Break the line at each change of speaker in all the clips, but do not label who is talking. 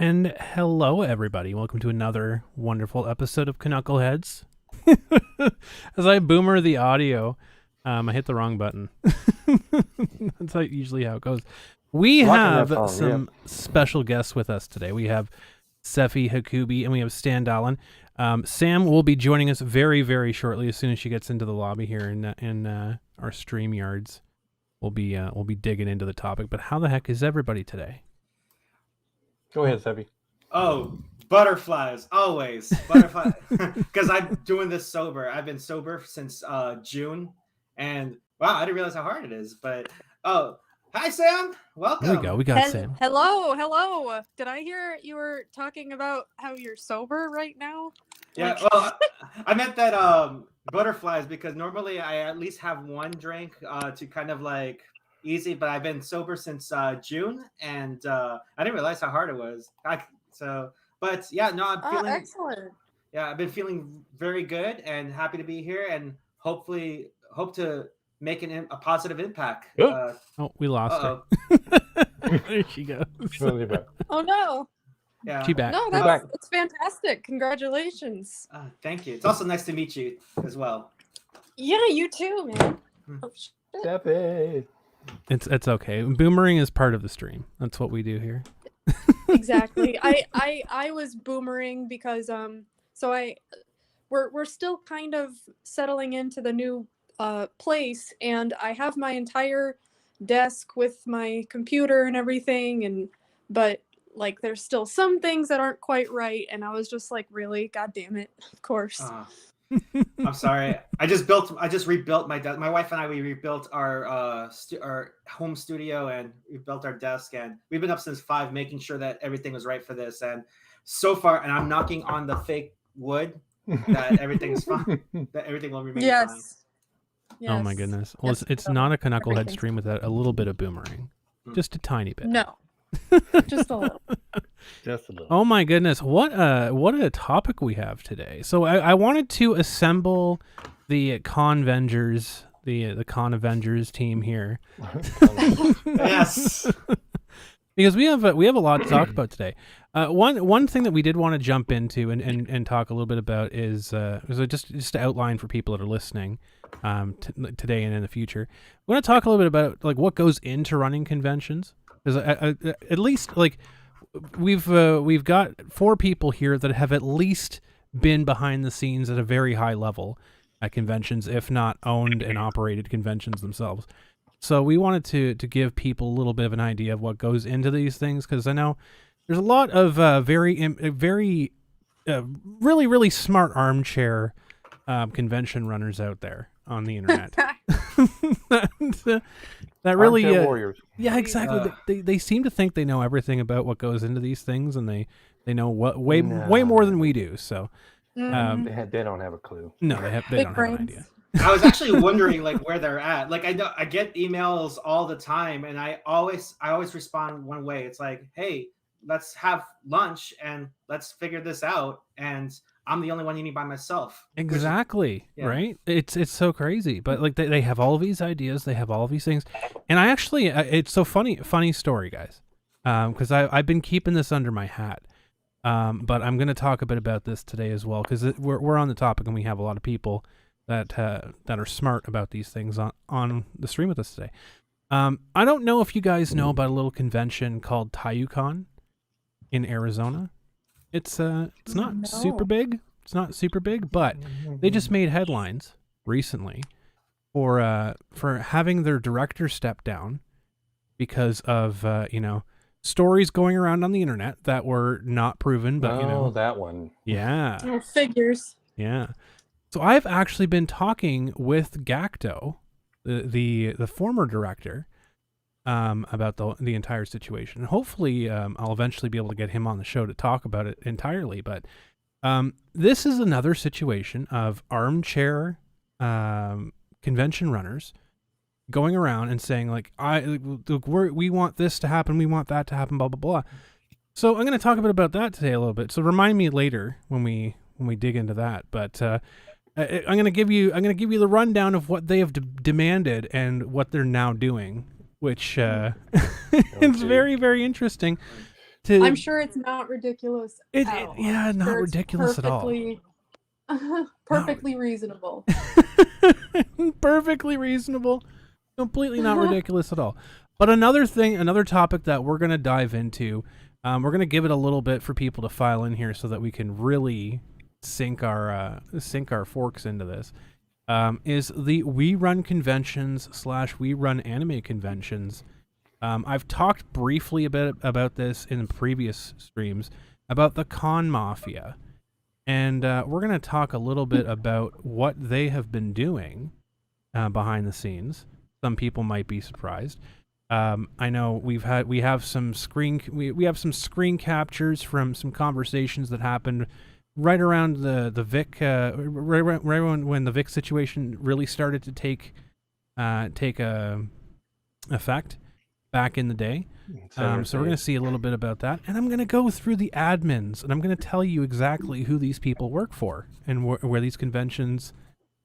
And hello, everybody. Welcome to another wonderful episode of Canuckleheads. As I boomer the audio, I hit the wrong button. That's usually how it goes. We have some special guests with us today. We have Sephi Hakubi and we have Stan Dahlin. Sam will be joining us very, very shortly as soon as she gets into the lobby here in our StreamYards. We'll be digging into the topic. But how the heck is everybody today?
Go ahead, Sephi.
Oh, butterflies, always. Butterflies. Because I'm doing this sober. I've been sober since June. And wow, I didn't realize how hard it is. But, hi, Sam. Welcome.
There we go. We got Sam.
Hello. Did I hear you were talking about how you're sober right now?
Yeah, well, I meant that butterflies because normally I at least have one drink to kind of like easy, but I've been sober since June, and I didn't realize how hard it was. I'm feeling
excellent.
Yeah, I've been feeling very good and happy to be here, and hopefully hope to make a positive impact.
We lost her. There she goes.
Oh no.
Yeah.
She back.
No, that's fantastic. Congratulations.
Thank you. It's also nice to meet you as well.
Yeah, you too, man. Oh,
Sephi.
shit.
It's okay. Boomering is part of the stream. That's what we do here.
Exactly. I was boomering because we're still kind of settling into the new place, and I have my entire desk with my computer and everything, but like there's still some things that aren't quite right, and I was just like, really, god damn it, of course.
I'm sorry. I just rebuilt my desk. My wife and I, we rebuilt our home studio, and we built our desk, and we've been up since 5 making sure that everything was right for this. And so far, and I'm knocking on the fake wood that everything's fine, that everything will remain fine.
Yes.
Oh my goodness. Well, it's not a Canucklehead stream without a little bit of boomering. Just a tiny bit.
No. Just a little.
Just a little.
Oh my goodness. What a topic we have today. So I wanted to assemble the Convengers, the Conavengers team here.
Yes.
Because we have a lot to talk about today. One thing that we did want to jump into and talk a little bit about is just to outline for people that are listening today and in the future. We want to talk a little bit about like what goes into running conventions. Because at least like we've got 4 people here that have at least been behind the scenes at a very high level at conventions, if not owned and operated conventions themselves. So we wanted to give people a little bit of an idea of what goes into these things, because I know there's a lot of really, really smart armchair convention runners out there on the internet. that really
warriors.
Yeah, exactly. They seem to think they know everything about what goes into these things, and they know what way more than we do. So
they don't have a clue.
No, they don't have an idea.
I was actually wondering like where they're at. Like I get emails all the time, and I always respond one way. It's like, hey, let's have lunch and let's figure this out. And I'm the only one eating by myself.
Exactly. Right. It's so crazy, but like they have all of these ideas, they have all of these things, and I actually it's so funny story, guys. Because I've been keeping this under my hat, but I'm going to talk a bit about this today as well, because we're on the topic and we have a lot of people that are smart about these things on the stream with us today. I don't know if you guys know about a little convention called TayuCon in Arizona. It's not super big. It's not super big, but they just made headlines recently for having their director step down because of stories going around on the internet that were not proven. But
that one.
Yeah.
Figures.
Yeah. So I've actually been talking with Gacto, the former director, about the entire situation. And hopefully I'll eventually be able to get him on the show to talk about it entirely. But this is another situation of armchair convention runners going around and saying like, we want this to happen, we want that to happen, blah blah blah. So I'm going to talk a bit about that today a little bit. So remind me later when we dig into that. But I'm going to give you the rundown of what they have demanded and what they're now doing, which is very, very interesting.
I'm sure it's not ridiculous at all.
Yeah, not ridiculous at all.
Perfectly reasonable.
Perfectly reasonable. Completely not ridiculous at all. But another topic that we're going to dive into, we're going to give it a little bit for people to file in here so that we can really sink our forks into this, is the We Run Conventions / We Run Anime Conventions. I've talked briefly a bit about this in previous streams, about the Con Mafia. And we're going to talk a little bit about what they have been doing behind the scenes. Some people might be surprised. I know we have some screen captures from some conversations that happened right around the Vic, right when the Vic situation really started to take effect back in the day. So we're going to see a little bit about that, and I'm going to go through the admins, and I'm going to tell you exactly who these people work for and where these conventions,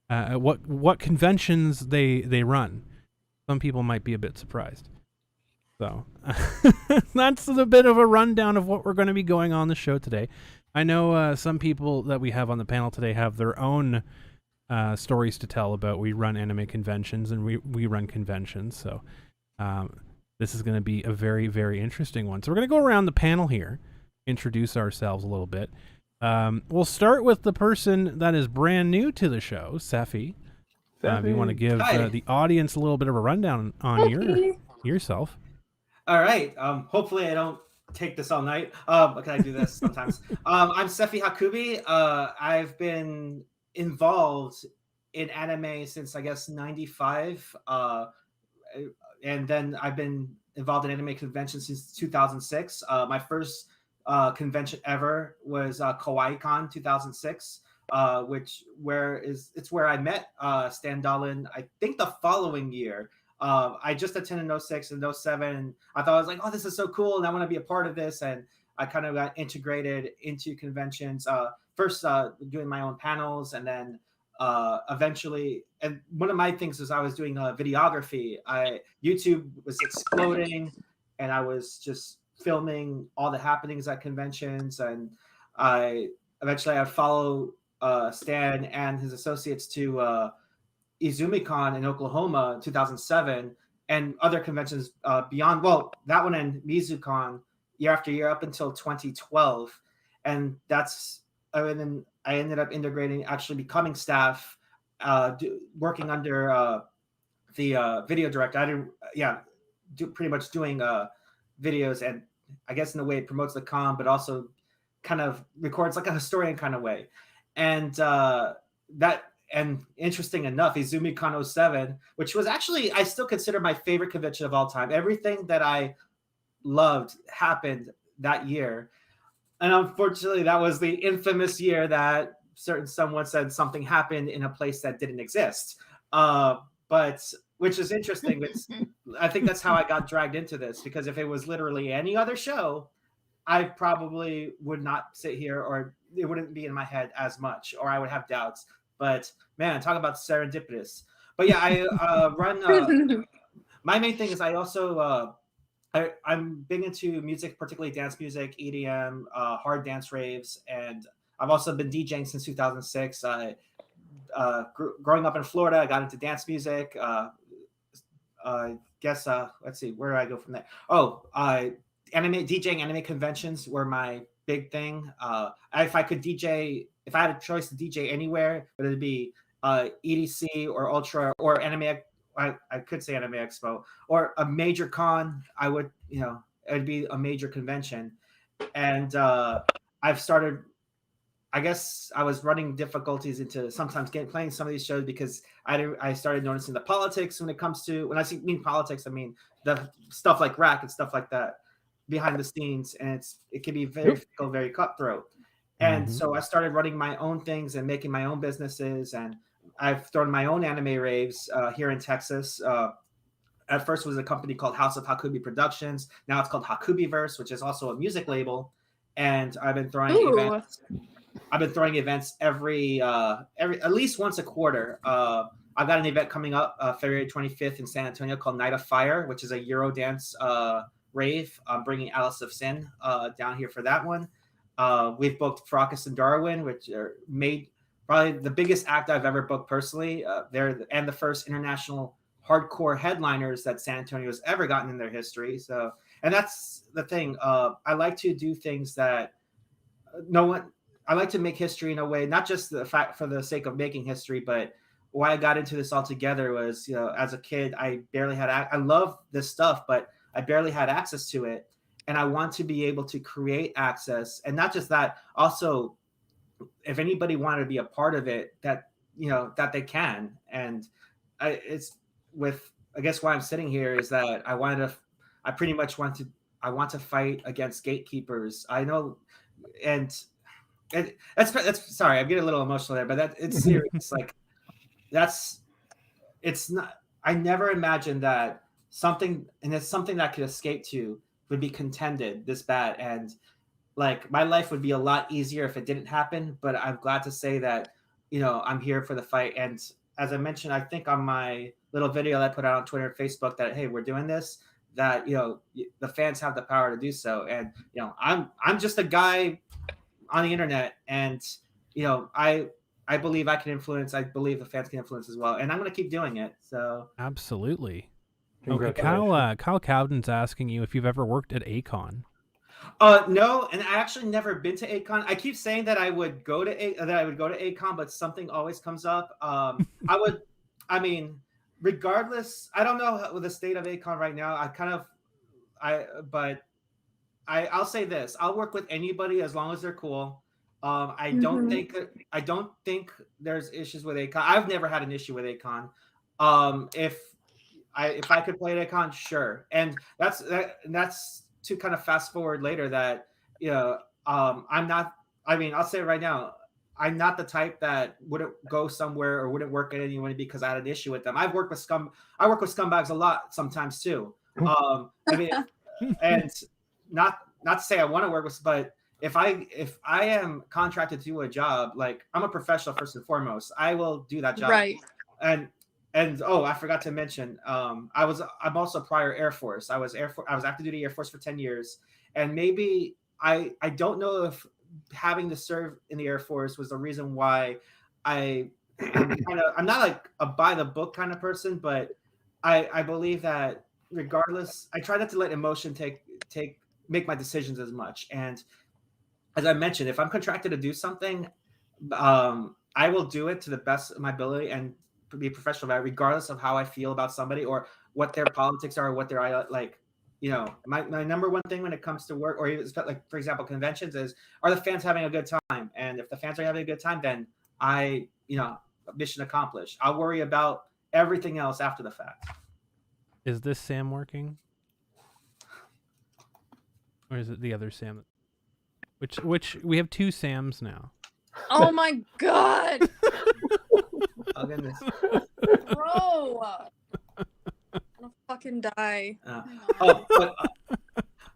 what conventions they run. Some people might be a bit surprised. So that's a bit of a rundown of what we're going to be going on the show today. I know some people that we have on the panel today have their own stories to tell about We Run Anime Conventions and we run conventions. So this is going to be a very, very interesting one. So we're going to go around the panel here, introduce ourselves a little bit. We'll start with the person that is brand new to the show, Sephi. You want to give the audience a little bit of a rundown on yourself?
All right. Hopefully I don't take this all night. Can I do this sometimes? I'm Sephi Hakubi. I've been involved in anime since, I guess, 95. And then I've been involved in anime conventions since 2006. My first convention ever was KawaiiCon 2006. It's where I met Stan Dahlin, I think the following year. I just attended 06 and 07. I thought, I was like, oh, this is so cool, and I want to be a part of this. And I kind of got integrated into conventions. First doing my own panels, and then eventually, and one of my things is I was doing videography. YouTube was exploding, and I was just filming all the happenings at conventions. And I follow Stan and his associates to IzumiCon in Oklahoma in 2007, and other conventions beyond. Well, that one and MizuCon year after year up until 2012, and then I ended up integrating, actually becoming staff, working under the video director. Pretty much doing videos, and I guess in a way it promotes the con, but also kind of records like a historian kind of way. And interesting enough, IzumiCon 07, which was actually, I still consider my favorite convention of all time. Everything that I loved happened that year. And unfortunately, that was the infamous year that someone said something happened in a place that didn't exist. But which is interesting. I think that's how I got dragged into this, because if it was literally any other show, I probably would not sit here, or it wouldn't be in my head as much, or I would have doubts. But man, talk about serendipitous. But yeah, I run. My main thing is I also I'm big into music, particularly dance music, EDM, hard dance raves, and I've also been DJing since 2006. Growing up in Florida, I got into dance music. Let's see, where do I go from there? DJing anime conventions were my big thing. If I had a choice to DJ anywhere, whether it be EDC or Ultra or Anime, I could say Anime Expo, or a major con, it'd be a major convention. And I've started, I guess I was running difficulties into sometimes playing some of these shows, because I started noticing the politics when it comes to, when I mean politics, I mean the stuff like rack and stuff like that behind the scenes, and it can be very fickle, very cutthroat. And so I started running my own things and making my own businesses, and I've thrown my own anime raves here in Texas. At first it was a company called House of Hakubi Productions. Now it's called Hakubiverse, which is also a music label. And I've been throwing events. I've been throwing events every at least once a quarter. I've got an event coming up February 25th in San Antonio called Night of Fire, which is a Eurodance Rave. I'm bringing Alice of Sin down here for that one. We've booked Fracas and Darwin, which are made probably the biggest act I've ever booked personally. They're and the first international hardcore headliners that San Antonio has ever gotten in their history. So, and that's the thing. I like to do things that I like to make history in a way, not just the fact for the sake of making history, but why I got into this altogether was, as a kid, I barely had, I love this stuff, but I barely had access to it. And I want to be able to create access. And not just that, also, if anybody wanted to be a part of it, that, that they can. And I guess why I'm sitting here is that I want to fight against gatekeepers. I know, and that's sorry, I'm getting a little emotional there, but it's serious. Like it's not, I never imagined that it's something that I could escape to would be contended this bad. And like my life would be a lot easier if it didn't happen, but I'm glad to say that, I'm here for the fight. And as I mentioned, I think on my little video that I put out on Twitter and Facebook that, hey, we're doing this, that, the fans have the power to do so. And, I'm just a guy on the internet, and, I believe I can influence. I believe the fans can influence as well. And I'm going to keep doing it. So
absolutely. Okay, Kyle Cowden's asking you if you've ever worked at Acon.
No, and I actually never been to Acon. I keep saying that I would go to Acon, but something always comes up. Regardless, I don't know with the state of Acon right now. I'll say this: I'll work with anybody as long as they're cool. I don't think there's issues with Acon. I've never had an issue with Acon. If I could play at Acon, sure. And that's to kind of fast forward later that, I'm not, I'll say it right now, I'm not the type that wouldn't go somewhere or wouldn't work at anyone because I had an issue with them. I work with scumbags a lot sometimes too. And not to say I want to work with, but if I am contracted to do a job, like I'm a professional first and foremost, I will do that job.
Right.
And I forgot to mention, I'm also prior Air Force. I was active duty Air Force for 10 years. And maybe I don't know if having to serve in the Air Force was the reason why I'm not like a by the book kind of person, but I believe that regardless, I try not to let emotion make my decisions as much. And as I mentioned, if I'm contracted to do something, I will do it to the best of my ability and be professional about it, regardless of how I feel about somebody or what their politics are, or what their like. My number one thing when it comes to work, or even like for example conventions, is are the fans having a good time? And if the fans are having a good time, then mission accomplished. I'll worry about everything else after the fact.
Is this Sam working? Or is it the other Sam? Which we have two Sams now.
Oh my god!
Oh goodness.
Bro! I'm gonna fucking die.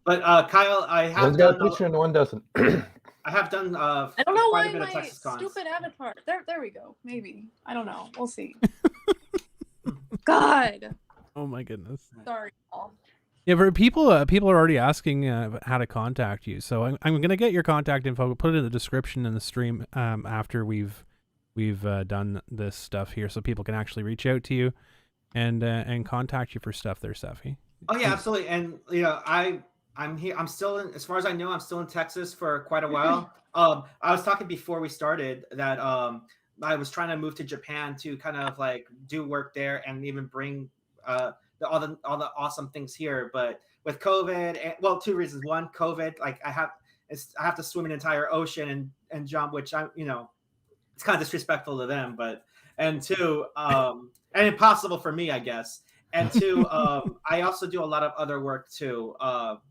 But Kyle, I have
one's got a picture and one doesn't.
I have done
I don't know
quite
why
a bit of
my
Texas cons.
stupid avatar. There we go. Maybe. I don't know. We'll see. God.
Oh my goodness.
Sorry, Paul.
Yeah, but people are already asking how to contact you. So I'm gonna get your contact info. We'll put it in the description in the stream after we've done this stuff here, so people can actually reach out to you and contact you for stuff there, Sephi.
Oh yeah, absolutely. And I'm here. I'm still in, as far as I know, I'm still in Texas for quite a while. I was talking before we started that I was trying to move to Japan to kind of like do work there and even bring all the awesome things here. But with COVID, two reasons. One, COVID, like I have to swim an entire ocean and jump, which it's kind of disrespectful to them, and two, and impossible for me, I guess. And two, I also do a lot of other work too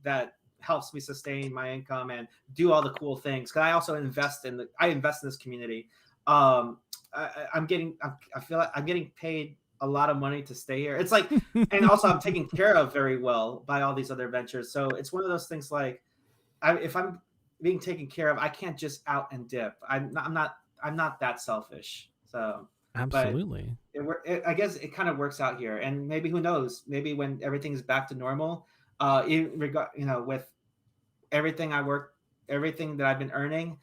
that helps me sustain my income and do all the cool things. Because I also invest in this community. I feel like I'm getting paid a lot of money to stay here. It's like, and also I'm taken care of very well by all these other ventures. So it's one of those things like, if I'm being taken care of, I can't just out and dip. I'm not that selfish. So
absolutely,
I guess it kind of works out here. And maybe who knows? Maybe when everything's back to normal, with everything everything that I've been earning,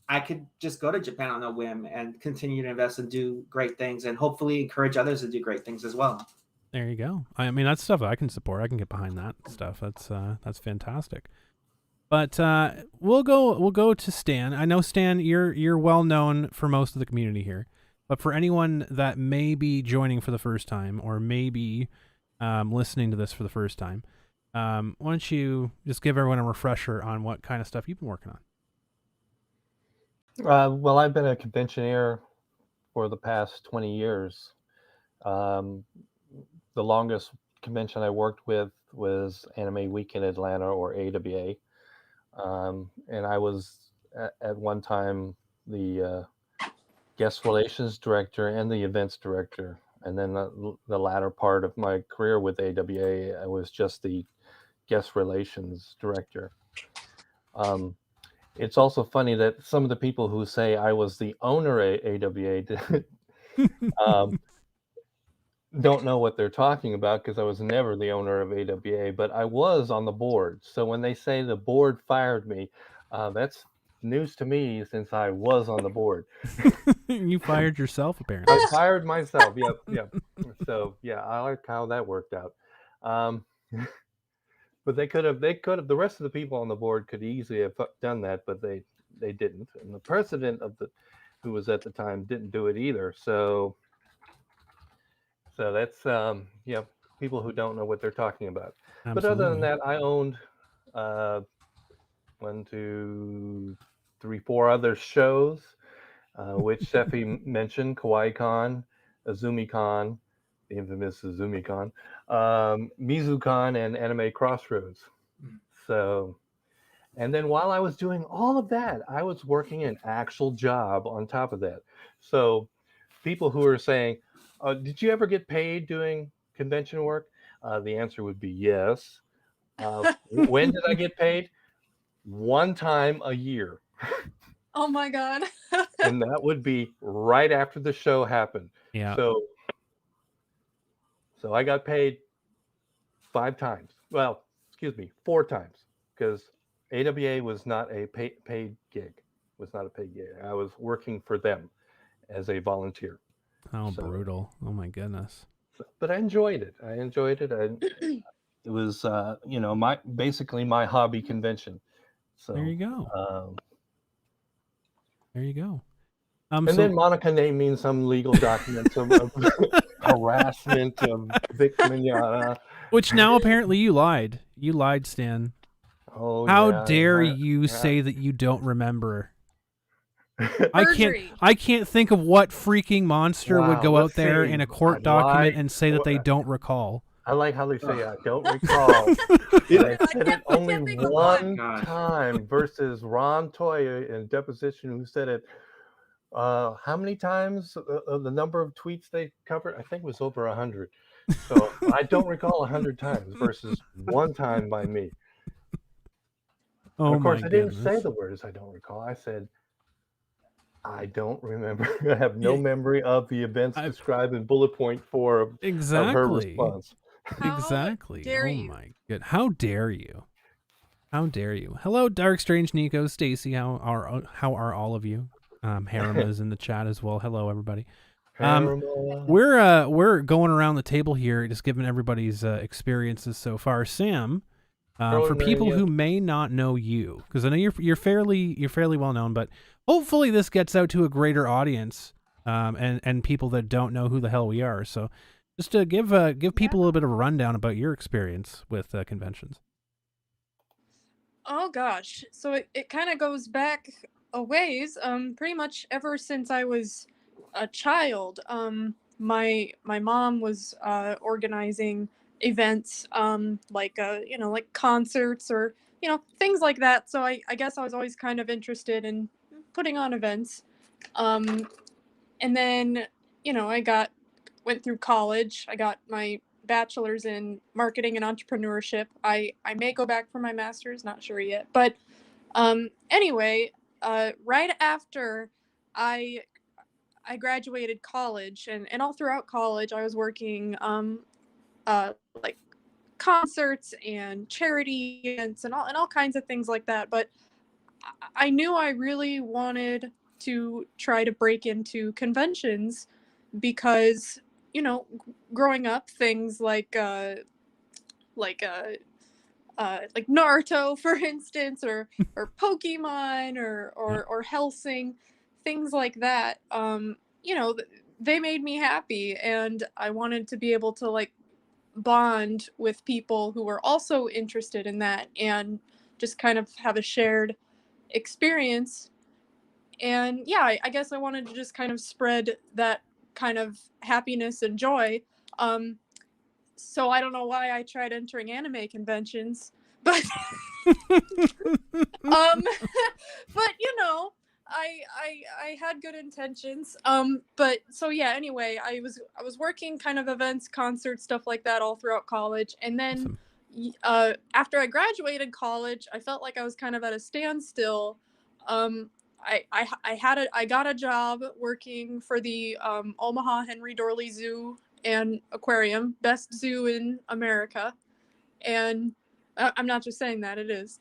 I could just go to Japan on a whim and continue to invest and do great things, and hopefully encourage others to do great things as well.
There you go. I mean, that's stuff I can support. I can get behind that stuff. That's fantastic. But we'll go to Stan. I know, Stan, you're well known for most of the community here, but for anyone that may be joining for the first time or maybe listening to this for the first time, why don't you just give everyone a refresher on what kind of stuff you've been working on?
Well, I've been a conventioneer for the past 20 years. The longest convention I worked with was Anime Week in Atlanta, or AWA. And I was at one time the guest relations director and the events director. And then the latter part of my career with AWA, I was just the guest relations director. It's also funny that some of the people who say I was the owner at AWA don't know what they're talking about, because I was never the owner of AWA, but I was on the board. So when they say the board fired me, that's news to me, since I was on the board.
You fired yourself, apparently.
I fired myself. Yep. So yeah, I like how that worked out. But they could have. The rest of the people on the board could easily have done that, but they didn't. And the president who was at the time, didn't do it either. So that's people who don't know what they're talking about.
Absolutely.
But other than that, I owned 1, 2, 3, 4 other shows, which Sephi mentioned: Kawaii-Con, Azumi-Con, the infamous Azumi-Con, Mizu-Con, and Anime Crossroads. So, and then while I was doing all of that, I was working an actual job on top of that. So people who are saying, did you ever get paid doing convention work? The answer would be yes. When did I get paid? One time a year.
Oh my God.
And that would be right after the show happened.
Yeah.
So I got paid 5 times. Well, excuse me, 4 times, because AWA was not a paid gig. Was not a paid gig. I was working for them as a volunteer.
How brutal! Oh my goodness!
But I enjoyed it. It was, basically my hobby convention. So
there you go. There you go.
And then Monica named me in some legal documents of harassment of victim,
which now apparently you lied. You lied, Stan.
Oh,
how dare you say that you don't remember? I can't think of what freaking monster would go out there in a court document and say that they don't recall.
I like how they say, I don't recall. I said it only one time versus Ron Toya in deposition, who said it how many times? The number of tweets they covered, I think, was over 100. So I don't recall 100 times versus one time by me.
Oh,
of course, I didn't say the words I don't recall. I said, I don't remember. I have no memory of the events described in bullet point 4 of her response.
Exactly.
Dare you.
My God. How dare you? How dare you? Hello, Dark Strange Nico, Stacy. How are all of you? Harem is in the chat as well. Hello, everybody. We're going around the table here, just giving everybody's experiences so far. Sam, for people who may not know you, because I know you're fairly well known, but hopefully this gets out to a greater audience, and people that don't know who the hell we are. So, just to give people a little bit of a rundown about your experience with conventions.
Oh gosh, so it kind of goes back a ways. Pretty much ever since I was a child. My mom was organizing events, like concerts or things like that. So I guess I was always kind of interested in putting on events. And then I went through college. I got my bachelor's in marketing and entrepreneurship. I may go back for my master's, not sure yet. But anyway, right after I graduated college, and all throughout college I was working like concerts and charity events and all kinds of things like that. But I knew I really wanted to try to break into conventions because, you know, growing up, things like Naruto, for instance, or Pokemon or Helsing, things like that. You know, they made me happy, and I wanted to be able to like bond with people who were also interested in that, and just kind of have a shared experience. And yeah, I guess I wanted to just kind of spread that kind of happiness and joy. So I don't know why I tried entering anime conventions, but but you know, I had good intentions. But so yeah, anyway, I was working kind of events, concerts, stuff like that all throughout college, and then after I graduated college, I felt like I was kind of at a standstill. I got a job working for the Omaha Henry Dorley Zoo and Aquarium, best zoo in America, and I'm not just saying that, it is.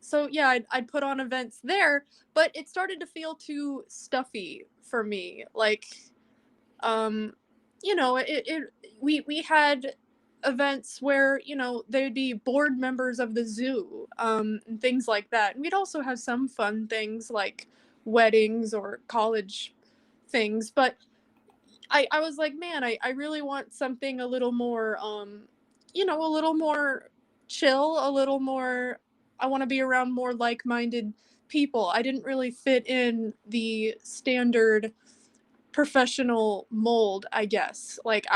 So yeah, I'd put on events there, but it started to feel too stuffy for me. Like, you know, we had events where, you know, they'd be board members of the zoo, and things like that. And we'd also have some fun things like weddings or college things. But I was like, man, I really want something a little more, you know, a little more chill, a little more, I want to be around more like-minded people. I didn't really fit in the standard professional mold, I guess. Like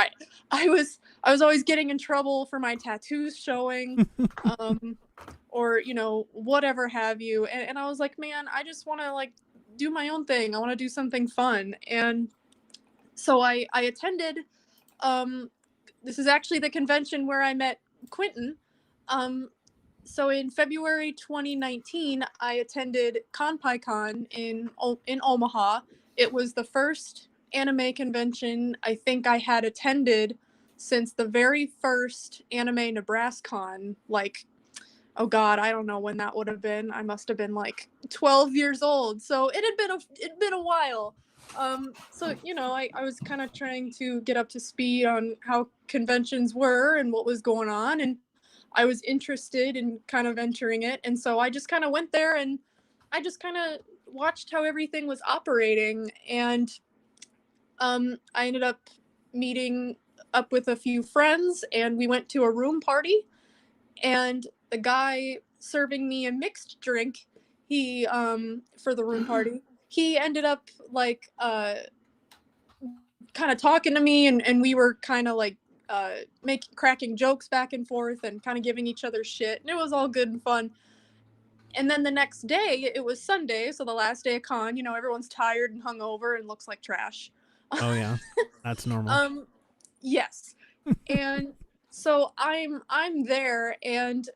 I was always getting in trouble for my tattoos showing, or, you know, whatever have you. And I was like, man, I just want to like do my own thing. I want to do something fun. And so I attended, this is actually the convention where I met Quentin. So in February 2019, I attended ConPyCon in Omaha. It was the first anime convention I think I had attended since the very first Anime NebraskaCon. Like, oh God, I don't know when that would have been. I must have been like 12 years old. So it'd been a while. So you know, I was kind of trying to get up to speed on how conventions were and what was going on, and I was interested in kind of entering it. And so I just kind of went there and I just kind of watched how everything was operating. And I ended up meeting up with a few friends, and we went to a room party. And the guy serving me a mixed drink, he for the room party, he ended up like kind of talking to me, and we were kind of like cracking jokes back and forth and kind of giving each other shit, and it was all good and fun. And then the next day, it was Sunday, so the last day of con, you know, everyone's tired and hungover and looks like trash.
Oh yeah, that's normal.
Yes. And so I'm there, and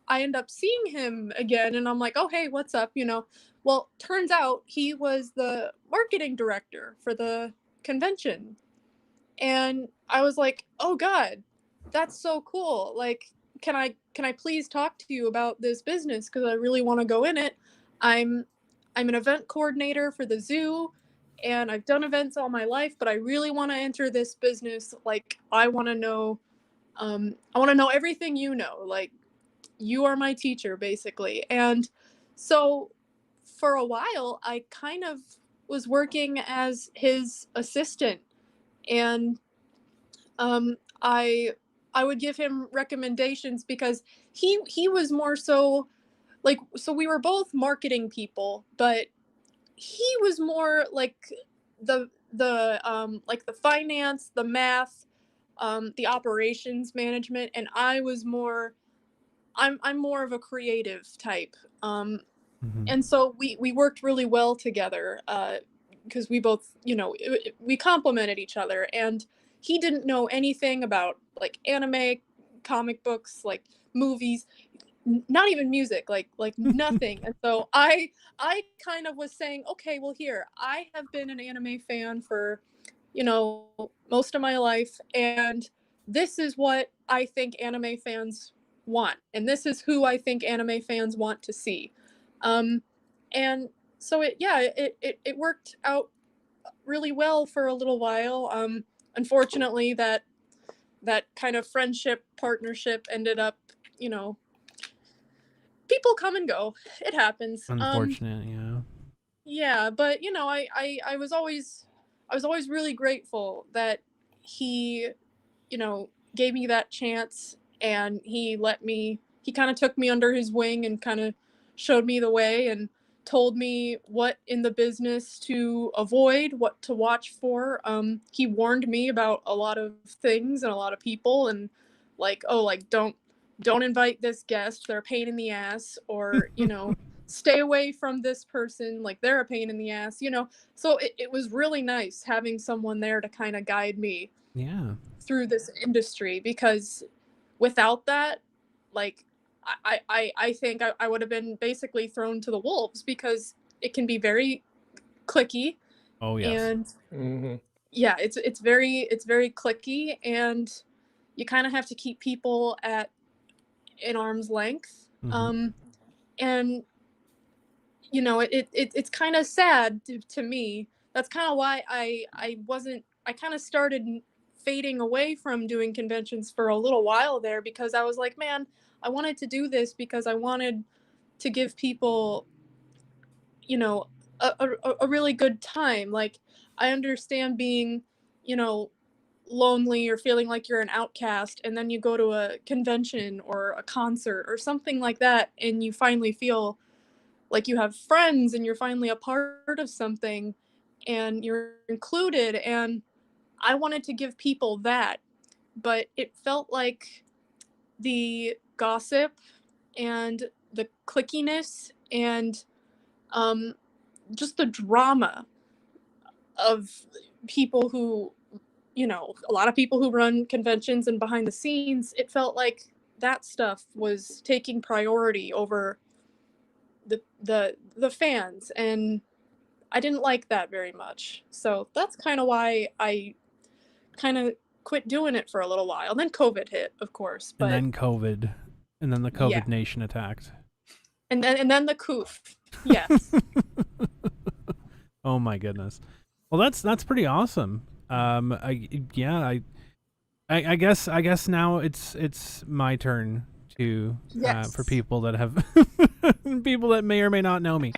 I end up seeing him again, and I'm like, oh hey, what's up, you know? Well, turns out he was the marketing director for the convention. And I was like, oh God, that's so cool. Like, can I please talk to you about this business? Because I really want to go in it. I'm an event coordinator for the zoo, and I've done events all my life, but I really want to enter this business. Like, I want to know everything you know. Like, you are my teacher, basically. And so for a while, I kind of was working as his assistant, and I would give him recommendations because he was more so like, so we were both marketing people, but he was more like the like the finance, the math, the operations management, and I was more, I'm more of a creative type. And so we worked really well together, because we both, you know, we complemented each other. And he didn't know anything about like anime, comic books, like movies, not even music, like nothing. And so I kind of was saying, okay, well, here, I have been an anime fan for, you know, most of my life, and this is what I think anime fans want, and this is who I think anime fans want to see. And so it worked out really well for a little while. Unfortunately, that kind of friendship partnership ended up, people come and go. It happens.
Unfortunate, yeah.
Yeah, but I was always really grateful that he, gave me that chance, and he kind of took me under his wing and kind of showed me the way and told me what in the business to avoid, what to watch for. He warned me about a lot of things and a lot of people, and don't invite this guest, they're a pain in the ass, or stay away from this person, like they're a pain in the ass. So it was really nice having someone there to kind of guide me through this industry, because without that, like I think I would have been basically thrown to the wolves, because it can be very clicky.
Oh yes.
And yeah, it's very clicky, and you kind of have to keep people at an arm's length. And it's kind of sad to me. That's kind of why I kind of started fading away from doing conventions for a little while there, because I was like, man, I wanted to do this because I wanted to give people, a really good time. Like, I understand being, lonely or feeling like you're an outcast, and then you go to a convention or a concert or something like that, and you finally feel like you have friends and you're finally a part of something and you're included. And I wanted to give people that, but it felt like the gossip and the clickiness and just the drama of people who, a lot of people who run conventions and behind the scenes, it felt like that stuff was taking priority over the fans, and I didn't like that very much. So that's kind of why I kind of quit doing it for a little while. And then COVID hit, of course. But
and then the COVID nation attacked.
And then the coof. Yes.
Oh my goodness. Well, that's pretty awesome. I guess now it's my turn to for people that have people that may or may not know me.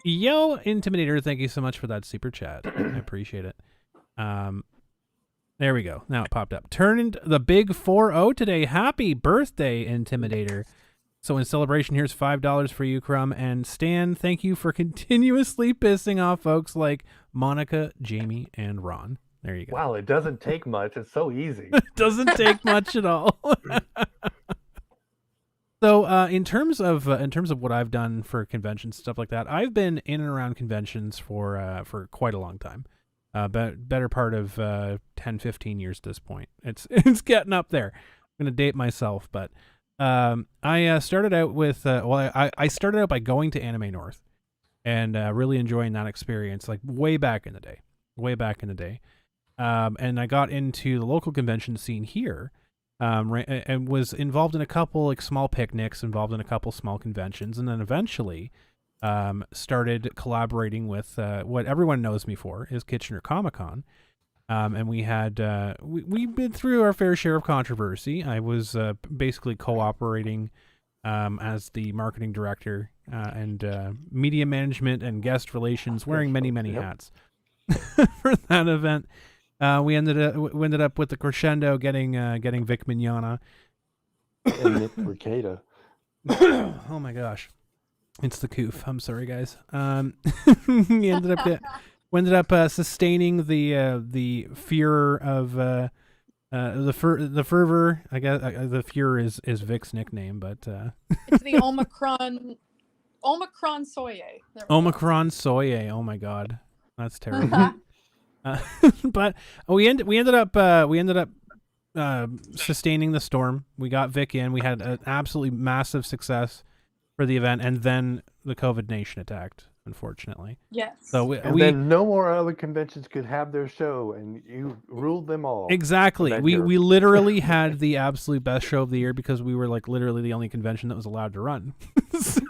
Yo, Intimidator, thank you so much for that super chat. I appreciate it. There we go. Now it popped up. Turned the big 4-0 today. Happy birthday, Intimidator. So in celebration, here's $5 for you, Crumb. And Stan, thank you for continuously pissing off folks like Monica, Jamie, and Ron. There you go.
Wow, it doesn't take much. It's so easy.
It doesn't take much at all. So in terms of what I've done for conventions, stuff like that, I've been in and around conventions for quite a long time. Better part of 10, 15 years at this point. It's getting up there. I'm going to date myself, but I started out with I started out by going to Anime North and really enjoying that experience, like way back in the day. And I got into the local convention scene here, and was involved in a couple like small picnics, involved in a couple small conventions, and then eventually started collaborating with what everyone knows me for is Kitchener Comic-Con. And we had we've been through our fair share of controversy. I was basically cooperating as the marketing director and media management and guest relations, wearing many hats for that event. We ended up with the crescendo getting Vic Mignogna
and Nick Ricada.
Oh my gosh, it's the coof. I'm sorry, guys. We ended up sustaining the fear of the fervor. I guess the fear is Vic's nickname, but
it's the Omicron Soye.
Omicron Soye. Oh my god, that's terrible. But we ended up sustaining the storm. We got Vic in. We had an absolutely massive success for the event, and then the COVID nation attacked. unfortunately.
Yes.
So
And then no more other conventions could have their show, and you ruled them all.
exactly.
That
We
year.
we literally had the absolute best show of the year because we were like literally the only convention that was allowed to run. So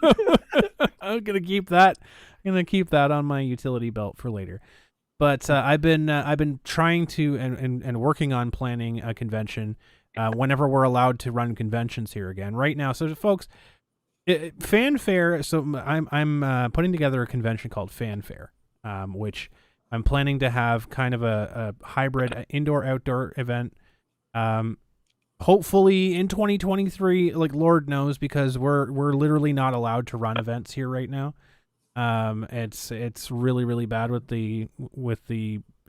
I'm gonna keep that. On my utility belt for later. But I've been trying to and working on planning a convention whenever we're allowed to run conventions here again. Right now, so folks, Fanfare. So I'm putting together a convention called Fanfare, which I'm planning to have kind of a hybrid indoor-outdoor event. Hopefully in 2023, like Lord knows, because we're literally not allowed to run events here right now. It's really, really bad with the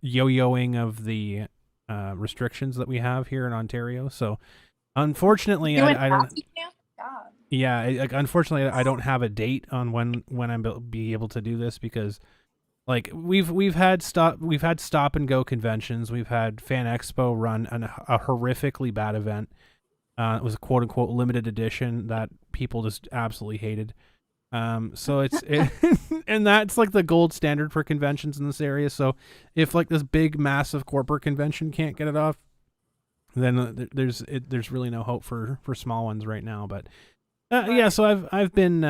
yo-yoing of the restrictions that we have here in Ontario. So unfortunately, I don't.
God.
Yeah, unfortunately, I don't have a date on when I'm be able to do this because, like, we've had stop and go conventions. We've had Fan Expo run a horrifically bad event. It was a quote unquote limited edition that people just absolutely hated. So and that's like the gold standard for conventions in this area. So if like this big massive corporate convention can't get it off, then there's really no hope for small ones right now. But yeah, so I've been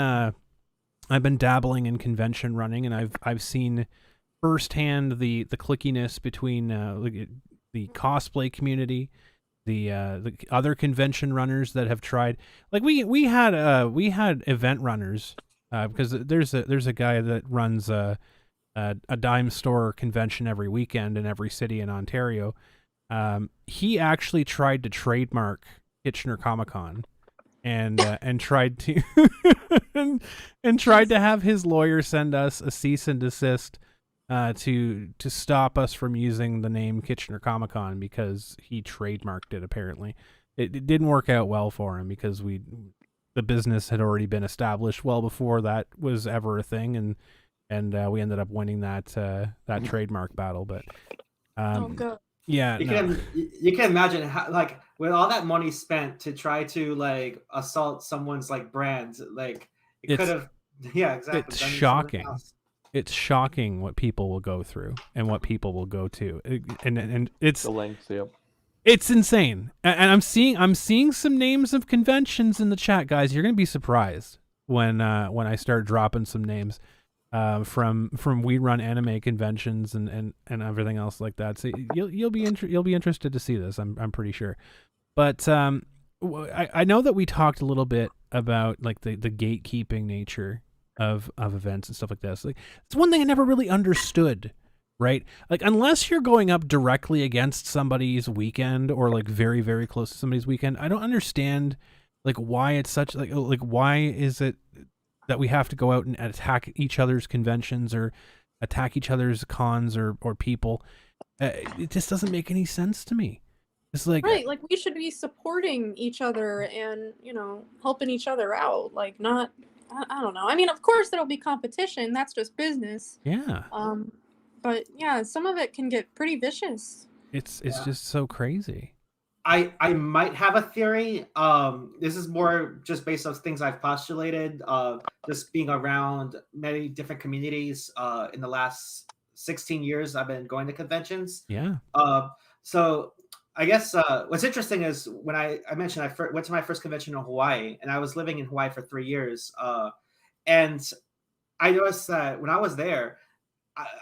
dabbling in convention running, and I've seen firsthand the clickiness between the cosplay community, the other convention runners that have tried. Like we had event runners because there's a guy that runs a dime store convention every weekend in every city in Ontario. He actually tried to trademark Kitchener Comic-Con and tried to and tried to have his lawyer send us a cease and desist to stop us from using the name Kitchener Comic-Con because he trademarked it. Apparently, it didn't work out well for him because the business had already been established well before that was ever a thing, and we ended up winning that trademark battle. But
God.
yeah,
you can imagine how, like, with all that money spent to try to like assault someone's like brand, like it could have. Yeah, exactly.
It's shocking. It's shocking what people will go through and what people will go to, and it's
the lengths. Yep.
It's insane. And I'm seeing some names of conventions in the chat, guys. You're gonna be surprised when I start dropping some names from We Run anime conventions and everything else like that. So you'll be interested to see this. I'm pretty sure. But I know that we talked a little bit about like the gatekeeping nature of events and stuff like this. Like, it's one thing I never really understood, right? Like, unless you're going up directly against somebody's weekend or like very, very close to somebody's weekend, I don't understand like why it's such like why is it that we have to go out and attack each other's conventions or attack each other's cons or people. It just doesn't make any sense to me. It's like,
right, like we should be supporting each other and, helping each other out. Like, not, I don't know. I mean, of course there'll be competition. That's just business.
yeah.
But yeah, some of it can get pretty vicious.
It's just so crazy.
I might have a theory. This is more just based on things I've postulated. Just being around many different communities in the last 16 years, I've been going to conventions.
Yeah.
So I guess what's interesting is when I mentioned I went to my first convention in Hawaii, and I was living in Hawaii for 3 years. And I noticed that when I was there,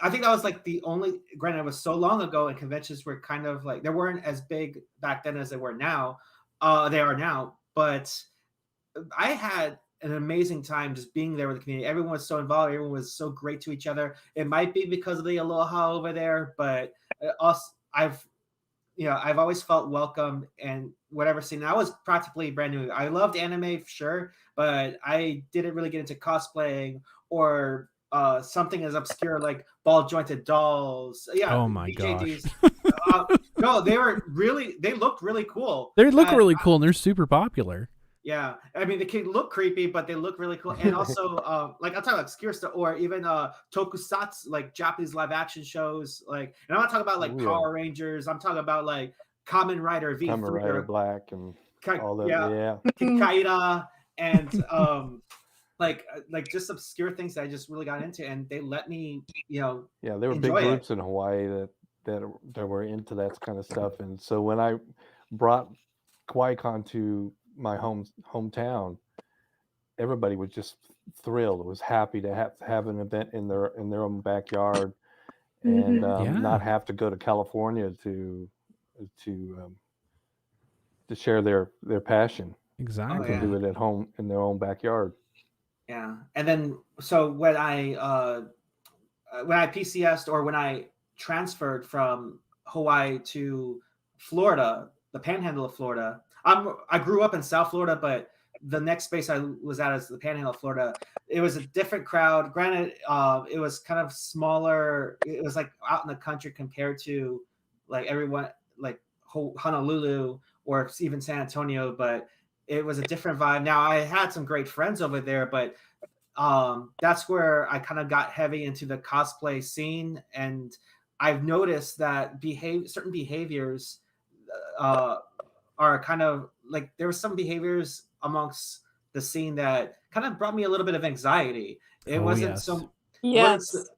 I think that was like the only, granted, it was so long ago and conventions were kind of like, they weren't as big back then as they were now. They are now, but I had an amazing time just being there with the community. Everyone was so involved. Everyone was so great to each other. It might be because of the aloha over there, but also I've always felt welcome and whatever scene. I was practically brand new. I loved anime, sure, but I didn't really get into cosplaying or something as obscure like ball jointed dolls. Yeah.
Oh my
BJDs. No, they looked really cool.
They look really cool and they're super popular.
Yeah. I mean, they can look creepy, but they look really cool. And also, like, I'm talking about obscure stuff or even tokusatsu, like Japanese live action shows. Like, and I'm not talking about like Power Rangers. I'm talking about like Kamen Rider V3
Kamen Rider Black and all that.
Yeah. Kaida and like just obscure things that I just really got into, and they let me,
Yeah, there were big
enjoy it.
groups in Hawaii that were into that kind of stuff, and so when I brought KawaiiCon to my hometown, everybody was just thrilled. Was happy to have an event in their own backyard, and
Mhm.
not
Yeah.
have to go to California to share their passion.
Oh
Exactly.
Can
yeah,
do it at home in their own backyard.
yeah. And then so when I PCS'd, or when I transferred from Hawaii to Florida, the Panhandle of Florida. I grew up in South Florida, but the next space I was at is the Panhandle of Florida. It was a different crowd. Granted, it was kind of smaller. It was like out in the country compared to like everyone, like Honolulu or even San Antonio, but it was a different vibe. Now I had some great friends over there, but that's where I kind of got heavy into the cosplay scene, and I've noticed that certain behaviors uh, are kind of like, there were some behaviors amongst the scene that kind of brought me a little bit of anxiety. It
Oh
wasn't
yes.
so it wasn't so,
Yes.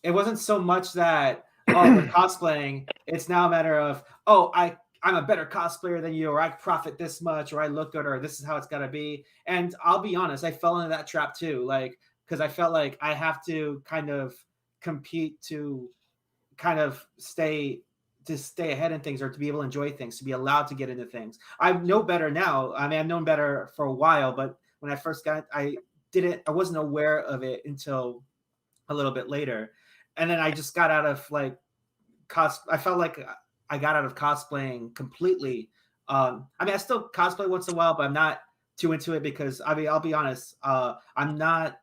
it wasn't so much that, oh, we're cosplaying. It's now a matter of, oh, I'm a better cosplayer than you, or I profit this much, or I look good, or this is how it's got to be. And I'll be honest, I fell into that trap too, like, because I felt like I have to kind of compete to kind of stay ahead in things, or to be able to enjoy things, to be allowed to get into things. I know better now. I mean, I've known better for a while, but when I first got, I wasn't aware of it until a little bit later. And then I just got out of like I felt like I got out of cosplaying completely. I mean, I still cosplay once in a while, but I'm not too into it, because I mean, I'll be honest, I'm not.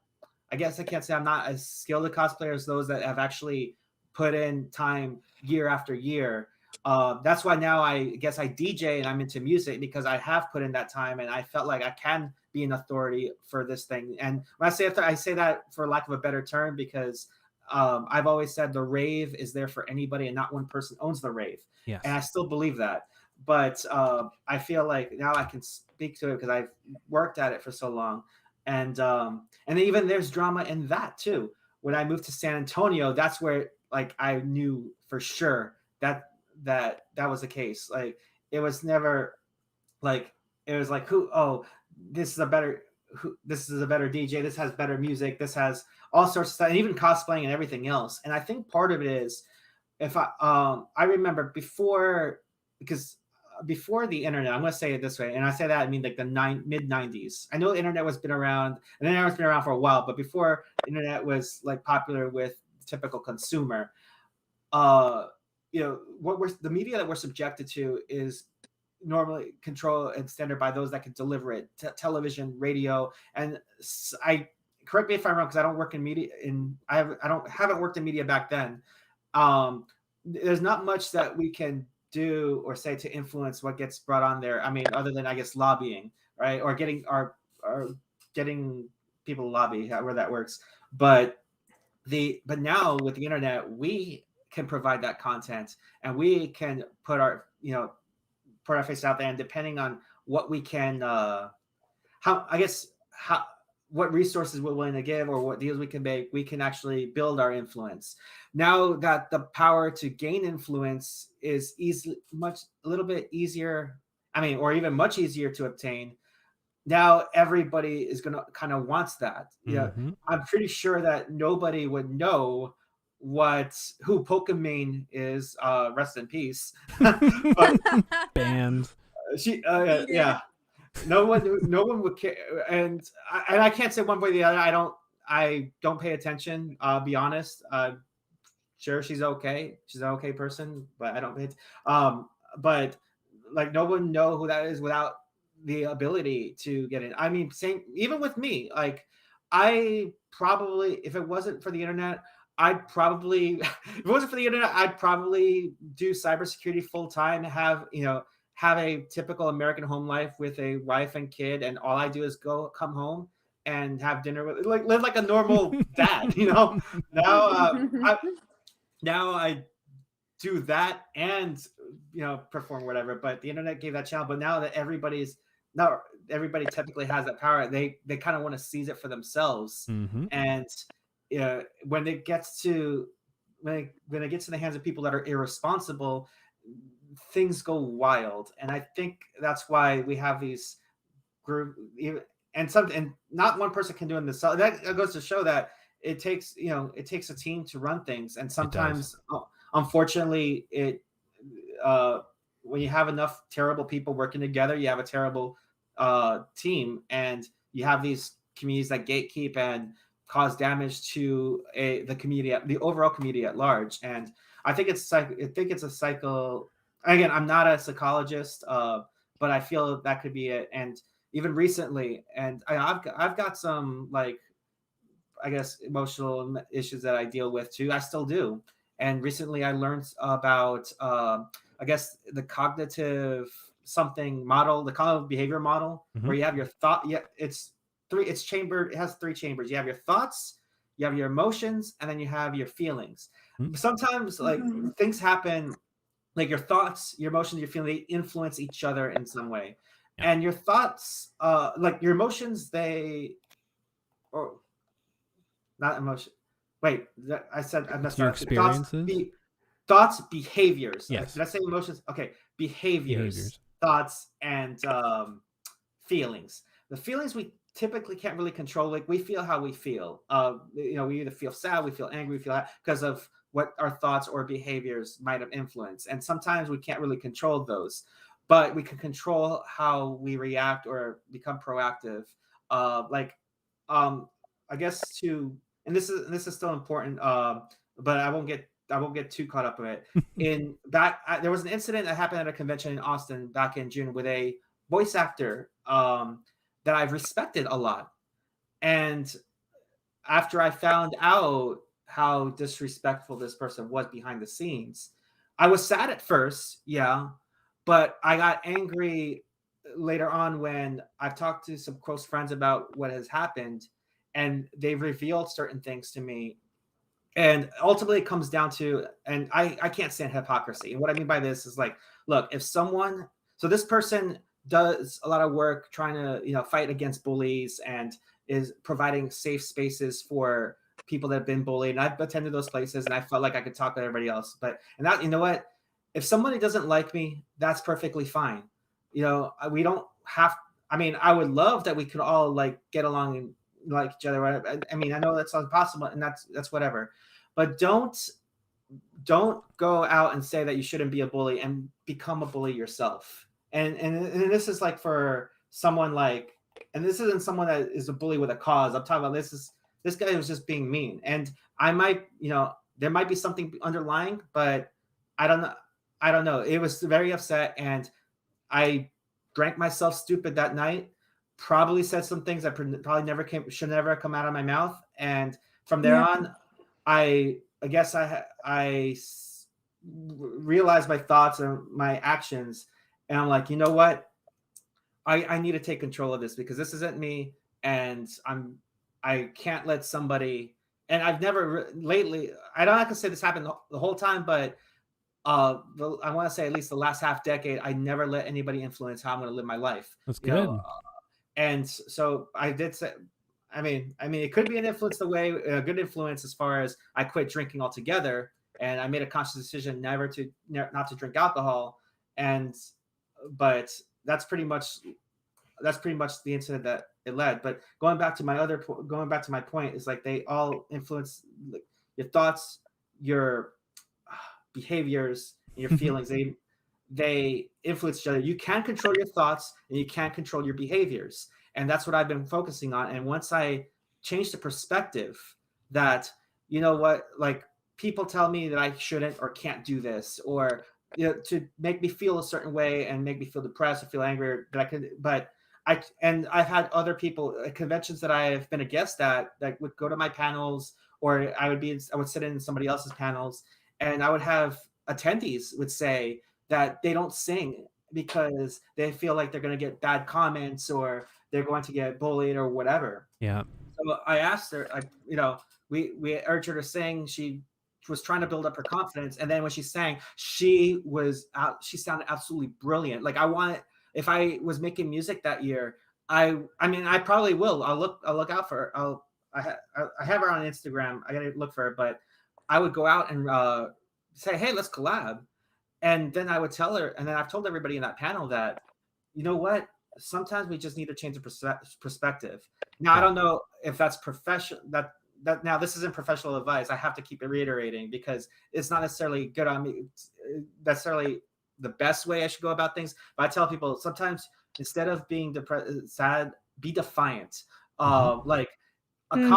I guess I can't say I'm not as skilled a cosplayer as those that have actually put in time year after year. That's why now I guess I DJ and I'm into music, because I have put in that time, and I felt like I can be an authority for this thing. And when I say that for lack of a better term, because I've always said the rave is there for anybody, and not one person owns the rave.
Yes.
And I still believe that. But I feel like now I can speak to it because I've worked at it for so long. And even there's drama in that too. When I moved to San Antonio, that's where like I knew for sure that was the case. Like it was never like, it was like, this is a better this is a better DJ, this has better music, this has all sorts of stuff, and even cosplaying and everything else. And I think part of it is, if I remember before, because before the internet, I'm going to say it this way, and I say that I mean like the mid 90s. I know the internet has been around, and the internet's been around for a while, but before the internet was like popular with the typical consumer, uh the media that we're subjected to is normally controlled and standard by those that can deliver it. Television, radio, and I correct me if I'm wrong, because I don't work in media. Haven't worked in media back then. There's not much that we can do or say to influence what gets brought on there. I mean, other than I guess lobbying, right, or getting getting people to lobby, however that works. But now with the internet, we can provide that content, and we can put our face out there, and depending on what we can what resources we're willing to give, or what deals we can make, we can actually build our influence. Now that the power to gain influence is a little bit easier, I mean, or even much easier to obtain, now everybody is going to kind of wants that.
Mhm.
I'm pretty sure that nobody would know who Pokemon is, rest in peace. But
Banned.
yeah, no one would care. And I can't say one way or the other. I don't pay attention. I'll be honest. Sure, she's okay. She's an okay person, but I don't pay but like, no one know who that is without the ability to get in. I mean, same even with me. Like, I probably, if it wasn't for the internet, if it wasn't for the internet, I'd probably do cybersecurity full time, have a typical American home life with a wife and kid, and all I do is come home and have dinner with, like, live like a normal dad. Now I do that and perform whatever. But the internet gave that channel. But now that everybody's now everybody typically has that power. They kind of want to seize it for themselves.
Mm-hmm.
And when it gets to when it gets in the hands of people that are irresponsible, things go wild. And I think that's why we have these group, and not one person can do it themselves. That goes to show that it takes a team to run things, and sometimes unfortunately when you have enough terrible people working together, you have a terrible team, and you have these communities that gatekeep and cause damage to the community, the overall community at large. And I think it's a cycle. Again, I'm not a psychologist, but I feel that could be it. And even recently, and I've got some, like, I guess, emotional issues that I deal with too. I still do. And recently I learned about I guess the cognitive something model, the cognitive behavior model, where you have your thought. Yeah, it's chambered. It has 3 chambers. You have your thoughts, you have your emotions, and then you have your feelings. Sometimes like things happen, like your thoughts, your emotions, your feelings, they influence each other in some way. And your thoughts, like your emotions, or not emotion. Wait, I messed up.
Your experiences?
Thoughts, behaviors.
Yes.
Did I say emotions? Okay, behaviors. Thoughts, and feelings. The feelings we typically can't really control. Like, we feel how we feel. We either feel sad, we feel angry, we feel happy because of what our thoughts or behaviors might have influenced. And sometimes we can't really control those, but we can control how we react or become proactive. I guess and this is still important, but I won't get too caught up in it. There was an incident that happened at a convention in Austin back in June with a voice actor that I've respected a lot. And after I found out how disrespectful this person was behind the scenes, I was sad at first, yeah, but I got angry later on when I've talked to some close friends about what has happened, and they've revealed certain things to me. And ultimately it comes down to, and I can't stand hypocrisy. And what I mean by this is, like, look, so this person does a lot of work trying to, fight against bullies and is providing safe spaces for people that have been bullied. And I've attended those places and I felt like I could talk to everybody else. You know what? If somebody doesn't like me, that's perfectly fine. We don't have, I would love that we could all, like, get along and like each other. I know that's impossible, and that's whatever. But don't go out and say that you shouldn't be a bully and become a bully yourself. And this is like for someone like, and this isn't someone that is a bully with a cause. I'm talking about this guy was just being mean. And I might, there might be something underlying, but I don't know. It was very upset, and I drank myself stupid that night. Probably said some things that probably should never come out of my mouth. And from there on, I guess I realized my thoughts and my actions, and I'm like, you know what? I need to take control of this, because this isn't me, and I can't let somebody. And I've never lately. I don't have to say this happened the whole time, but I want to say at least the last half decade, I never let anybody influence how I'm going to live my life.
That's good.
And so I did say, it could be an influence, a good influence, as far as I quit drinking altogether, and I made a conscious decision not to drink alcohol. But that's pretty much the incident that it led. But going back to my point is, like, they all influence, like, your thoughts, your behaviors, and your feelings. They influence each other. You can control your thoughts and you can't control your behaviors. And that's what I've been focusing on. And once I changed the perspective that, you know what, like, people tell me that I shouldn't or can't do this, or, to make me feel a certain way and make me feel depressed or feel angry, or that I could, but I've had other people at conventions that I have been a guest at that would go to my panels, or I would sit in somebody else's panels, and I would have attendees would say that they don't sing because they feel like they're going to get bad comments, or they're going to get bullied or whatever.
Yeah.
So I asked her, we urged her to sing. She was trying to build up her confidence. And then when she sang, she sounded absolutely brilliant. Like, if I was making music that year, I mean, I probably will. I'll look out for her. I have her on Instagram. I gotta look for her, but I would go out and say, hey, let's collab. And then I would tell her, and then I've told everybody in that panel that, you know what? Sometimes we just need to change the perspective. Now, I don't know if that's professional. That now this isn't professional advice. I have to keep reiterating because it's not necessarily good on me. It's necessarily the best way I should go about things. But I tell people sometimes instead of being sad, be defiant. Like a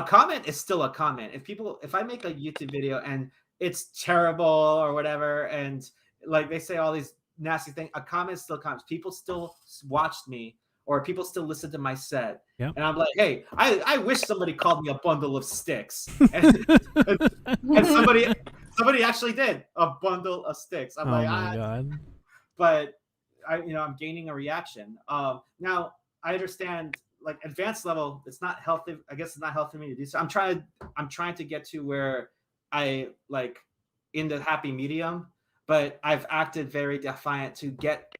comment is still a comment. If I make a YouTube video and it's terrible or whatever, and like they say all these nasty things, a comment still counts. People still watched me, or people still listen to my set.
Yep.
And I'm like, hey, I wish somebody called me a bundle of sticks. And somebody actually did, a bundle of sticks. I'm like,
my God.
But I'm gaining a reaction. Now I understand, like advanced level, it's not healthy. I guess it's not healthy for me to do so. I'm trying to get to where I like in the happy medium, but I've acted very defiant to get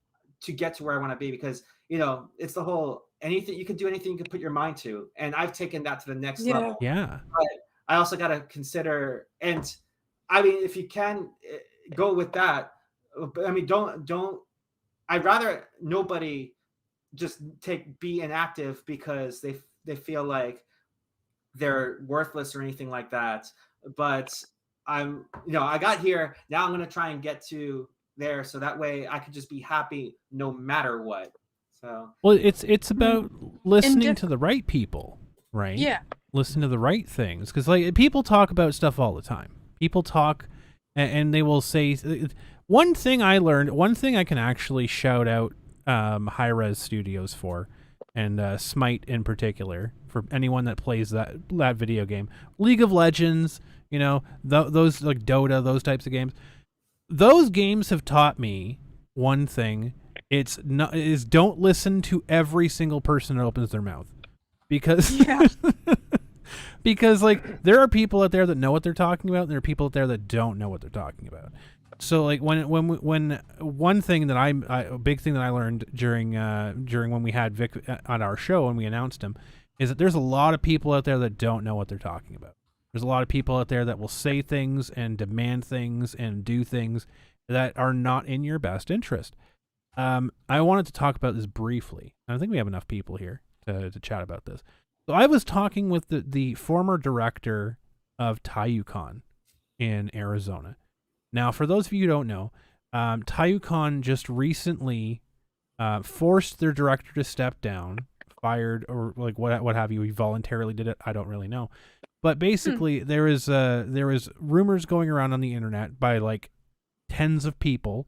to where I want to be, because it's the whole anything you can do, anything you can put your mind to, and I've taken that to the next level.
Yeah.
But I also got to consider, and I mean, if you can go with that, I mean, don't. I'd rather nobody just be inactive because they feel like they're worthless or anything like that. But I got here. Now I'm going to try and get to there, so that way I could just be happy no matter what. So
well, it's about listening to the right people, right?
Yeah.
Listen to the right things, because like people talk about stuff all the time. People talk, and they will say one thing I learned. One thing I can actually shout out High Res Studios for, and Smite in particular, for anyone that plays that video game, League of Legends, those like Dota, those types of games. Those games have taught me one thing. Is don't listen to every single person that opens their mouth, because because like there are people out there that know what they're talking about, and there are people out there that don't know what they're talking about. So like when one thing that a big thing that I learned during when we had Vic on our show and we announced him, is that there's a lot of people out there that don't know what they're talking about. There's a lot of people out there that will say things and demand things and do things that are not in your best interest. I wanted to talk about this briefly. I think we have enough people here to chat about this. So I was talking with the former director of TayuCon in Arizona. Now, for those of you who don't know, TayuCon just recently forced their director to step down, fired, or like what have you. He voluntarily did it. I don't really know. But basically, there is rumors going around on the internet by like tens of people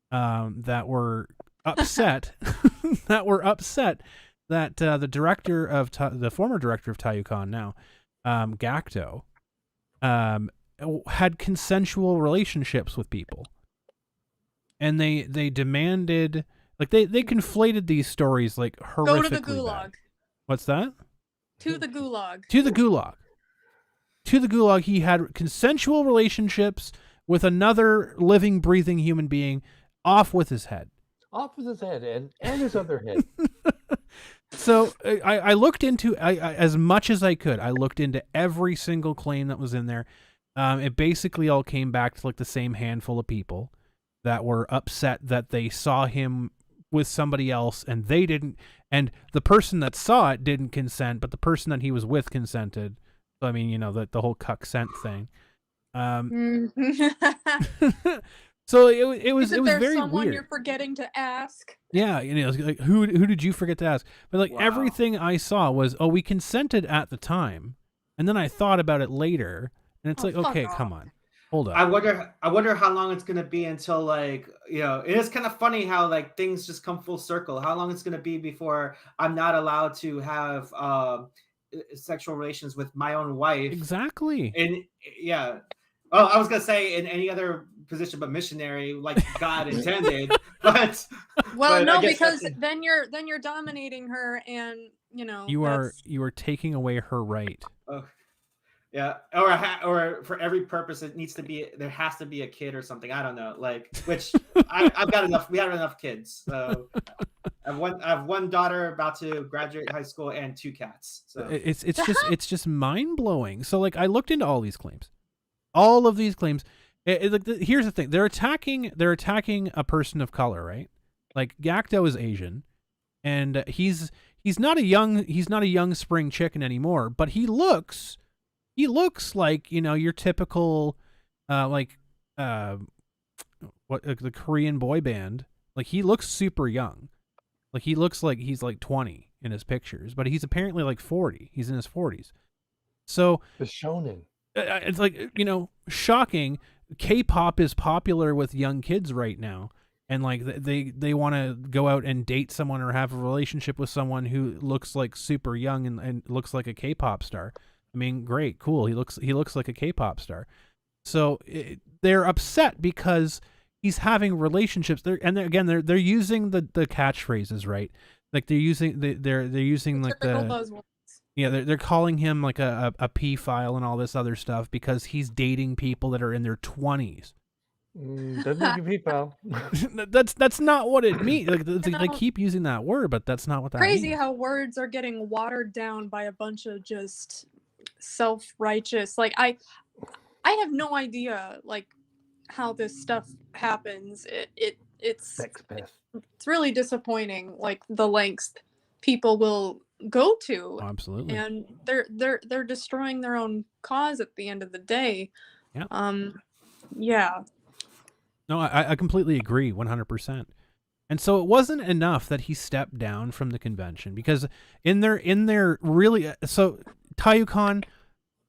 that were upset that the director of the former director of TayuCon now, Gacto, had consensual relationships with people, and they demanded, like they conflated these stories like horrifically. Go to the gulag. Bad. What's that?
To the gulag.
To the gulag. To the gulag. He had consensual relationships with another living, breathing human being. Off with his head.
Off with his head and his other head.
So I looked into as much as I could. I looked into every single claim that was in there. It basically all came back to like the same handful of people that were upset that they saw him with somebody else and they didn't, and the person that saw it didn't consent, but the person that he was with consented. So I mean, the whole cuck-sent thing. So it was very
someone
weird.
You're forgetting to ask?
Yeah, like who did you forget to ask? But like everything I saw was, we consented at the time, and then I thought about it later, and it's like, okay, come on, hold up.
I wonder how long it's gonna be until like it is kind of funny how like things just come full circle. How long it's gonna be before I'm not allowed to have sexual relations with my own wife?
Exactly.
And yeah. Oh, I was gonna say in any other position but missionary, like God intended. But
no, because then you're dominating her, and
you are taking away her right.
Oh, yeah, or for every purpose, there has to be a kid or something. I don't know, like which I've got enough. We have enough kids, so I have one daughter about to graduate high school and 2 cats. So
It's just mind blowing. So like I looked into all these claims, all of these claims. Here's the thing: they're attacking a person of color, right? Like Gacto is Asian, and he's not a young spring chicken anymore, but he looks like, you know, your typical the Korean boy band. Like he looks super young. Like he looks like he's like 20 in his pictures, but he's apparently like 40. He's in his 40s. So
The shonen.
it's like, you know, shocking. K-pop is popular with young kids right now, and like they want to go out and date someone or have a relationship with someone who looks like super young and looks like a K-pop star. I mean, great, cool. He looks like a K-pop star. So they're upset because he's having relationships. They're using the catchphrases, right? Like they're using like
Typical
the
buzzwords.
yeah, they're calling him like a P-file and all this other stuff because he's dating people that are in their 20s.
Doesn't make you people.
That's not what it means. Like, they keep using that word, but that's not what that
Crazy
means.
how words are getting watered down by a bunch of just self-righteous. Like I have no idea like how this stuff happens. It's
Sex pest.
it's really disappointing, like the lengths people will go to.
Oh, absolutely.
And they're destroying their own cause at the end of the day.
Yeah.
Yeah.
No, I completely agree, 100%. And so it wasn't enough that he stepped down from the convention, because in their really, so Tayukan,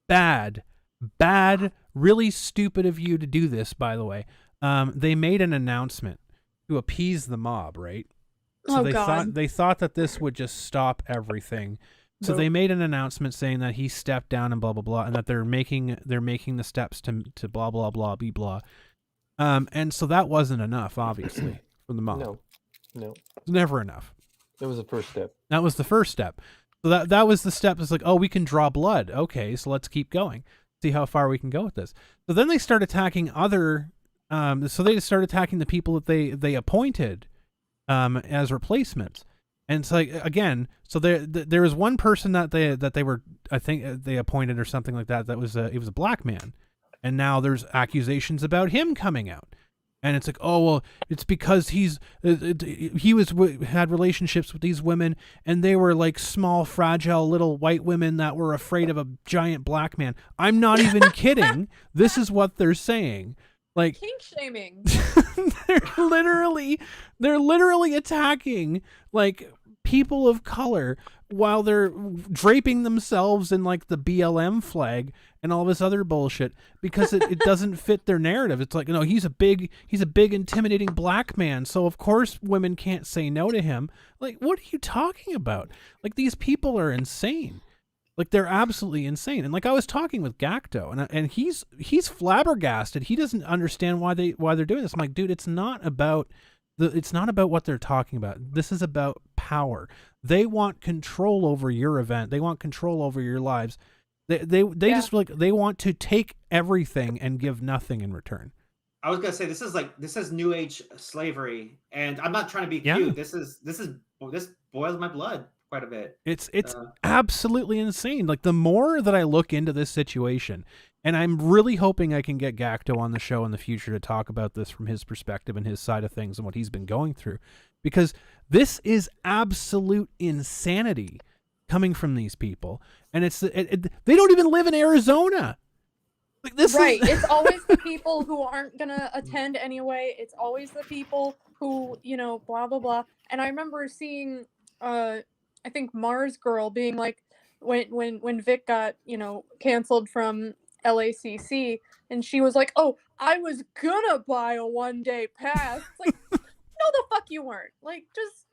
bad, really stupid of you to do this, by the way. They made an announcement to appease the mob, right? So they thought that this would just stop everything. So they made an announcement saying that he stepped down and blah blah blah, and that they're making the steps to blah blah blah be blah. And so that wasn't enough, obviously, from the mob.
No.
It's never enough.
That was the first step.
That was the first step. So that was the step. It's like, oh, we can draw blood. Okay, so let's keep going. See how far we can go with this. So then they start attacking other. So they just start attacking the people that they appointed as replacements. And it's like, again, so there was one person that they were, I think they appointed or something like that. That was he was a black man, and now there's accusations about him coming out. And it's like, oh well, it's because he had relationships with these women, and they were like small, fragile little white women that were afraid of a giant black man. I'm not even kidding. This is what they're saying. Like
Kink shaming.
they're literally attacking like people of color while they're draping themselves in like the BLM flag and all this other bullshit, because it doesn't fit their narrative. It's like, you know, he's a big intimidating black man, so of course women can't say no to him. Like, what are you talking about? Like, these people are insane. Like, they're absolutely insane. And like, I was talking with Gacto, and he's flabbergasted. He doesn't understand why they're doing this. I'm like, dude, it's not about what they're talking about. This is about power. They want control over your event. They want control over your lives. They just like, they want to take everything and give nothing in return.
I was gonna say this is new age slavery, and I'm not trying to be cute. This boils my blood quite a bit.
It's absolutely insane. Like, the more that I look into this situation, and I'm really hoping I can get Gacto on the show in the future to talk about this from his perspective and his side of things and what he's been going through, because this is absolute insanity coming from these people. And they don't even live in Arizona. Like, this
right. It's always the people who aren't gonna attend anyway. It's always the people who, you know, blah blah blah. And I remember seeing I think Mars Girl being like, when Vic got, you know, canceled from LACC, and she was like, oh, I was gonna buy a 1-day pass. It's like, no the fuck you weren't. Like, just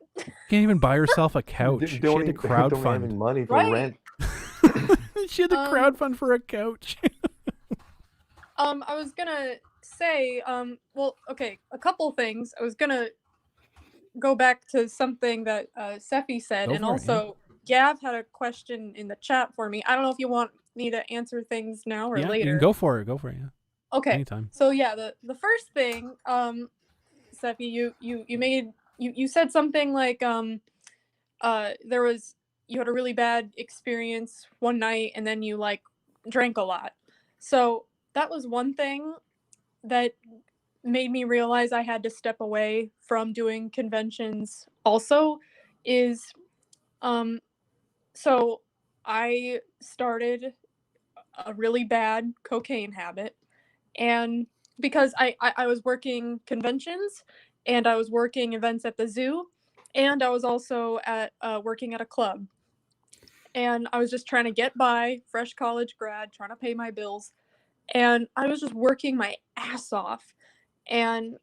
can't even buy herself a couch. She had to crowdfund
money for rent.
She had to crowdfund for a couch.
I was gonna say, well, okay, a couple things. I was gonna go back to something that Sephi said, and also Gav had a question in the chat for me. I don't know if you want me to answer things now or later.
You can go for it. Yeah.
Okay.
Anytime.
So yeah, the first thing, Sephi, you made you said something like you had a really bad experience one night and then you like drank a lot. So that was one thing that made me realize I had to step away from doing conventions also is so I started a really bad cocaine habit, and because I was working conventions and I was working events at the zoo, and I was also at working at a club, and I was just trying to get by, fresh college grad, trying to pay my bills, and I was just working my ass off, and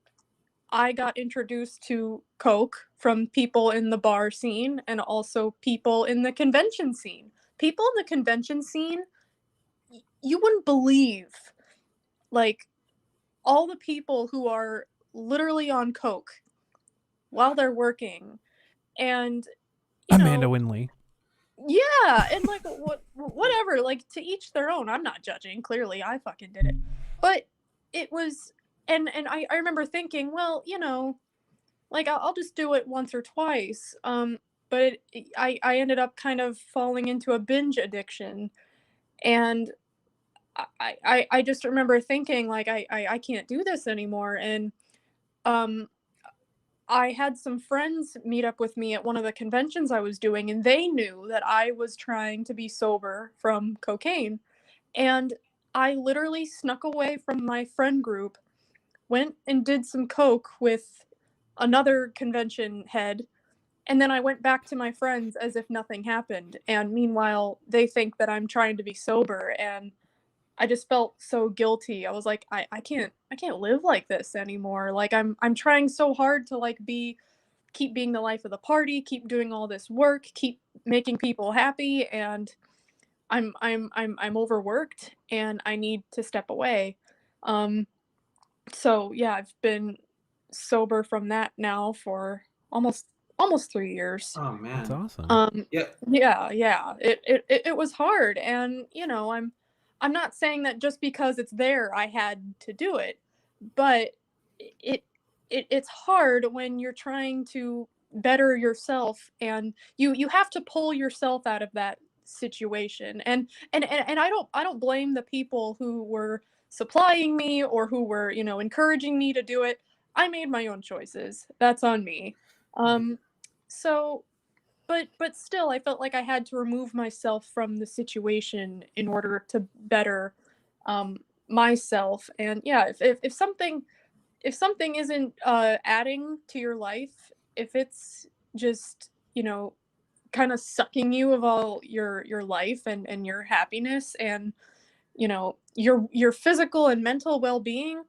I got introduced to coke from people in the bar scene and also people in the convention scene. People in the convention scene, you wouldn't believe, like, all the people who are literally on coke while they're working, and
Amanda Winley.
yeah, and like whatever, like to each their own. I'm not judging, clearly I fucking did it, but it was, and I remember thinking, well, like I'll just do it once or twice, but I ended up kind of falling into a binge addiction, and I just remember thinking like I can't do this anymore, and um I had some friends meet up with me at one of the conventions I was doing, and they knew that I was trying to be sober from cocaine. And I literally snuck away from my friend group, went and did some coke with another convention head, and then I went back to my friends as if nothing happened. And meanwhile, they think that I'm trying to be sober, and I just felt so guilty. I was like, I can't live like this anymore. Like I'm trying so hard to like keep being the life of the party, keep doing all this work, keep making people happy, and I'm overworked and I need to step away. So yeah, I've been sober from that now for almost 3 years.
Oh man.
That's awesome.
Yeah.
Yeah. It was hard, and I'm not saying that just because it's there I had to do it, but it's hard when you're trying to better yourself, and you have to pull yourself out of that situation. And I don't blame the people who were supplying me or who were, encouraging me to do it. I made my own choices. That's on me. So but still I felt like I had to remove myself from the situation in order to better myself. And yeah, if something isn't adding to your life, if it's just, kind of sucking you of all your life and your happiness and, your physical and mental well-being,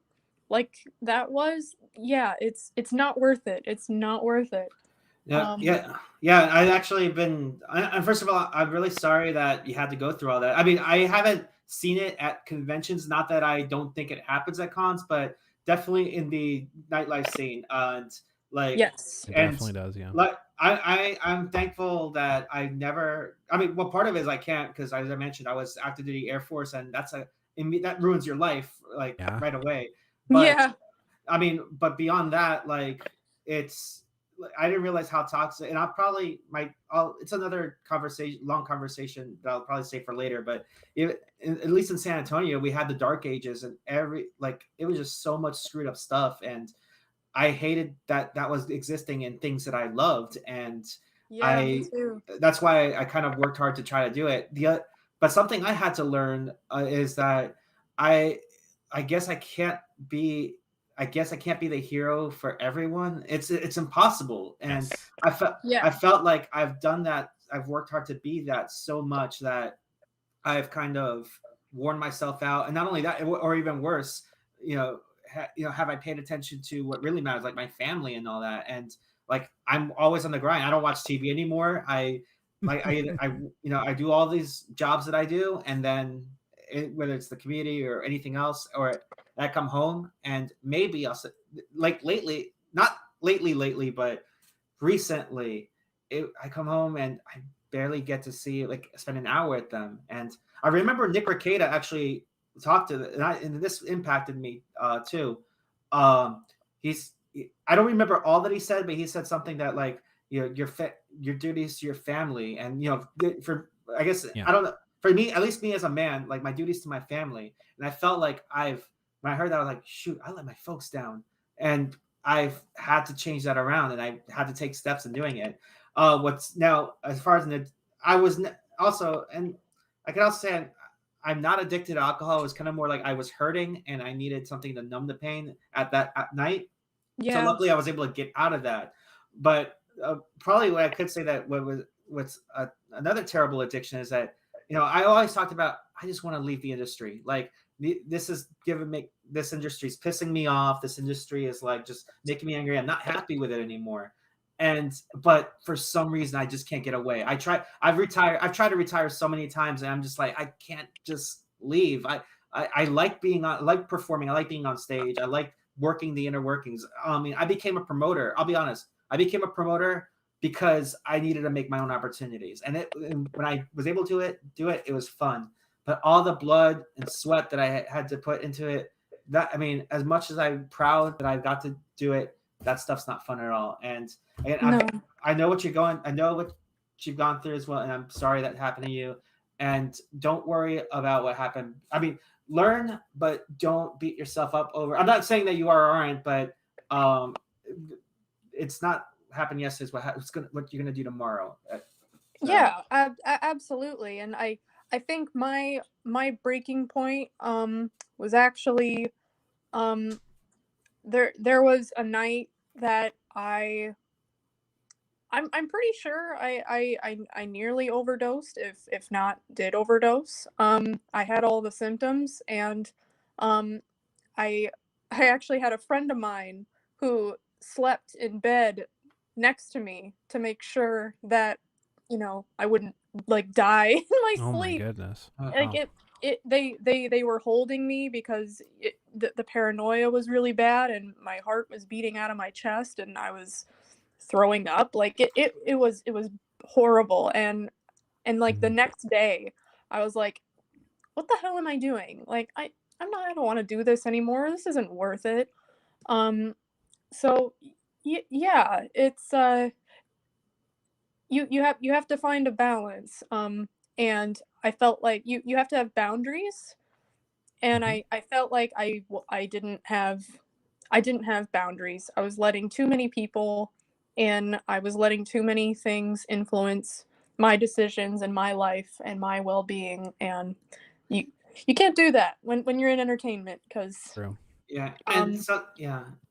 like that was, yeah, it's not worth it. It's not worth it.
Yeah. I've actually been. And first of all, I'm really sorry that you had to go through all that. I mean, I haven't seen it at conventions. Not that I don't think it happens at cons, but definitely in the nightlife scene. And like,
Yes.
It
and
definitely does, yeah.
like I'm thankful that I never. I mean, well, part of it is I can't because, as I mentioned, I was active duty Air Force, and that ruins your life like right away. But
Yeah.
I mean, but beyond that, like it's. I didn't realize how toxic, and it's another long conversation that I'll probably save for later. But at least in San Antonio, we had the dark ages, and it was just so much screwed up stuff, and I hated that was existing in things that I loved, and
Yeah, me too.
that's why I kind of worked hard to try to do it. But something I had to learn is that I guess I can't be the hero for everyone. It's impossible. And
Yes.
I felt like I've done that. I've worked hard to be that so much that I've kind of worn myself out. And not only that, or even worse, have I paid attention to what really matters, like my family and all that? And like, I'm always on the grind. I don't watch TV anymore. I do all these jobs that I do, and then whether it's the community or anything else, or I come home and maybe I'll like not lately, but recently, I come home and I barely get to spend an hour with them. And I remember Nick Rekieta actually talked to, and this impacted me too. I don't remember all that he said, but he said something that like, you know, your duties to your family, and you know, for I guess
Yeah.
I don't know, for me, at least me as a man, like my duties to my family. And I felt like when I heard that, I was like, shoot, I let my folks down, and I've had to change that around, and I had to take steps in doing it. What's now as far as I was also, and I can also say I'm not addicted to alcohol. It was kind of more like I was hurting and I needed something to numb the pain at night. So
Yeah.
luckily I was able to get out of that. But probably what I could say that what's another terrible addiction is that, you know, I always talked about, I just want to leave the industry. Like this is giving me, this industry is pissing me off. This industry is like just making me angry. I'm not happy with it anymore. But for some reason I just can't get away. I've tried to retire so many times, and I'm just like, I can't just leave. I like I like performing. I like being on stage. I like working the inner workings. I mean, I became a promoter. I'll be honest. I became a promoter because I needed to make my own opportunities. And when I was able to do it, it was fun. But all the blood and sweat that I had to put into it, that, I mean, as much as I'm proud that I got to do it, that stuff's not fun at all. And again,
No.
I know what you've gone through as well. And I'm sorry that happened to you. And don't worry about what happened. I mean, learn, but don't beat yourself up over. I'm not saying that you aren't, but it's not happened yesterday. What you're gonna do tomorrow.
Yeah, absolutely. And I think my breaking point was actually there was a night that I'm pretty sure I nearly overdosed, if not did overdose. I had all the symptoms, and I actually had a friend of mine who slept in bed next to me to make sure that, you know, I wouldn't like die in my
Oh my
sleep.
goodness.
Like
Wow.
they were holding me because the paranoia was really bad, and my heart was beating out of my chest, and I was throwing up. Like it was horrible. And like the next day I was like, what the hell am I doing? Like I don't want to do this anymore. This isn't worth it. So yeah, it's you have to find a balance. And I felt like you have to have boundaries, and I felt like I didn't have boundaries. I was letting too many people in. I was letting too many things influence my decisions and my life and my well-being, and you can't do that when you're in entertainment, because
True.
Yeah, and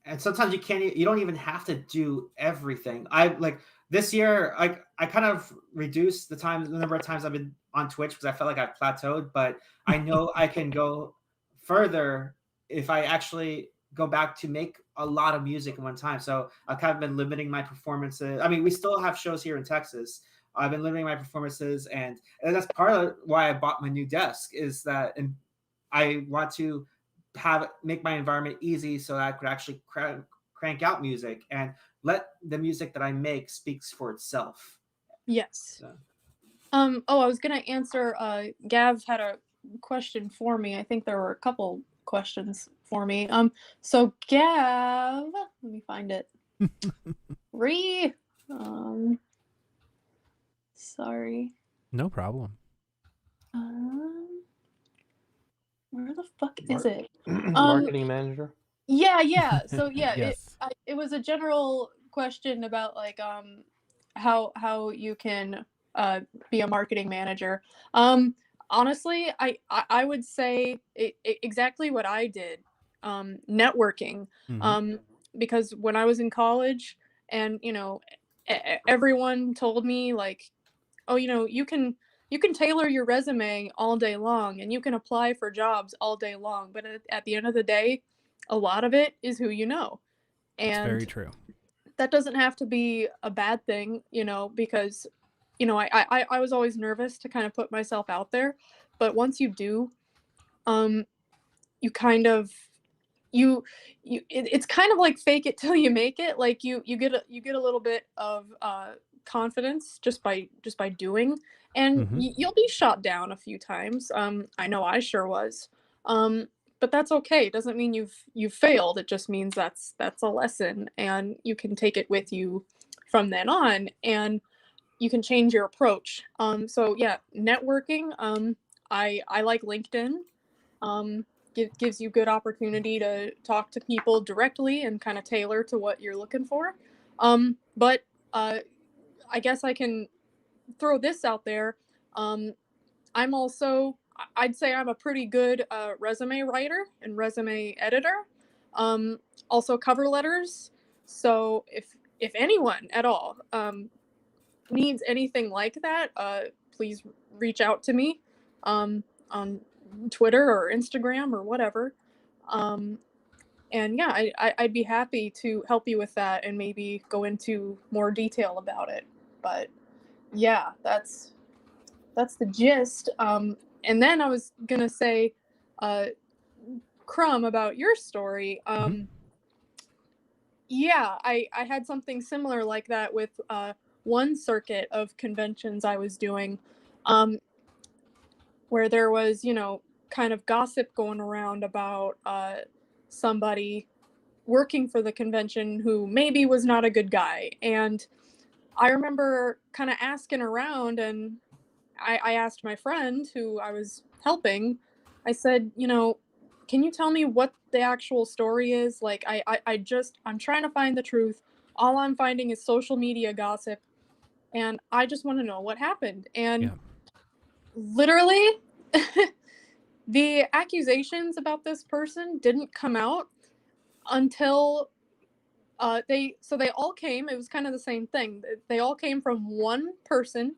and sometimes you don't even have to do everything. I like this year, I kind of reduced the number of times I've been on Twitch because I felt like I've plateaued, but I know I can go further if I actually go back to make a lot of music at one time. So I've kind of been limiting my performances. I mean, we still have shows here in Texas. I've been limiting my performances, and that's part of why I bought my new desk, is that, and I want to make my environment easy so that I could actually crank out music and let the music that I make speaks for itself.
yes.
So.
Oh, I was gonna answer. Gav had a question for me. I think there were a couple questions for me. So Gav, let me find it. Sorry.
No problem.
Where the fuck is it?
Marketing manager.
Yeah. So yeah,
Yes.
it was a general question about like how you can be a marketing manager. Honestly, I would say exactly what I did. Networking. Because when I was in college, and you know, everyone told me like, oh, you know, you can tailor your resume all day long, and you can apply for jobs all day long, but at the end of the day, a lot of it is who you know.
It's
And
very true.
that doesn't have to be a bad thing, you know, because, you know, I was always nervous to kind of put myself out there, but once you do, you kind of it's kind of like fake it till you make it. Like you get a little bit of confidence just by doing, and you'll be shot down a few times. I know I sure was, but but that's okay. It doesn't mean you've failed. It just means that's a lesson, and you can take it with you from then on, and you can change your approach. So yeah, networking. I like LinkedIn. Gives you good opportunity to talk to people directly and kind of tailor to what you're looking for. But I guess I can throw this out there. I'd say I'm a pretty good resume writer and resume editor. Also cover letters. So if anyone at all needs anything like that, please reach out to me on Twitter or Instagram or whatever. And yeah, I'd be happy to help you with that and maybe go into more detail about it. But yeah, that's the gist. And then I was gonna say, Crumb, about your story. Yeah, I had something similar like that with one circuit of conventions I was doing, where there was, kind of gossip going around about somebody working for the convention who maybe was not a good guy. And I remember kind of asking around, and I asked my friend who I was helping, I said, can you tell me what the actual story is? Like, I'm trying to find the truth. All I'm finding is social media gossip, and I just want to know what happened. And literally, the accusations about this person didn't come out until they all came. It was kind of the same thing. They all came from one person,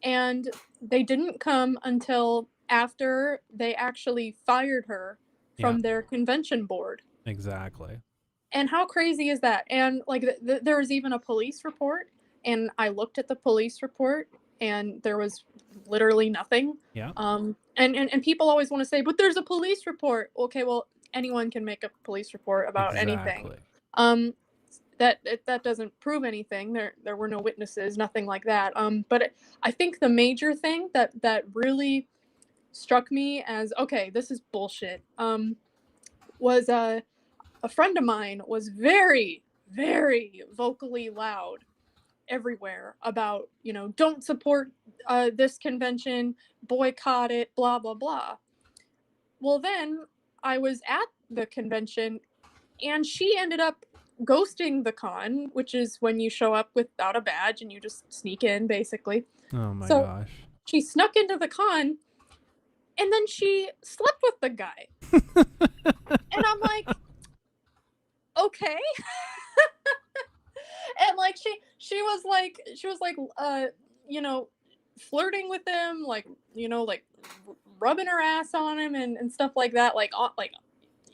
and they didn't come until after they actually fired her from their convention board.
Exactly.
And how crazy is that? And like there was even a police report, and I looked at the police report, and there was literally nothing.
Yeah.
And people always want to say, but there's a police report. Okay, well, anyone can make a police report about anything. That doesn't prove anything. There were no witnesses, nothing like that. But I think the major thing that really struck me as, okay, this is bullshit, was a friend of mine was very, very vocally loud everywhere about, don't support this convention, boycott it, blah, blah, blah. Well, then I was at the convention, and she ended up ghosting the con, which is when you show up without a badge and you just sneak in, basically.
Oh my gosh.
She snuck into the con, and then she slept with the guy. And I'm like, okay. And like she was like flirting with him, like rubbing her ass on him and stuff like that, like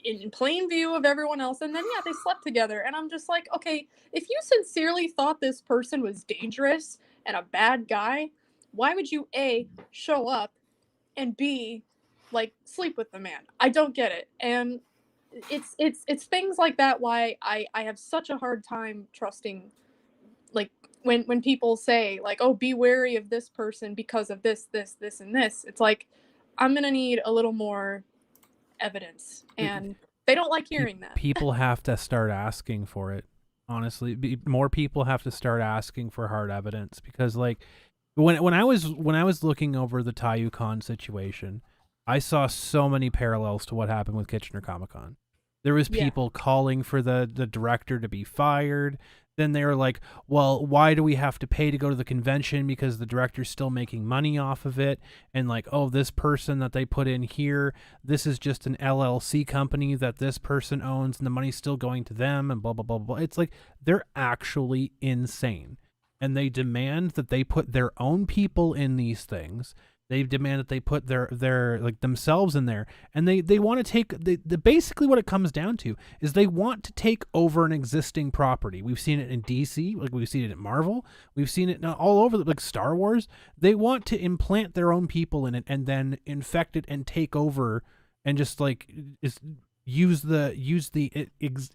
in plain view of everyone else. And then they slept together, and I'm just like, okay, if you sincerely thought this person was dangerous and a bad guy, why would you A, show up, and B, like, sleep with the man? I don't get it. And it's things like that why I have such a hard time trusting, like, when people say, like, oh, be wary of this person because of this, and this. It's like, I'm gonna need a little more evidence, and they don't like hearing that.
People have to start asking for it. Honestly, more people have to start asking for hard evidence, because like when I was looking over the TayuCon situation, I saw so many parallels to what happened with Kitchener Comic-Con. There was people calling for the director to be fired. Then they were like, well, why do we have to pay to go to the convention? Because the director's still making money off of it. And like, oh, this person that they put in here, this is just an LLC company that this person owns, and the money's still going to them, and blah, blah, blah, blah. It's like, they're actually insane. And they demand that they put their own people in these things. They demand that they put their like themselves in there, and they want to take basically what it comes down to is they want to take over an existing property. We've seen it in DC, like we've seen it in Marvel, we've seen it all over, like Star Wars. They want to implant their own people in it and then infect it and take over and just like use the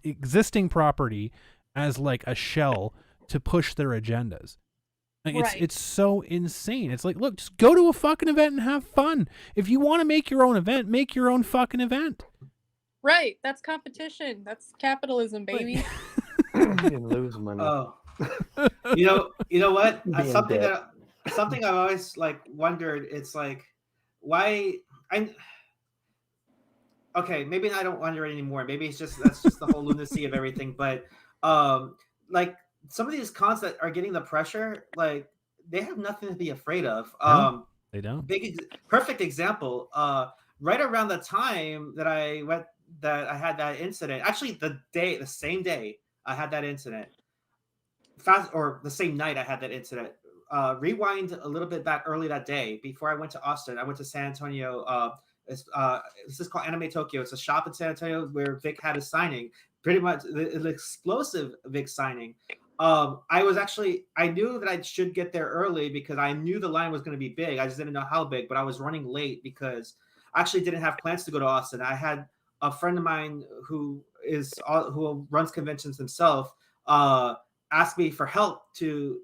existing property as like a shell to push their agendas. Like it's so insane. It's like, look, just go to a fucking event and have fun. If you want to make your own event, make your own fucking event.
Right. That's competition. That's capitalism, baby.
You can lose money.
Oh, you know what?
Be in
Something
debt.
something I've always like wondered. It's like, why I. Okay, maybe I don't wonder it anymore. Maybe it's just that's just the whole lunacy of everything. But like some of these cons that are getting the pressure, like they have nothing to be afraid of.
No, they don't.
Perfect example. Right around the time that I had that incident, actually the same day I had that incident, or the same night I had that incident. Rewind a little bit back early that day before I went to Austin. I went to San Antonio. This is called Anime Tokyo. It's a shop in San Antonio where Vic had a signing. Pretty much an explosive Vic signing. I knew that I should get there early because I knew the line was going to be big. I just didn't know how big, but I was running late because I actually didn't have plans to go to Austin. I had a friend of mine who runs conventions himself asked me for help to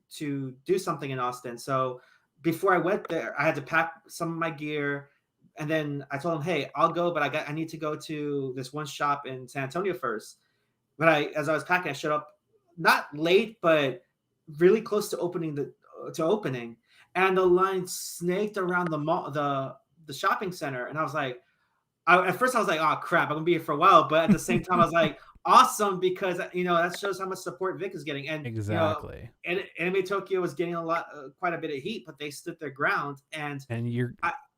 do something in Austin. So before I went there, I had to pack some of my gear. And then I told him, "Hey, I'll go, but I need to go to this one shop in San Antonio first." But as I was packing, I showed up not late, but really close to opening, and the line snaked around the mall, the shopping center, and I was like, at first I was like, "Oh crap, I'm gonna be here for a while," but at the same time, I was like, "Awesome," because that shows how much support Vic is getting, and
exactly.
And Anime Tokyo was getting quite a bit of heat, but they stood their ground, and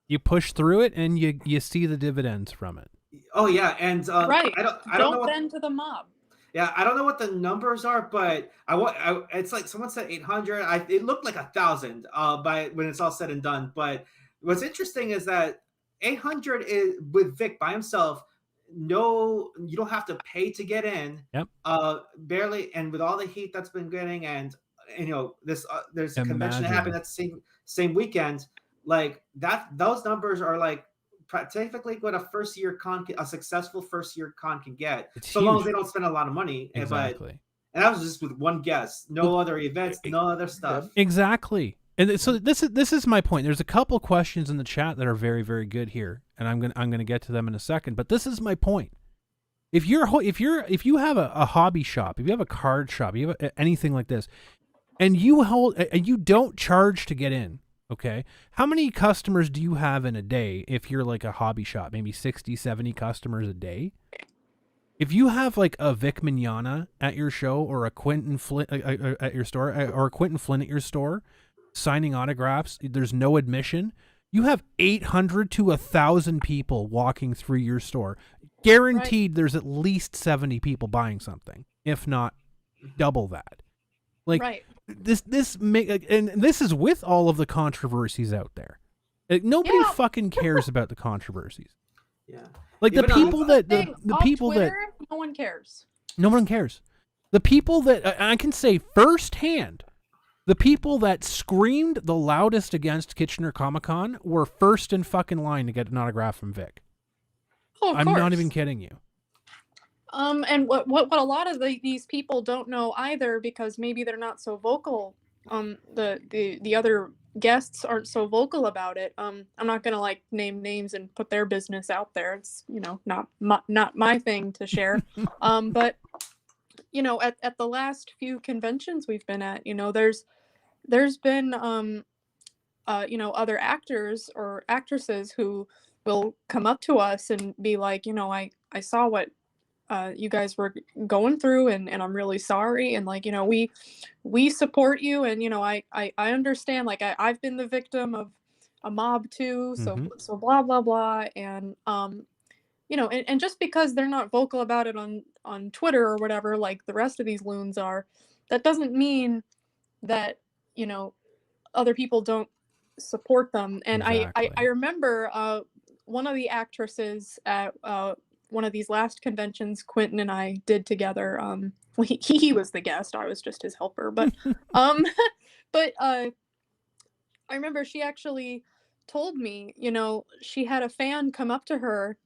you push through it, and you see the dividends from it.
Oh yeah, and
right.
I don't know
bend to the mob.
Yeah, I don't know what the numbers are, but it's like someone said 800. It looked like 1,000 by when it's all said and done. But what's interesting is that 800 is with Vic by himself. No, you don't have to pay to get in.
Yep.
Barely, and with all the heat that's been getting, and there's a convention that happened that same weekend. Like that, those numbers are like typically what a successful first year con can get.
It's
so
huge.
long as they don't spend a lot of money.
Exactly.
And that was just with one guest, no other events, no other stuff.
Exactly. And so this is my point. There's a couple questions in the chat that are very, very good here, and I'm gonna get to them in a second. But this is my point. If you have a hobby shop, if you have a card shop, you have anything like this, and you don't charge to get in, okay? How many customers do you have in a day if you're like a hobby shop? Maybe 60, 70 customers a day? If you have like a Vic Mignogna at your show, or a Quentin Flynn at your store, or a Quentin Flynn at your store, signing autographs, there's no admission, you have 800 to 1,000 people walking through your store. Guaranteed, right. There's at least 70 people buying something, if not double that. Like, right. This is with all of the controversies out there. Nobody fucking cares about the controversies.
Yeah.
Like the people that
no one cares.
No one cares. The people that I can say firsthand, the people that screamed the loudest against Kitchener Comic-Con were first in fucking line to get an autograph from Vic.
Oh, of
I'm
course.
not even kidding you.
And what a lot of these people don't know either, because maybe they're not so vocal. The other guests aren't so vocal about it. I'm not gonna like name names and put their business out there. It's not my thing to share. But at the last few conventions we've been at, there's been other actors or actresses who will come up to us and be like, I saw what you guys were going through, and I'm really sorry, and like we support you, and I understand, like I've been the victim of a mob too, so blah blah blah, and and just because they're not vocal about it on Twitter or whatever, like the rest of these loons are, that doesn't mean that other people don't support them. And exactly. I remember one of the actresses at one of these last conventions Quentin and I did together. He was the guest, I was just his helper, but I remember she actually told me, she had a fan come up to her,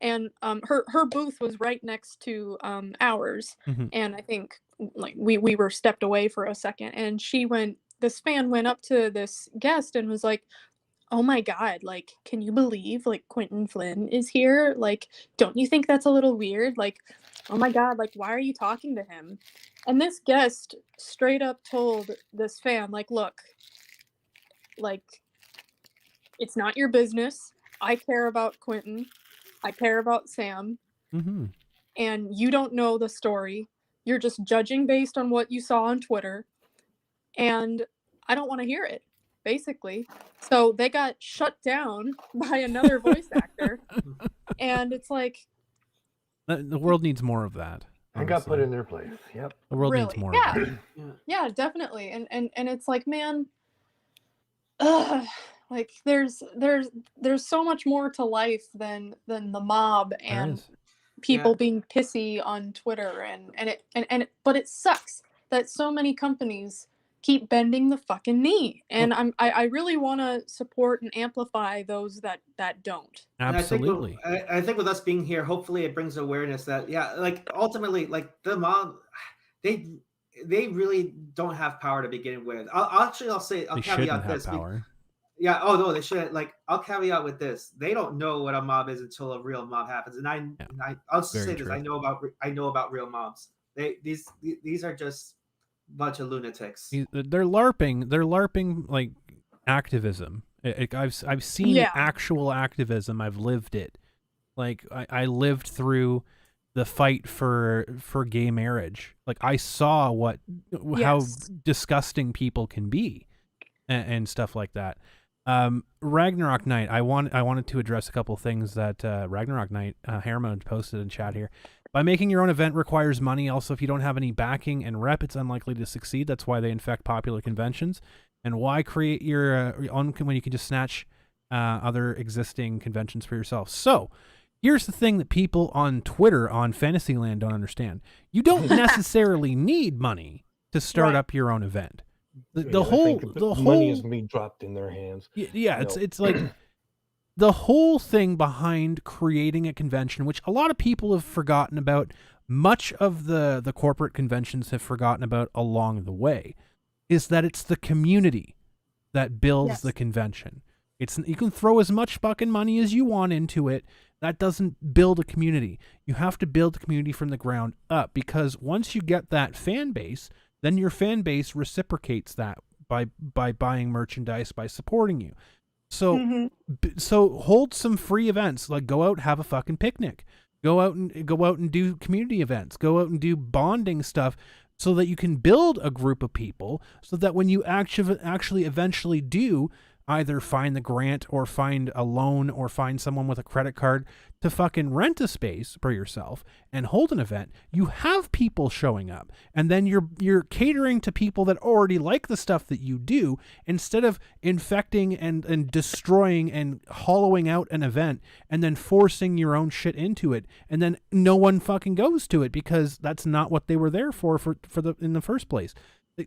and her booth was right next to ours, and I think like we were stepped away for a second, and this fan went up to this guest and was like, oh my God, like, can you believe like Quentin Flynn is here? Like, don't you think that's a little weird? Like, oh my God, like, why are you talking to him? And this guest straight up told this fan, like, look, like, it's not your business. I care about Quentin. I care about Sam.
Mm-hmm.
And you don't know the story. You're just judging based on what you saw on Twitter. And I don't want to hear it, basically. So they got shut down by another voice actor. And it's like,
The world needs more of that.
I got put
honestly.
in their place. Yep.
The world needs
really,
more
yeah,
of that.
yeah, definitely. And it's like, man, ugh, like there's so much more to life than the mob
There
and
is.
people
Yeah.
being pissy on Twitter but it sucks that so many companies keep bending the fucking knee, and I really want to support and amplify those that don't.
And
Absolutely.
I think with us being here, hopefully it brings awareness that, yeah, like ultimately, like the mob, they really don't have power to begin with. I'll
They shouldn't
caveat
have
this.
power.
Yeah. Oh no, they shouldn't. Like, I'll caveat with this: they don't know what a mob is until a real mob happens. And I'll just
Very
say this:
true.
I know about real mobs. These are just a bunch of lunatics.
They're LARPing like activism. I've seen
Yeah.
actual activism. I've lived it. Like I lived through the fight for gay marriage. Like I saw how
Yes.
disgusting people can be, and stuff like that. Ragnarok Knight. I wanted to address a couple things that Ragnarok Knight Harriman posted in chat here. By making your own event requires money. Also, if you don't have any backing and rep, it's unlikely to succeed. That's why they infect popular conventions. And why create your own when you can just snatch other existing conventions for yourself? So, here's the thing that people on Twitter on Fantasyland don't understand. You don't necessarily need money to start
Right.
up your own event. The
I
whole
think
the
money is
whole
being dropped in their hands.
yeah,
No.
it's like the whole thing behind creating a convention, which a lot of people have forgotten about, much of the corporate conventions have forgotten about along the way, is that it's the community that builds
Yes.
the convention. You can throw as much fucking money as you want into it. That doesn't build a community. You have to build the community from the ground up, because once you get that fan base, then your fan base reciprocates that by buying merchandise, by supporting you. So
Mhm.
so hold some free events, like go out, have a fucking picnic, go out and do community events, go out and do bonding stuff, so that you can build a group of people, so that when you actually eventually do either find the grant or find a loan or find someone with a credit card to fucking rent a space for yourself and hold an event, you have people showing up, and then you're catering to people that already like the stuff that you do, instead of infecting and destroying and hollowing out an event and then forcing your own shit into it, and then no one fucking goes to it because that's not what they were there for in the first place.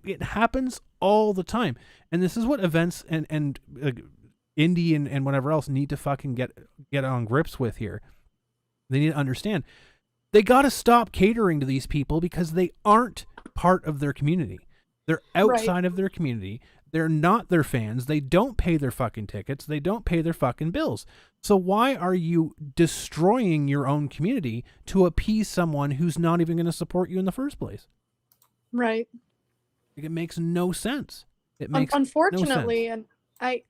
It happens all the time, and this is what events and indie and whatever else need to fucking get on grips with here. They need to understand they got to stop catering to these people because they aren't part of their community. They're outside of their community. They're not their fans. They don't pay their fucking tickets. They don't pay their fucking bills. So why are you destroying your own community to appease someone who's not even going to support you in the first place?
Right.
It makes no sense. It makes
Unfortunately,
no sense.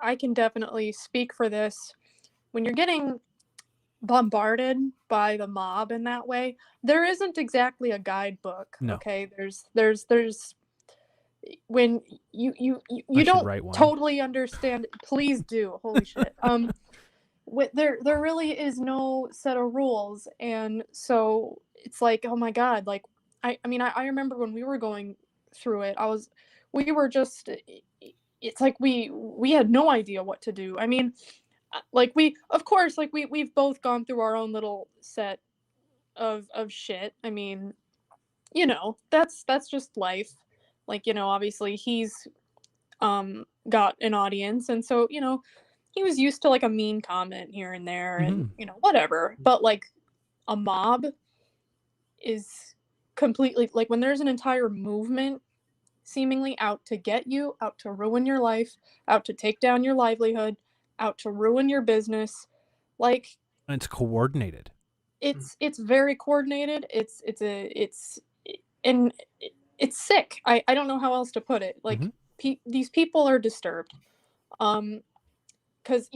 I can definitely speak for this. When you're getting bombarded by the mob in that way, there isn't exactly a guidebook.
No.
Okay, there's when you
I should
don't
write one.
totally understand. Please do. Holy shit. There really is no set of rules, and so it's like, oh my God, like I remember when we were going through it, we were just, it's like we had no idea what to do. I mean, like we've both gone through our own little set of shit. I mean, that's just life. Like, obviously he's got an audience, and so he was used to like a mean comment here and there, and whatever. But like a mob is completely, like, when there's an entire movement seemingly out to get you, out to ruin your life, out to take down your livelihood, out to ruin your business. Like,
And it's coordinated.
it's very coordinated. And it's sick. I don't know how else to put it. Like, these people are disturbed. Because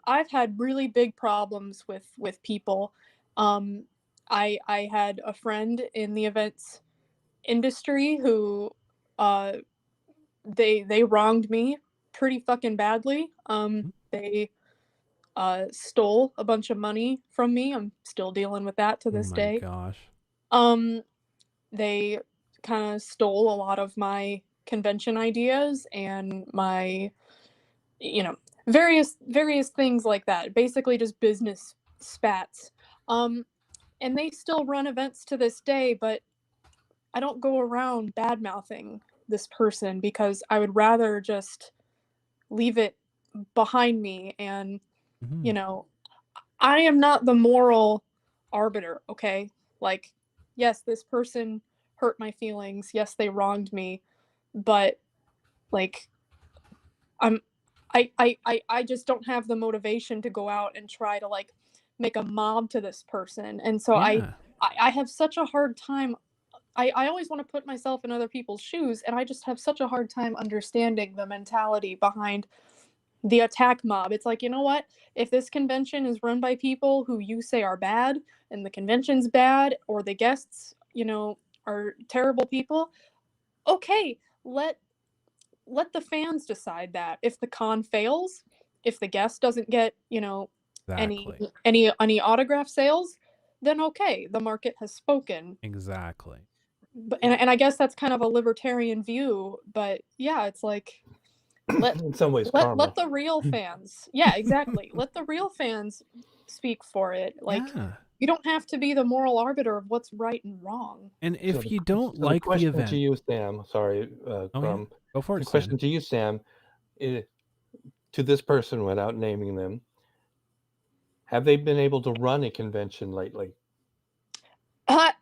I've had really big problems with people. I had a friend in the events industry who they wronged me pretty fucking badly. They stole a bunch of money from me. I'm still dealing with that to this day.
Gosh.
They kind of stole a lot of my convention ideas and my various things like that. Basically just business spats. And they still run events to this day, but I don't go around bad-mouthing this person because I would rather just leave it behind me. And I am not the moral arbiter, okay? Like, yes, this person hurt my feelings, yes, they wronged me, but like, I just don't have the motivation to go out and try to like make a mob to this person. And so I have such a hard time. I always want to put myself in other people's shoes, and I just have such a hard time understanding the mentality behind the attack mob. It's like, you know what? If this convention is run by people who you say are bad, and the convention's bad, or the guests, are terrible people, okay, let the fans decide that. If the con fails, if the guest doesn't get,
Exactly.
any autograph sales, then okay, the market has spoken.
Exactly.
But and I guess that's kind of a libertarian view, but yeah, it's like
in some ways, karma.
let the real fans, yeah, exactly. Let the real fans speak for it. Like, you don't have to be the moral arbiter of what's right and wrong.
And if you don't like the event,
to you, Sam. Sorry,
go for it.
The question to you, Sam, to this person, without naming them, have they been able to run a convention lately?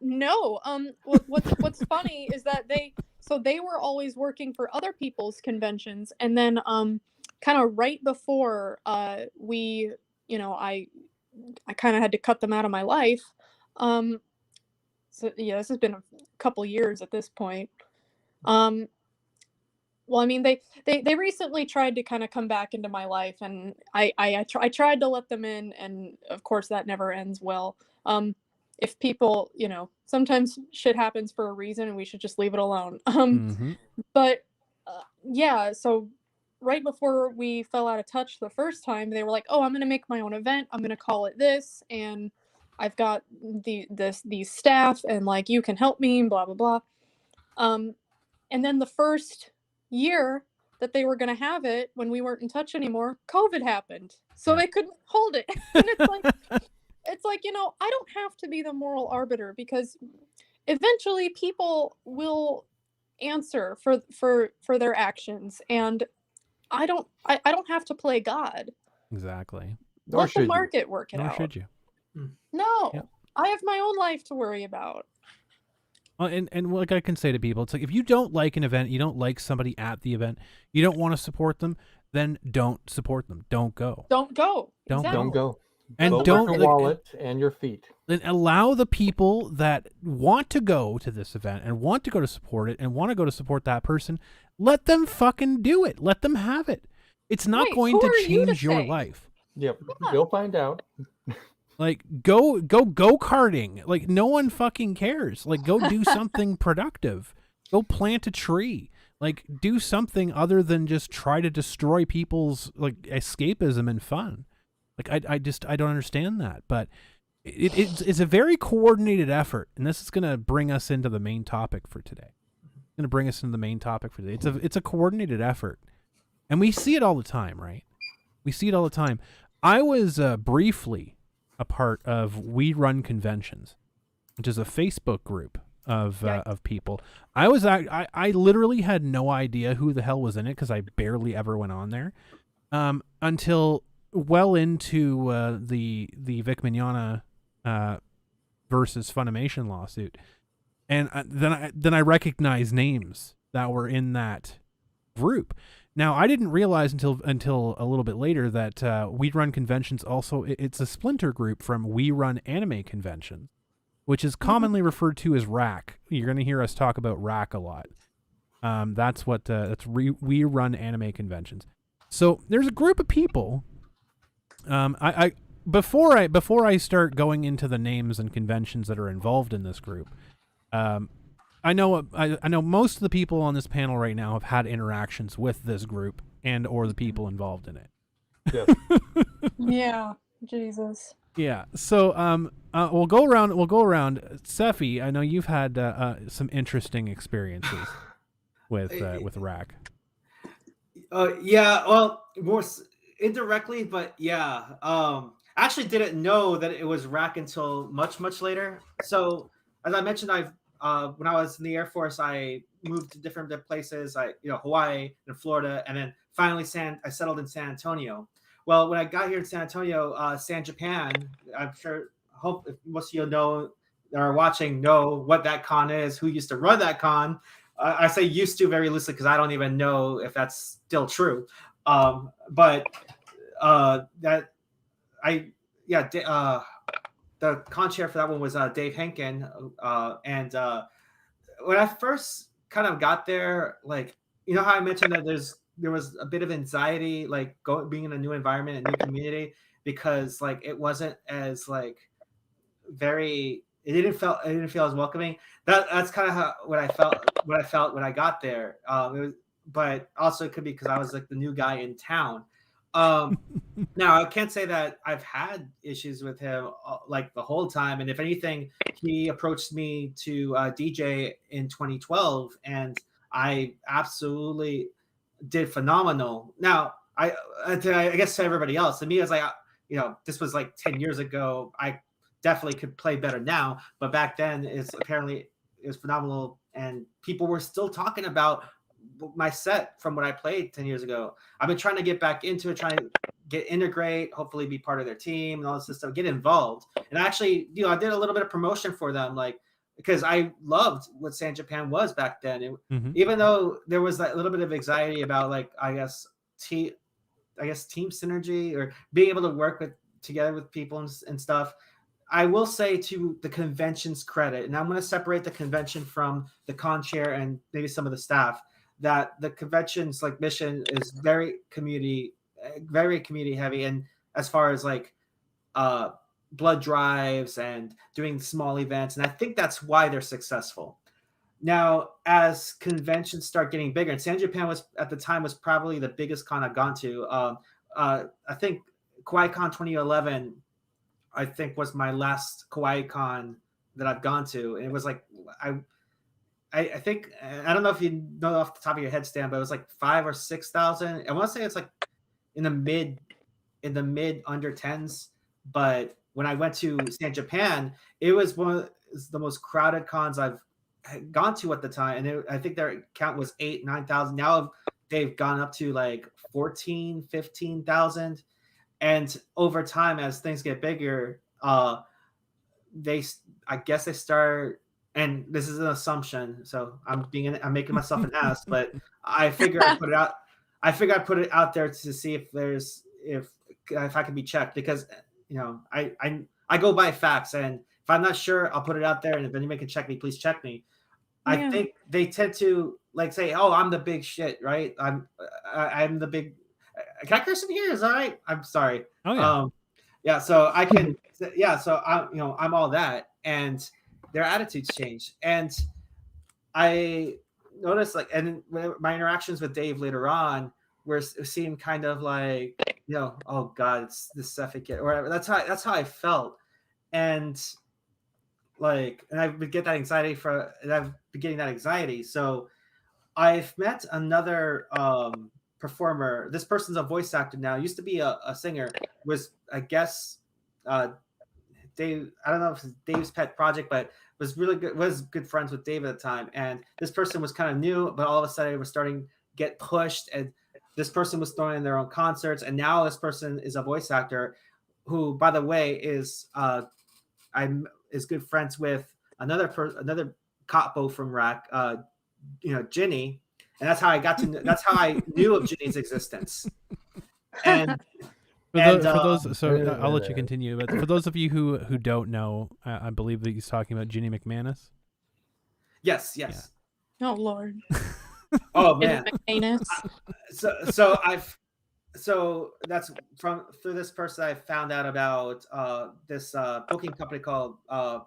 No. What's funny is that they were always working for other people's conventions, and then kind of right before we, I kind of had to cut them out of my life. So yeah, this has been a couple years at this point. Well, I mean, they recently tried to kind of come back into my life, and I tried to let them in, and of course that never ends well. If people, sometimes shit happens for a reason, and we should just leave it alone. But yeah, so right before we fell out of touch the first time, they were like, "Oh, I'm gonna make my own event. I'm gonna call it this, and I've got these staff, and like you can help me, blah blah blah." And then the first year that they were gonna have it, when we weren't in touch anymore, COVID happened, so they couldn't hold it. And it's like. It's like, I don't have to be the moral arbiter, because eventually people will answer for their actions, and I don't have to play God.
Exactly.
Let the market work it out.
Nor should you.
No. Yep. I have my own life to worry about.
Well, and like I can say to people, it's like, if you don't like an event, you don't like somebody at the event, you don't want to support them, then don't support them. Don't go.
Don't go.
Don't go.
And
vote
don't
with your wallet and your feet.
Then allow the people that want to go to this event and want to go to support it and want to go to support that person, let them fucking do it. Let them have it. It's not going to change your life.
Yep. You'll find out.
Like, go karting. Like, no one fucking cares. Like, go do something productive. Go plant a tree. Like, do something other than just try to destroy people's like escapism and fun. Like, I don't understand that, but it's a very coordinated effort, and this is going to bring us into the main topic for today. It's a coordinated effort, and we see it all the time, right? We see it all the time. I was briefly a part of We Run Conventions, which is a Facebook group of people. I literally had no idea who the hell was in it, because I barely ever went on there until well into the Vic Mignogna versus Funimation lawsuit, and then I recognized names that were in that group. Now, I didn't realize until a little bit later that We Run Conventions also, it's a splinter group from We Run Anime Conventions, which is commonly referred to as RAC. You're going to hear us talk about RAC a lot. That's We Run Anime Conventions. So there's a group of people. Before I start going into the names and conventions that are involved in this group, I know most of the people on this panel right now have had interactions with this group and or the people involved in it.
Yes.
Yeah, Jesus.
Yeah. So we'll go around. Sephi, I know you've had some interesting experiences with RAC.
Yeah, well, more indirectly, but yeah. I actually didn't know that it was RAC until much later. So as I mentioned, when I was in the Air Force, I moved to different places, Hawaii and Florida, and then finally I settled in San Antonio. Well, when I got here in San Antonio, San Japan, hope most of you that are watching know what that con is, who used to run that con. I say used to very loosely because I don't even know if that's still true. The con chair for that one was Dave Henkin, and when I first kind of got there, like, you know how I mentioned that there was a bit of anxiety, like being in a new environment, a new community, because like it wasn't as like it didn't feel as welcoming. That's kind of what I felt when I got there. But also it could be because I was like the new guy in town. Now I can't say that I've had issues with him like the whole time, and if anything, he approached me to DJ in 2012, and I absolutely did phenomenal. Now I guess to everybody else, to me, it was like, this was like 10 years ago. I definitely could play better now, but back then it was phenomenal, and people were still talking about my set from what I played 10 years ago. I've been trying to get back into it, trying to integrate, hopefully be part of their team and all this stuff, get involved. And actually, I did a little bit of promotion for them, like, because I loved what San Japan was back then. Even though there was that little bit of anxiety about, like, I guess team synergy or being able to work together with people and stuff. I will say, to the convention's credit, and I'm going to separate the convention from the con chair and maybe some of the staff, that the convention's like mission is very community heavy, and as far as like blood drives and doing small events, and I think that's why they're successful. Now, as conventions start getting bigger, and San Japan was at the time was probably the biggest con I've gone to. I think KawaiiCon 2011, I think, was my last KawaiiCon that I've gone to, and it was like I think, I don't know if you know off the top of your head, Stan, but it was like 5,000 or 6,000. I want to say it's like in the mid under 10s. But when I went to San Japan, it was one of the most crowded cons I've gone to at the time, and I think their count was 9,000. Now they've gone up to like 14,000, 15,000, and over time, as things get bigger, I guess they start. And this is an assumption, so I'm making myself an ass, but I figure I put it out. I figure I put it out there to see if I can be checked, because I go by facts, and if I'm not sure, I'll put it out there, and if anybody can check me, please check me. Yeah. I think they tend to like say, "Oh, I'm the big shit," right? I'm the big. Can I curse in here? Is that right? I'm sorry.
Oh yeah.
Yeah. So I can. Yeah. So I'm all that, and their attitudes change. And I noticed, like, and my interactions with Dave later on were seemed kind of like, oh God, it's this Sephi kid, or whatever. That's how I felt. And like, and I would get that anxiety and I've been getting that anxiety. So I've met another performer. This person's a voice actor now, used to be a singer, was, I guess, Dave, I don't know if it's Dave's pet project, but was good friends with Dave at the time. And this person was kind of new, but all of a sudden it was starting to get pushed, and this person was throwing in their own concerts. And now this person is a voice actor who, by the way, is good friends with another capo from RAC, Ginny, and that's how I knew of Ginny's existence. And
for those, so I'll let you continue. But for those of you who don't know, I believe that he's talking about Ginny McManus.
Yes.
Oh Lord.
Oh man.
Anus.
So that's through this person I found out about this booking company called I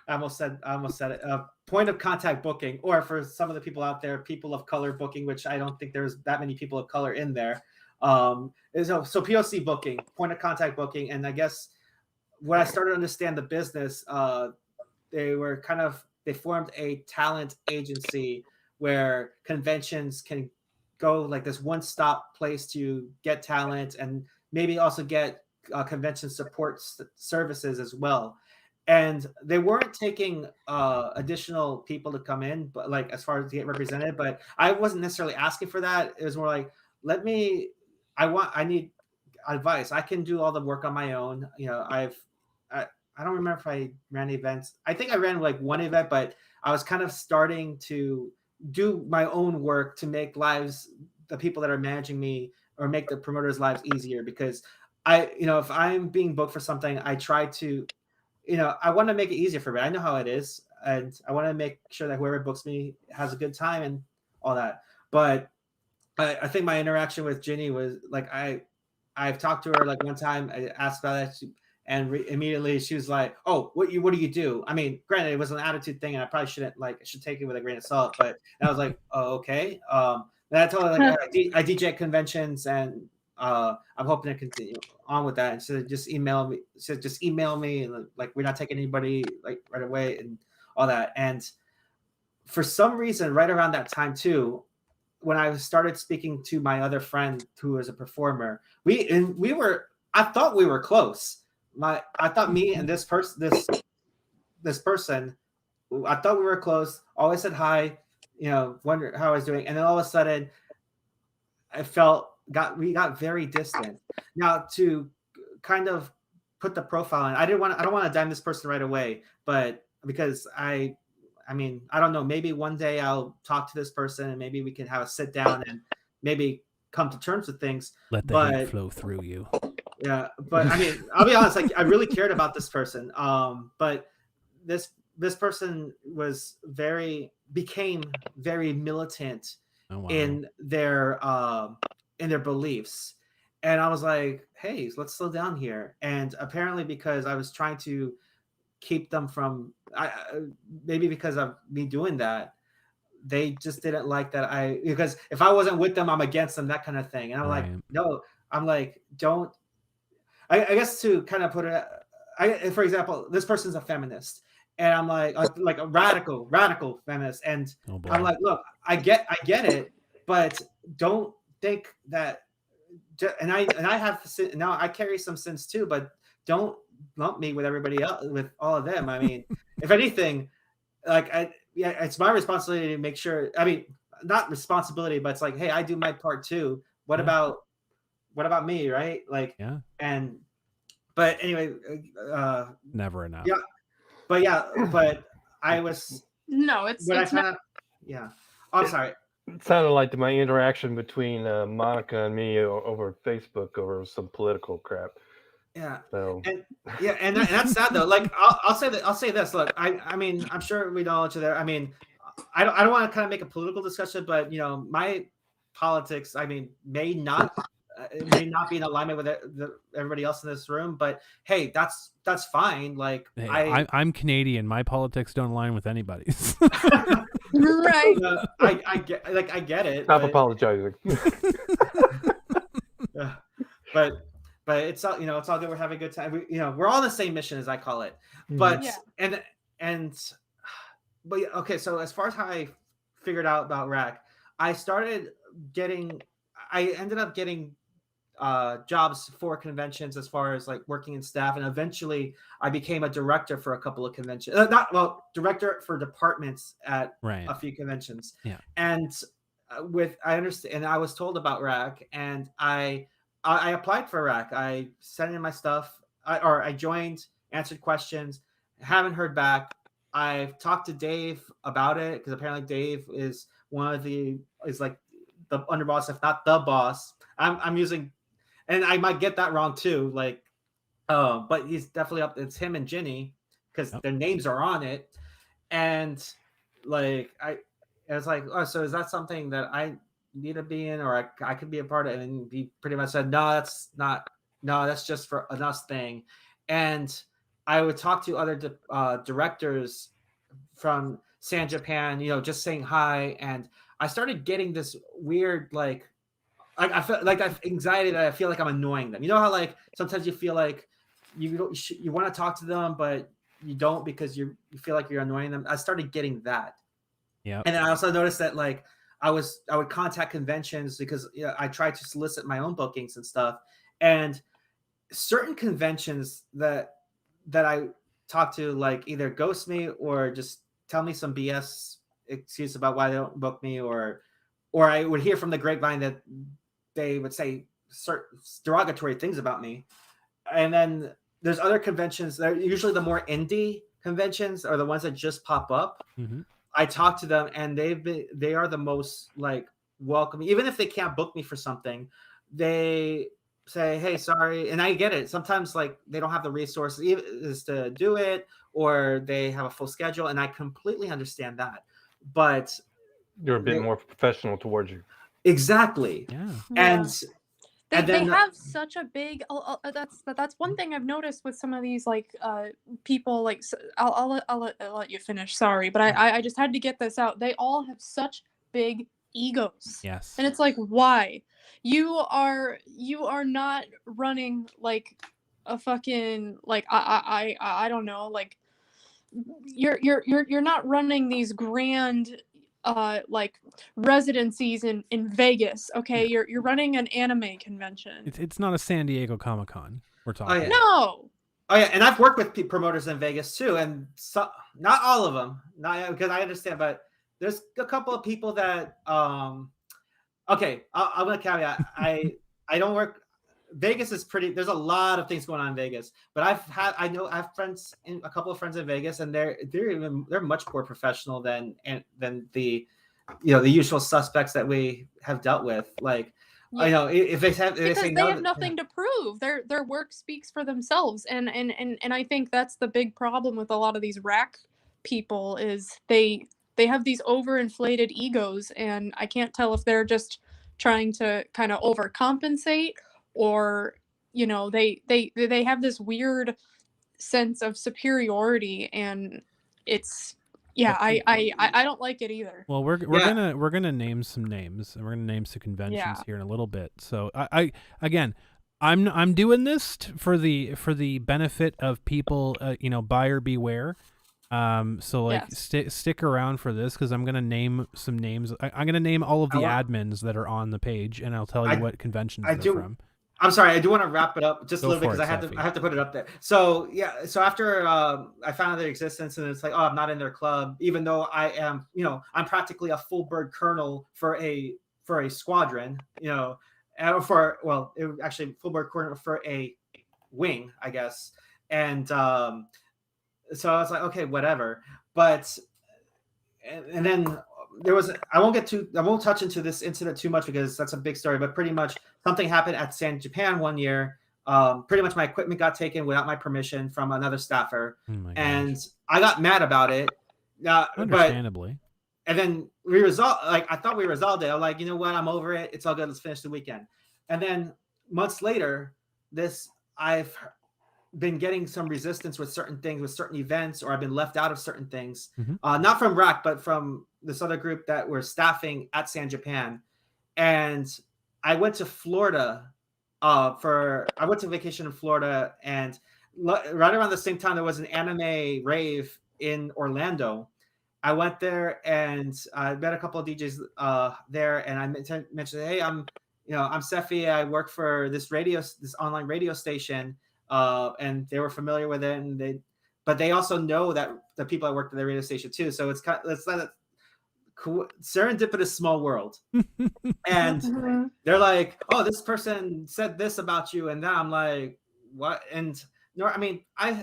almost said it, Point of Contact Booking, or for some of the people out there, People of Color Booking, which I don't think there's that many people of color in there. So POC Booking, Point of Contact Booking, and I guess when I started to understand the business, they formed a talent agency where conventions can go like this one-stop place to get talent and maybe also get convention support services as well. And they weren't taking additional people to come in, but like as far as to get represented. But I wasn't necessarily asking for that. It was more like, I need advice. I can do all the work on my own. I don't remember if I ran events. I think I ran like one event, but I was kind of starting to do my own work to make the people that are managing me, or make the promoters' lives easier, because if I'm being booked for something, I try to, I want to make it easier for me. I know how it is, and I want to make sure that whoever books me has a good time and all that. But I think my interaction with Ginny was like, I've talked to her like one time. I asked about that, and immediately she was like, "Oh, what do you do?" I mean, granted, it was an attitude thing, and I probably should take it with a grain of salt. But I was like, "Oh, okay." And I told her like I DJ at conventions, and I'm hoping to continue on with that. And so just email me, and like we're not taking anybody like right away and all that. And for some reason, right around that time too, when I started speaking to my other friend who was a performer, I thought we were close. I thought me and this person, I thought we were close. Always said hi, wonder how I was doing, and then all of a sudden, we got very distant. Now, to kind of put the profile in, I don't want to dime this person right away, but because I don't know, maybe one day I'll talk to this person and maybe we can have a sit down and maybe come to terms with things.
Let the hate flow through you.
Yeah, but I mean, I'll be honest, like I really cared about this person. But this person became very militant in their beliefs. And I was like, hey, let's slow down here. And apparently because I was trying to keep them from maybe because of me doing that, they just didn't like that because if I wasn't with them, I'm against them, that kind of thing. And I'm like, no, I'm like, don't. I guess to kind of put it, for example, this person's a feminist, and I'm like a radical feminist, and I'm like, look, I get it, but don't think that. And I have now I carry some sins too, but don't lump me with everybody else, with all of them. I mean, if anything, like it's my responsibility to make sure. I mean, not responsibility, but it's like, hey, I do my part too. What about me, right? Like, but anyway,
never enough.
Yeah, but I was
it's not.
I'm sorry.
It sounded like my interaction between Monica and me over Facebook over some political crap.
Yeah.
So.
And that's sad though. Like I'll say this. Look, I mean, I'm sure we know each other. I mean, I don't want to kind of make a political discussion, but my politics, I mean, may not be in alignment with everybody else in this room, but hey, that's fine. Like,
hey, I'm Canadian. My politics don't align with anybody's.
Right.
I get it.
Stop apologizing.
But it's all it's all good. We're having a good time. We're all on the same mission, as I call it. But okay. So as far as how I figured out about RAC, I ended up getting jobs for conventions as far as like working in staff, and eventually I became a director for a couple of conventions. Director for departments at a few conventions.
Yeah.
And I understand, and I was told about RAC, and I applied for RAC. I sent in my stuff, I joined, answered questions, haven't heard back. I've talked to Dave about it because apparently Dave is like the underboss, if not the boss. I'm using, and I might get that wrong too. Like, but he's definitely up. It's him and Ginny because their names are on it, and like I was like, oh, so is that something that I need to be in, or I could be a part of it? And he pretty much said, no, that's not. No, that's just for an us thing. And I would talk to other directors from San Japan, just saying hi, and I started getting this weird like I feel like that anxiety that I feel like I'm annoying them. You know how like sometimes you feel like you want to talk to them, but you don't because you feel like you're annoying them. I started getting that.
Yeah.
And then I also noticed that like I would contact conventions because I tried to solicit my own bookings and stuff. And certain conventions that I talk to like either ghost me or just tell me some BS excuse about why they don't book me, or I would hear from the grapevine that they would say certain derogatory things about me. And then there's other conventions that are usually the more indie conventions are the ones that just pop up.
Mm-hmm.
I talk to them and they are the most like welcoming. Even if they can't book me for something, they say, hey, sorry. And I get it. Sometimes like they don't have the resources to do it, or they have a full schedule. And I completely understand that. But
you're a bit more professional towards you.
Exactly.
Yeah.
And
they have such a big that's one thing I've noticed with some of these like people. Like I'll let you finish, sorry, but I just had to get this out. They all have such big egos.
Yes.
And it's like, why? You are not running like a fucking like I don't know, like you're not running these grand like residencies in Vegas, okay?
Yeah.
You're running an anime convention.
It's not a San Diego Comic-Con we're talking.
Oh, yeah.
No.
Oh yeah, and I've worked with promoters in Vegas too, and not all of them, not because I understand, but there's a couple of people that okay, I'm gonna caveat. I don't work. Vegas is pretty. There's a lot of things going on in Vegas, but I have friends, a couple of friends in Vegas, and they're much more professional than the the usual suspects that we have dealt with. Like, if they have
nothing to prove. Their work speaks for themselves, and I think that's the big problem with a lot of these rack people is they have these overinflated egos, and I can't tell if they're just trying to kind of overcompensate, or they have this weird sense of superiority, and it's I don't like it either.
Well, we're gonna name some names, and we're gonna name some conventions here in a little bit. So I'm doing this for the benefit of people, buyer beware. So like stick around for this, because I'm gonna name some names. I'm gonna name all of the admins that are on the page, and I'll tell you what conventions they're from.
I'm sorry, I do want to wrap it up just a little bit because I have to put it up there. So so after I found out their existence, and it's like, oh, I'm not in their club, even though I am, I'm practically a full bird colonel for a squadron, actually full bird colonel for a wing, I guess. And so I was like, okay, whatever. But and then there was, I won't touch into this incident too much because that's a big story, but pretty much something happened at San Japan one year. Pretty much my equipment got taken without my permission from another staffer. And I got mad about it.
Understandably.
And then I thought we resolved it. I'm like, you know what? I'm over it. It's all good. Let's finish the weekend. And then months later, I've been getting some resistance with certain things, with certain events, or I've been left out of certain things. Not from RAC, but from this other group that were staffing at San Japan. And I went to Florida I went to vacation in Florida, and right around the same time there was an anime rave in Orlando. I went there and I met a couple of DJs there, and I mentioned, hey, I'm Sephi. I work for this online radio station, and they were familiar with it, but they also know that the people I worked at the radio station too. So it's like a cool, serendipitous small world. And they're like, oh, this person said this about you, and then I'm like, what? And I mean,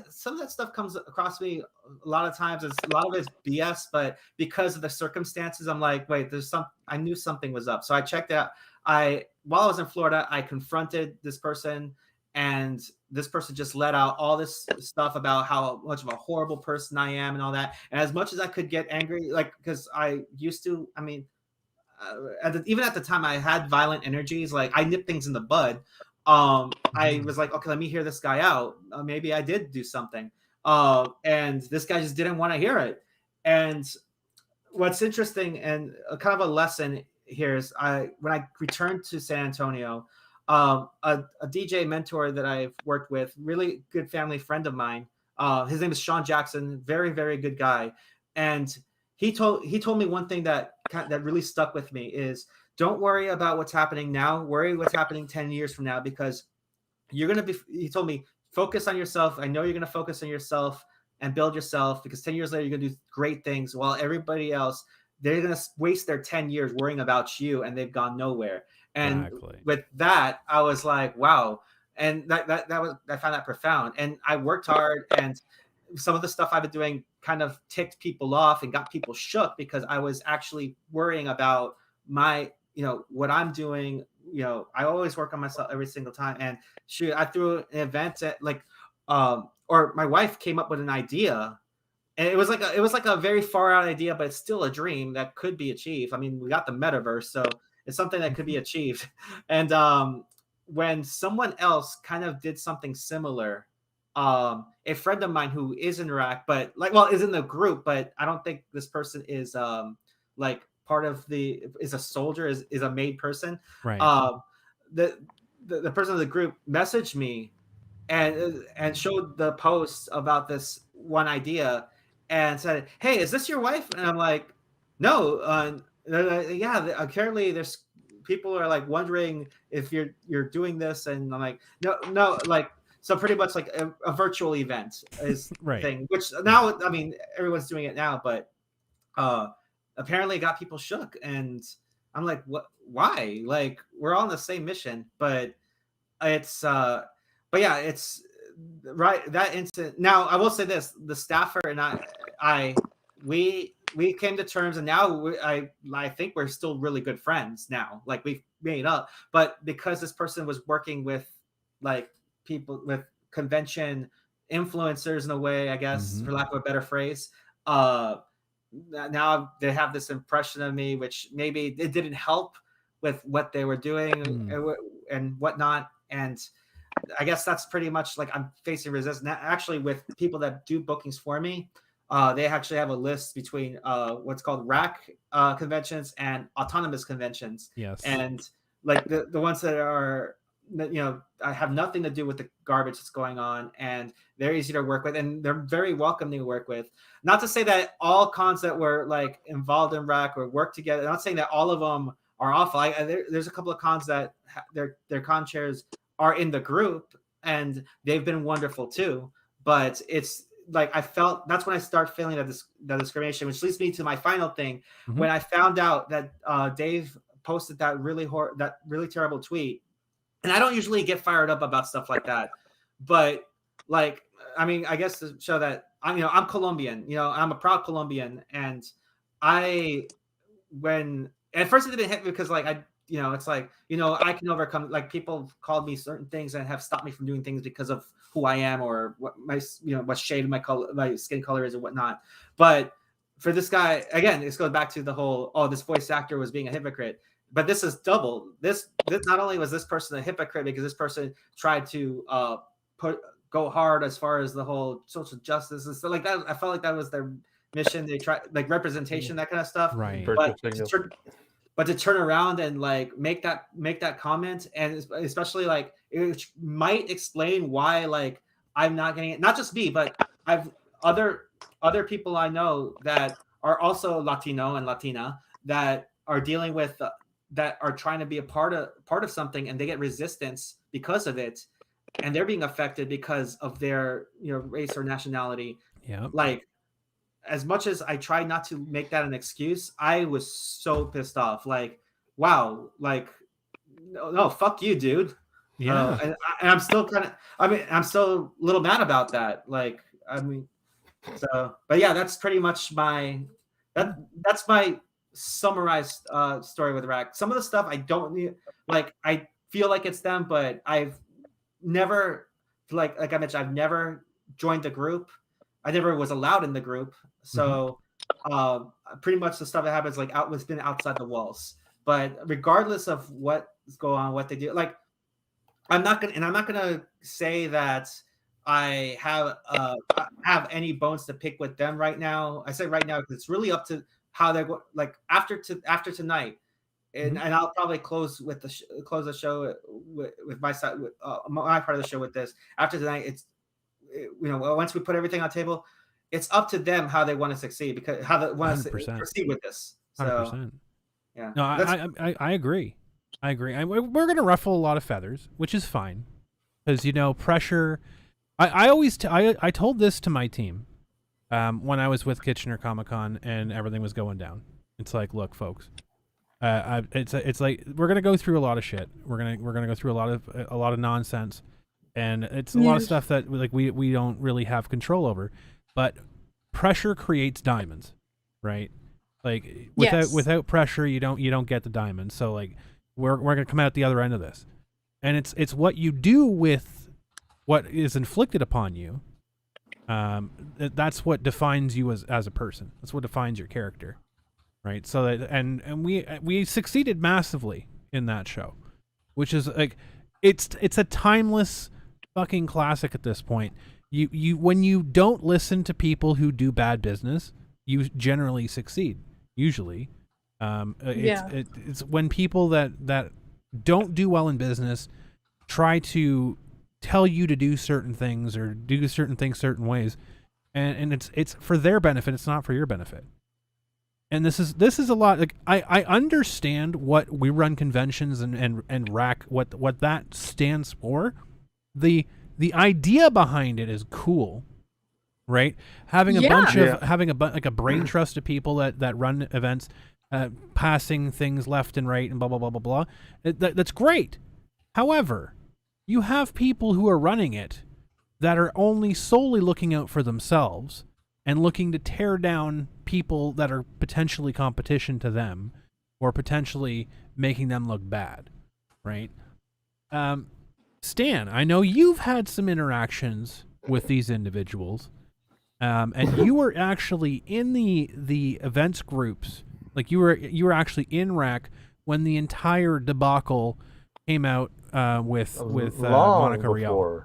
some of that stuff comes across me a lot of times. A lot of it's BS, but because of the circumstances, I'm like, wait, I knew something was up. So I checked out. While I was in Florida, I confronted this person, and this person just let out all this stuff about how much of a horrible person I am and all that. And as much as I could get angry, like, because I used to, I mean, even at the time I had violent energies, like I nipped things in the bud. I was like, okay, let me hear this guy out. Maybe I did do something. And this guy just didn't want to hear it. And what's interesting and kind of a lesson here is when I returned to San Antonio, a DJ mentor that I've worked with, really good family friend of mine, his name is Sean Jackson, very, very good guy. And he told me one thing that really stuck with me is, don't worry about what's happening now. Worry what's happening 10 years from now, because you're going to be, he told me, focus on yourself. I know you're going to focus on yourself and build yourself, because 10 years later, you're going to do great things, while everybody else, they're going to waste their 10 years worrying about you, and they've gone nowhere. And with that, I was like, wow. And I found that profound. And I worked hard, and some of the stuff I've been doing kind of ticked people off and got people shook, because I was actually worrying about what I'm doing. I always work on myself every single time. And shoot, I threw an event at or my wife came up with an idea, and it was like a very far out idea, but it's still a dream that could be achieved. I mean, we got the metaverse, so it's something that could be achieved. And when someone else kind of did something similar, a friend of mine who is in Iraq, but is in the group, but I don't think this person is part of is a soldier, is a made person.
Right.
The person of the group messaged me and showed the post about this one idea and said, "Hey, is this your wife?" And I'm like, "No." Yeah, apparently there's people are like wondering if you're doing this, and I'm like, no, like, so pretty much like a virtual event is
right.
thing, which now, I mean, everyone's doing it now, but apparently it got people shook. And I'm like, what? Why? Like, we're all on the same mission, but it's it's right, that incident. Now I will say this: the staffer and we came to terms, and now I think we're still really good friends now. Like, we've made up, but because this person was working with like people with convention influencers in a way, I guess, for lack of a better phrase, now they have this impression of me, which maybe it didn't help with what they were doing and whatnot. And I guess that's pretty much like I'm facing resistance. Actually, with people that do bookings for me, they actually have a list between what's called rack conventions and autonomous conventions.
Yes.
And like the ones that are, I have nothing to do with the garbage that's going on, and they're easy to work with, and they're very welcoming to work with. Not to say that all cons that were like involved in rack or work together, I'm not saying that all of them are awful. There's a couple of cons that their con chairs are in the group, and they've been wonderful too. But it's like, I felt, that's when I start feeling that discrimination, which leads me to my final thing. When I found out that Dave posted that really terrible tweet, and I don't usually get fired up about stuff like that, but like, I mean, I guess to show that I'm Colombian, I'm a proud Colombian, and when at first it didn't hit me because like it's like, I can overcome, like, people have called me certain things and have stopped me from doing things because of who I am or what my, what shade of my skin color is and whatnot. But for this guy, again, this goes back to the whole, this voice actor was being a hypocrite. But this is double. This not only was this person a hypocrite because this person tried to go hard as far as the whole social justice and stuff like that. I felt like that was their mission. They try like representation, that kind of stuff.
Right.
But to turn around and like make that comment, and especially like it might explain why like I'm not getting it. Not just me, but I've other people I know that are also Latino and Latina that are dealing with that are trying to be a part of something, and they get resistance because of it, and they're being affected because of their race or nationality.
Yeah.
Like, as much as I tried not to make that an excuse, I was so pissed off. Like, wow, like, no, fuck you, dude.
Yeah.
And I'm still I'm still a little mad about that. Like, I mean, so, but yeah, that's pretty much that's my summarized story with Rack. Some of the stuff I don't need, like, I feel like it's them, but I've never, like I mentioned, I've never joined the group. I never was allowed in the group. So pretty much the stuff that happens like within outside the walls. But regardless of what's going on, what they do, like, I'm not gonna say that I have any bones to pick with them right now. I say right now because it's really up to how they're like after tonight, and I'll probably close the show with my side, with my part of the show with this. After tonight, it's once we put everything on the table, it's up to them how they want to succeed, because how they want to
100%.
proceed with this. So
100%.
yeah,
No, I agree. I agree. We're going to ruffle a lot of feathers, which is fine, because pressure. I always I told this to my team when I was with Kitchener Comic-Con and everything was going down. It's like, look, folks, it's like we're gonna go through a lot of shit. We're gonna go through a lot of nonsense, and it's a lot of stuff that like we don't really have control over. But pressure creates diamonds, right? Like without pressure, you don't get the diamonds. So like we're gonna come out the other end of this, and it's what you do with what is inflicted upon you. That's what defines you as a person. That's what defines your character, right? So that and we succeeded massively in that show, which is like it's a timeless fucking classic at this point. You when you don't listen to people who do bad business, you generally succeed. Usually, it's when people that don't do well in business try to tell you to do certain things or do certain things certain ways, and it's for their benefit. It's not for your benefit. And this is a lot. Like I understand what we run conventions and rack what that stands for. The idea behind it is cool, right? Having a bunch of like a brain trust of people that run events, passing things left and right and blah blah blah blah blah. That's great. However, you have people who are running it that are only solely looking out for themselves and looking to tear down people that are potentially competition to them or potentially making them look bad, right? Stan, I know you've had some interactions with these individuals, and you were actually in the events groups. Like you were actually in RAC when the entire debacle came out with Monica Rial.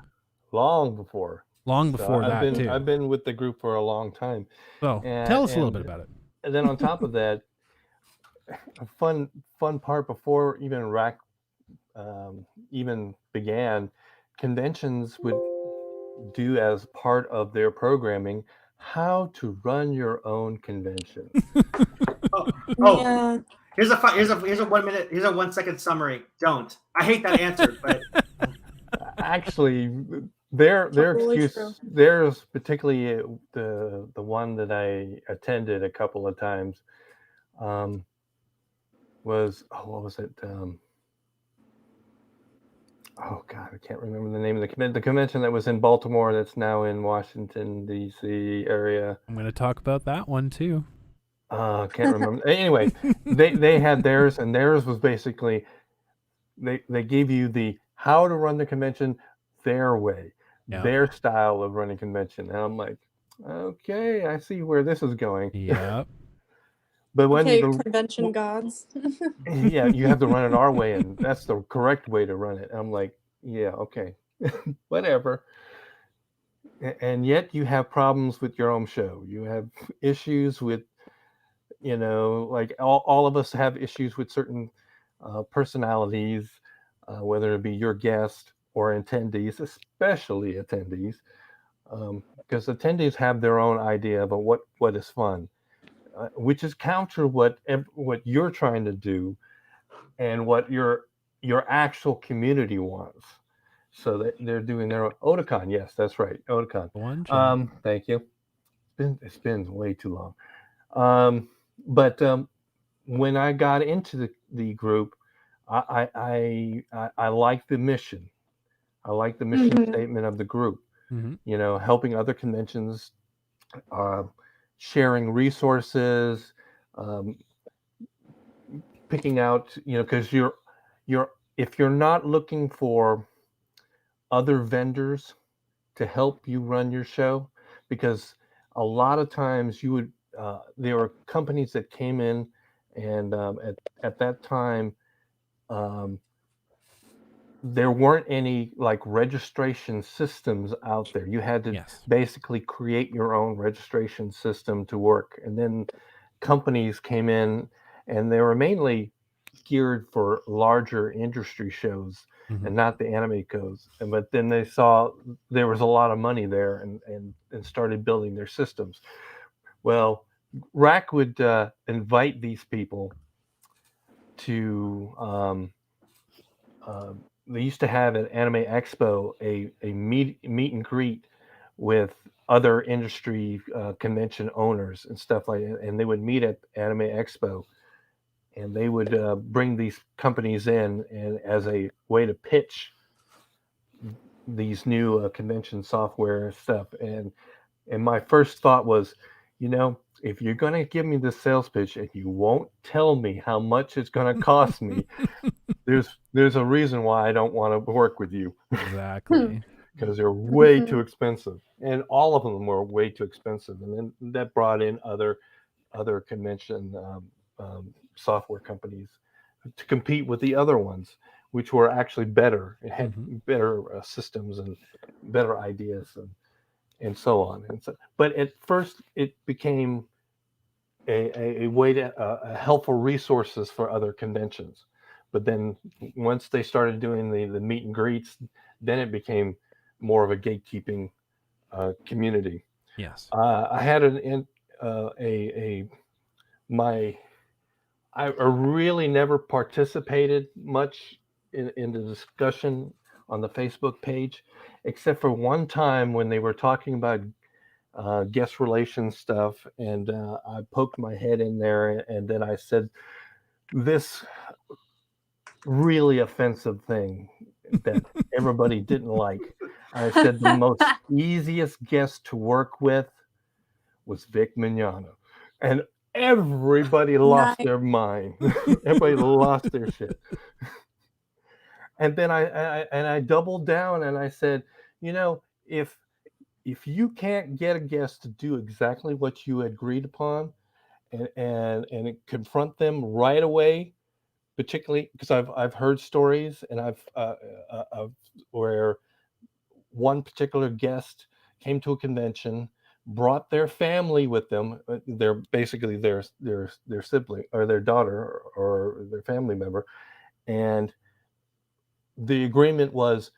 Long before
that too.
I've been with the group for a long time.
So tell us a little bit about it.
And then on top of that, a fun part before even RAC even began, conventions would do as part of their programming how to run your own convention.
Yeah. Here's a 1 minute. Here's a 1 second summary. Don't. I hate that answer, but
actually, their excuse, theirs particularly the one that I attended a couple of times, was what was it? Oh God, I can't remember the name of the convention that was in Baltimore that's now in Washington D.C. area.
I'm going to talk about that one too.
Can't remember. Anyway, they had theirs, and theirs was basically they gave you the how to run the convention their way, their style of running convention. And I'm like, okay, I see where this is going.
Yeah.
But when
convention gods.
Yeah, you have to run it our way, and that's the correct way to run it. And I'm like, yeah, okay, whatever. And yet you have problems with your own show. You have issues with, like all of us have issues with certain personalities, whether it be your guest or attendees, especially attendees, because attendees have their own idea about what is fun. Which is counter what you're trying to do, and what your actual community wants. So that they're doing their own Otakon. Yes, that's right, Otakon. Thank you. It's been way too long. But when I got into the group, I liked the mission. I like the mission
Mhm.
statement of the group.
Mm-hmm.
You know, helping other conventions, sharing resources, um, picking out, you know, because you're if you're not looking for other vendors to help you run your show, because a lot of times you would there were companies that came in, and at that time, um, there weren't any like registration systems out there. You had to
Yes.
basically create your own registration system to work. And then companies came in, and they were mainly geared for larger industry shows
Mm-hmm.
and not the anime codes. But then they saw there was a lot of money there, and started building their systems. Well, Rack would invite these people to uh, they used to have at Anime Expo a meet and greet with other industry convention owners and stuff like that, and they would meet at Anime Expo, and they would bring these companies in and as a way to pitch these new convention software stuff. And my first thought was, you know, if you're going to give me this sales pitch and you won't tell me how much it's going to cost me, there's a reason why I don't want to work with you,
Exactly.
because they're way
Mhm.
too expensive, and all of them were way too expensive. And then that brought in other convention software companies to compete with the other ones, which were actually better. It had
Mm-hmm.
better systems and better ideas, and so on. And so, but at first, it became a way to helpful resources for other conventions. But then once they started doing the meet and greets, then it became more of a gatekeeping community.
Yes.
I had a my I really never participated much in the discussion on the Facebook page, except for one time when they were talking about guest relations stuff, and I poked my head in there, and then I said this really offensive thing that everybody didn't like. I said the most easiest guest to work with was Vic Mignogna, and everybody lost
Nice.
their mind. Everybody lost their shit. And then I doubled down and I said, you know, if you can't get a guest to do exactly what you agreed upon, and confront them right away, particularly because I've heard stories, and I've where one particular guest came to a convention, brought their family with them. They're basically their sibling or their daughter or their family member, and the agreement was,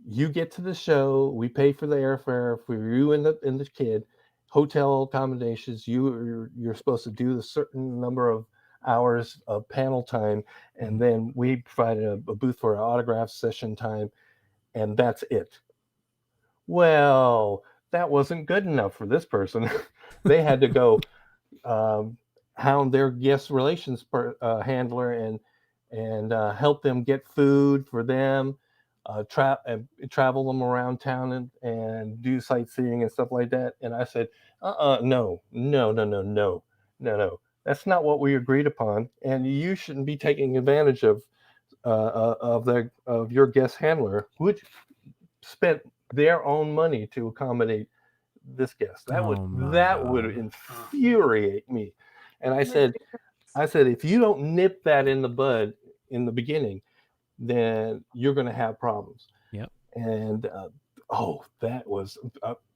you get to the show, we pay for the airfare for you and the kid, hotel accommodations. You're supposed to do a certain number of hours of panel time, and then we provided a booth for an autograph session time, and that's it. Well, that wasn't good enough for this person. They had to go um, hound their guest relations handler, and help them get food for them, travel them around town, and do sightseeing and stuff like that. And I said, no, no, no, no, no, no, no. That's not what we agreed upon, and you shouldn't be taking advantage of your guest handler, which spent their own money to accommodate this guest.
Oh my
That would
God.
infuriate me. And I said, if you don't nip that in the bud in the beginning, then you're going to have problems.
Yep.
And that was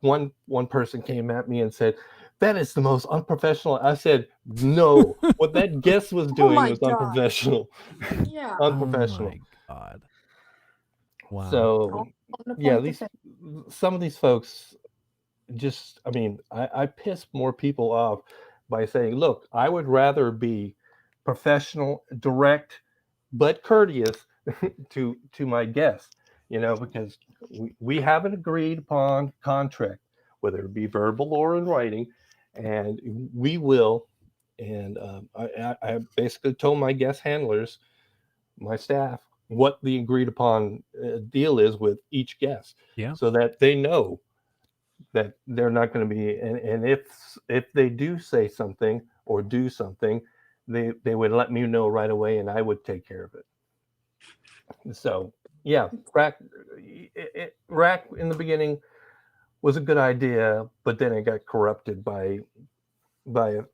one person came at me and said, that is the most unprofessional. I said, no, what that guest was
Oh
doing
my
was
god.
unprofessional.
Yeah.
Oh
Unprofessional.
my God. Wow.
So
All on the
yeah,
point of it.
some of these folks just, I mean, I piss more people off by saying, look, I would rather be professional, direct, but courteous to my guests, because we have an agreed upon contract, whether it be verbal or in writing, and we will. And I basically told my guest handlers, my staff, what the agreed upon deal is with each guest,
Yeah.
so that they know that they're not going to be, and if they do say something or do something, they would let me know right away, and I would take care of it. So yeah, rack in the beginning was a good idea, but then it got corrupted by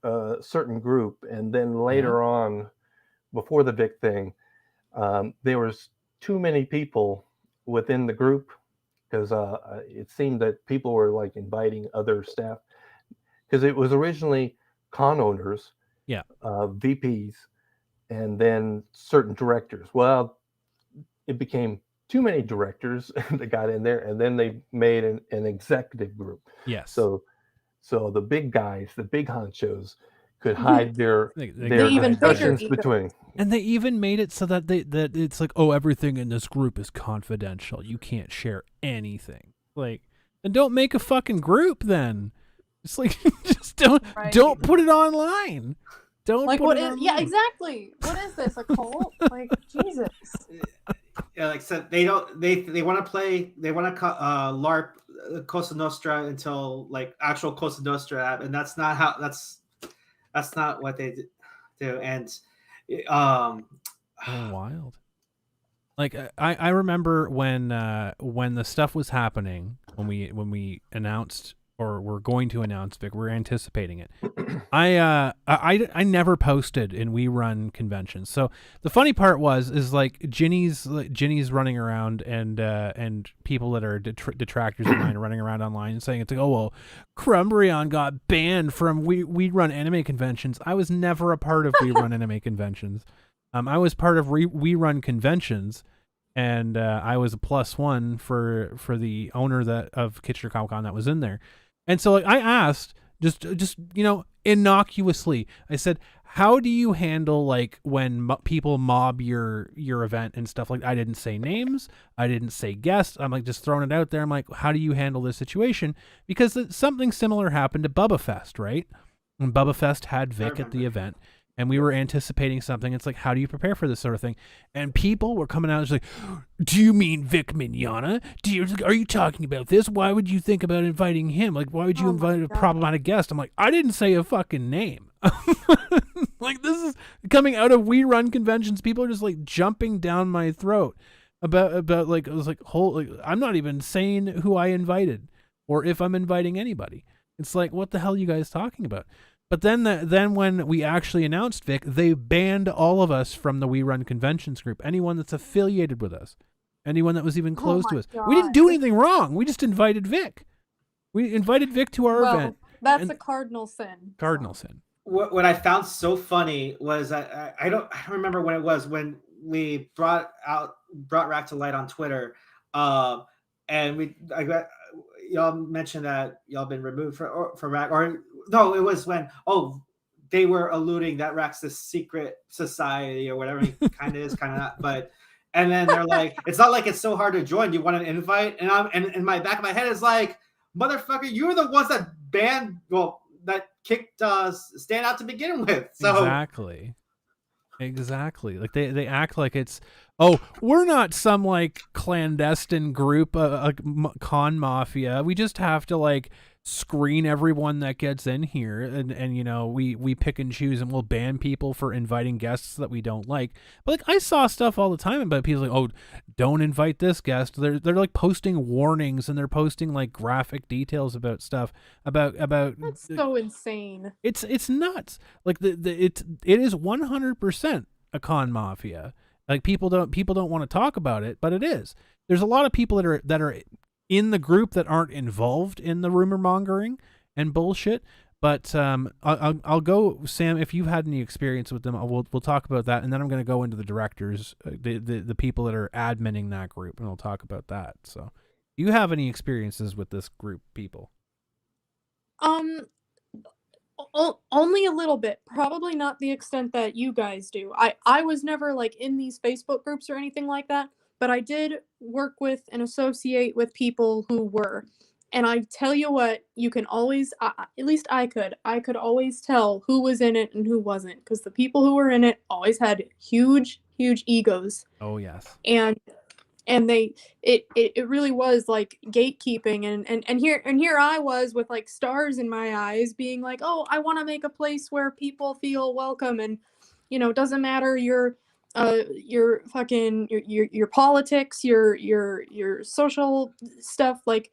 a certain group, and then later on, before the Vic thing, there was too many people within the group, because it seemed that people were like inviting other staff, because it was originally con owners,
Yeah.
VPs, and then certain directors. Well, it became too many directors that got in there, and then they made an executive group.
Yes.
So the big guys, the big honchos, could hide their
even
discussions
bigger
between.
And they even made it so that that it's like, oh, everything in this group is confidential. You can't share anything. Like, and don't make a fucking group then. It's like, just don't put it online. Don't
like
put
what
it
is
online.
yeah, exactly. What is this, a cult? Like, Jesus.
Yeah, like I said, they want to play, they want to LARP Cosa Nostra until like actual Cosa Nostra, and that's not what they do. And
Oh, wild. Like I remember when the stuff was happening, when we announced, or we're going to announce Vic, we're anticipating it. I never posted in We Run conventions. So the funny part is like Ginny's running around, and people that are detractors of mine are running around online and saying it's like, oh well, Crumbrion got banned from We Run anime conventions. I was never a part of We Run anime conventions. I was part of We Run conventions, and I was a +1 for the owner of Kitchener Comic Con that was in there. And so like, I asked, just innocuously, I said, how do you handle like when people mob your event and stuff? Like, I didn't say names, I didn't say guests. I'm like just throwing it out there. I'm like, how do you handle this situation? Because something similar happened to Bubba Fest, right? When Bubba Fest had Vic at the event, and we were anticipating something. It's like, how do you prepare for this sort of thing? And people were coming out and like, do you mean Vic Mignogna? Are you talking about this? Why would you think about inviting him? Like, why would you invite a problematic guest? I'm like, I didn't say a fucking name. Like, this is coming out of We Run conventions. People are just like jumping down my throat about like, I was like, I'm not even saying who I invited or if I'm inviting anybody. It's like, what the hell are you guys talking about? But then when we actually announced Vic, they banned all of us from the We Run conventions group. Anyone that's affiliated with us, anyone that was even close to us.
God.
We didn't do anything wrong. We just invited Vic. We invited Vic to our event.
That's a cardinal sin.
Cardinal sin.
What I found so funny was I don't remember when it was when we brought Rack to Light on Twitter, and y'all mentioned that y'all been removed from Rack, or no, it was when they were alluding that Rack's this secret society or whatever. He kind of is, kind of not, but. And then they're like, it's not like it's so hard to join. Do you want an invite? And in my back of my head is like, motherfucker, you were the ones that that kicked Stan out to begin with. So
Exactly. Like they act like it's, we're not some like clandestine group, con mafia. We just have to like screen everyone that gets in here, and we pick and choose, and we'll ban people for inviting guests that we don't like. But like, I saw stuff all the time about people like, don't invite this guest. They're like posting warnings, and they're posting like graphic details about stuff about
That's so insane.
It's nuts. Like it is 100% a con mafia. Like people don't want to talk about it, but it is. There's a lot of people that are in the group that aren't involved in the rumor mongering and bullshit. But I'll go, Sam, if you've had any experience with them, we'll talk about that, and then I'm going to go into the directors, the people that are adminning that group, and we'll talk about that. So, do you have any experiences with this group people?
Only a little bit. Probably not the extent that you guys do. I was never like in these Facebook groups or anything like that, but I did work with and associate with people who were. And I tell you what, you can always, at least I could always tell who was in it and who wasn't, because the people who were in it always had huge, huge egos.
Oh yes.
And it really was like gatekeeping, and here I was with like stars in my eyes, being like, oh, I want to make a place where people feel welcome, and it doesn't matter your fucking your politics, your social stuff, like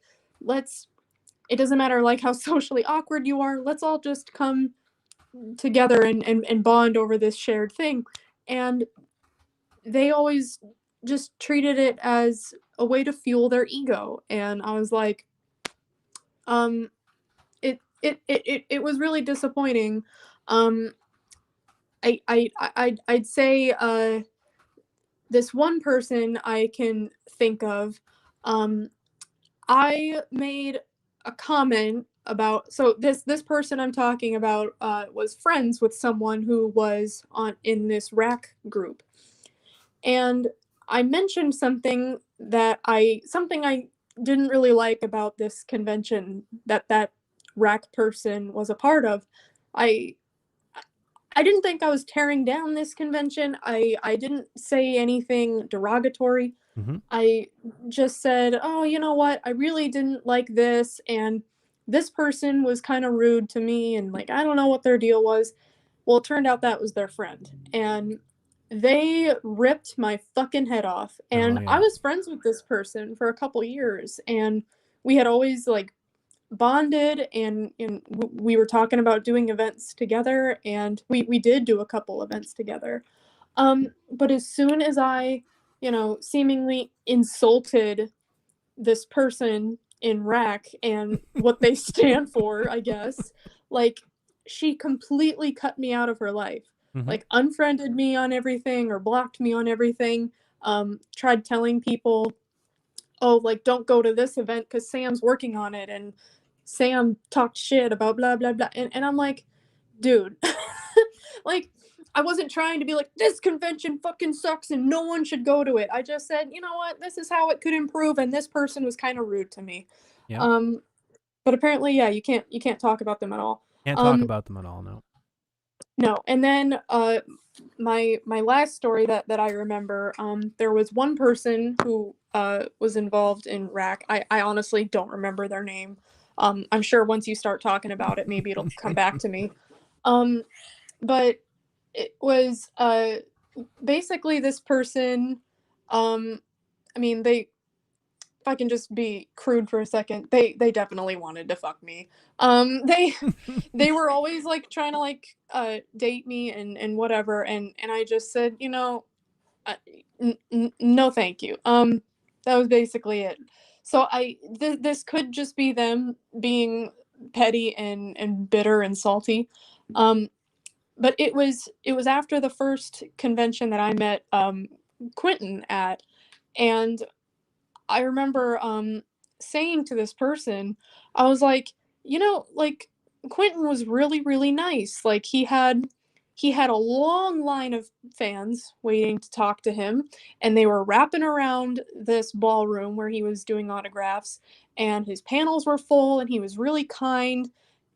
it doesn't matter like how socially awkward you are, let's all just come together and bond over this shared thing. And they always just treated it as a way to fuel their ego. And I was like, it was really disappointing. I'd say this one person I can think of, I made a comment about, so this person I'm talking about was friends with someone who was in this rack group. And I mentioned something I didn't really like about this convention that rack person was a part of. I didn't think I was tearing down this convention. I didn't say anything derogatory.
Mm-hmm.
I just said, oh, you know what? I really didn't like this. And this person was kind of rude to me. And like, I don't know what their deal was. Well, it turned out that was their friend. And they ripped my fucking head off. And I was friends with this person for a couple years. And we had always like bonded, and we were talking about doing events together. And we did do a couple events together. But as soon as I seemingly insulted this person in rack and what they stand for, I guess, like, she completely cut me out of her life.
Mm-hmm.
Like, unfriended me on everything or blocked me on everything. Tried telling people, oh, like, don't go to this event because Sam's working on it, and Sam talked shit about blah blah blah. And I'm like, dude, like, I wasn't trying to be like, this convention fucking sucks and no one should go to it. I just said, you know what, this is how it could improve, and this person was kind of rude to me.
Yeah.
But apparently, yeah, you can't talk about them at all.
Can't talk about them at all, no.
No. And then my last story that I remember, there was one person who was involved in rack. I honestly don't remember their name. I'm sure once you start talking about it, maybe it'll come back to me. But it was basically this person, I mean, if I can just be crude for a second, they definitely wanted to fuck me. They were always like trying to like date me and whatever, and I just said, no thank you. That was basically it. So this could just be them being petty and bitter and salty. But it was after the first convention that I met Quentin at, and I remember saying to this person, I was like, like, Quentin was really, really nice. Like, he had a long line of fans waiting to talk to him, and they were wrapping around this ballroom where he was doing autographs, and his panels were full, and he was really kind,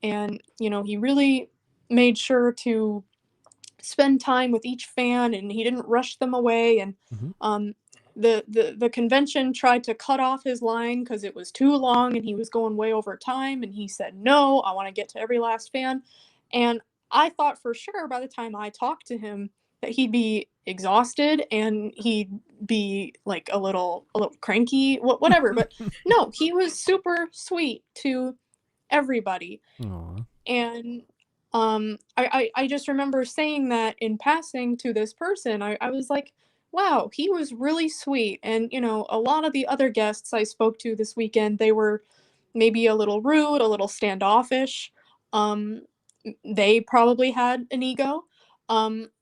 and he really made sure to spend time with each fan, and he didn't rush them away. And
Mm-hmm.
The convention tried to cut off his line because it was too long and he was going way over time, and he said, no, I want to get to every last fan. And I thought for sure by the time I talked to him that he'd be exhausted and he'd be like a little cranky, whatever. But no, he was super sweet to everybody.
Aww.
And I just remember saying that in passing to this person. I was like, wow, he was really sweet. And a lot of the other guests I spoke to this weekend, they were maybe a little rude, a little standoffish. They probably had an ego.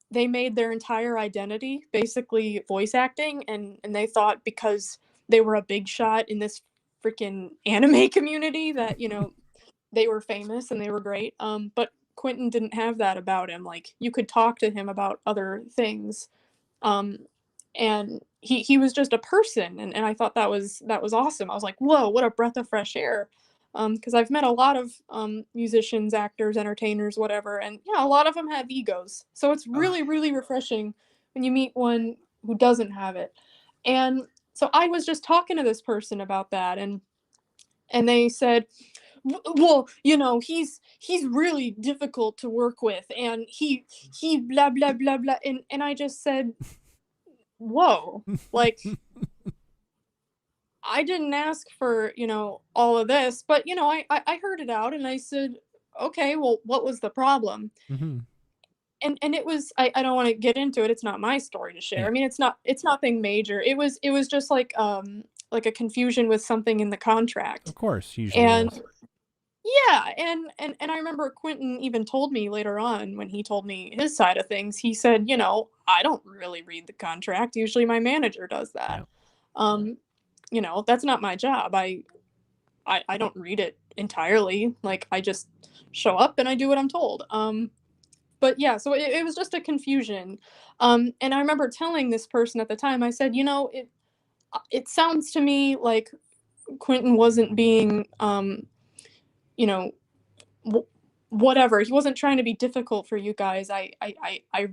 They made their entire identity basically voice acting, and they thought because they were a big shot in this freaking anime community that they were famous and they were great. But Quentin didn't have that about him. Like, you could talk to him about other things. And he was just a person, and I thought that was awesome. I was like, whoa, what a breath of fresh air. because I've met a lot of musicians, actors, entertainers, whatever, and yeah, a lot of them have egos. So it's really, really refreshing when you meet one who doesn't have it. And so I was just talking to this person about that, and they said, well, he's really difficult to work with, and he blah blah blah blah, and I just said, whoa, like, I didn't ask for all of this, but I heard it out, and I said, okay, well, what was the problem?
Mm-hmm.
And it was, I don't want to get into it, it's not my story to share.
Yeah.
I mean, it's nothing major. It was just like a confusion with something in the contract.
Of course, usually.
And
is.
yeah, and I remember Quentin even told me later on, when he told me his side of things, he said, I don't really read the contract. Usually my manager does that. Yeah. That's not my job. I don't read it entirely. Like, I just show up and I do what I'm told. But yeah, so it was just a confusion. And I remember telling this person at the time, I said, it sounds to me like Quentin wasn't being, whatever. He wasn't trying to be difficult for you guys. I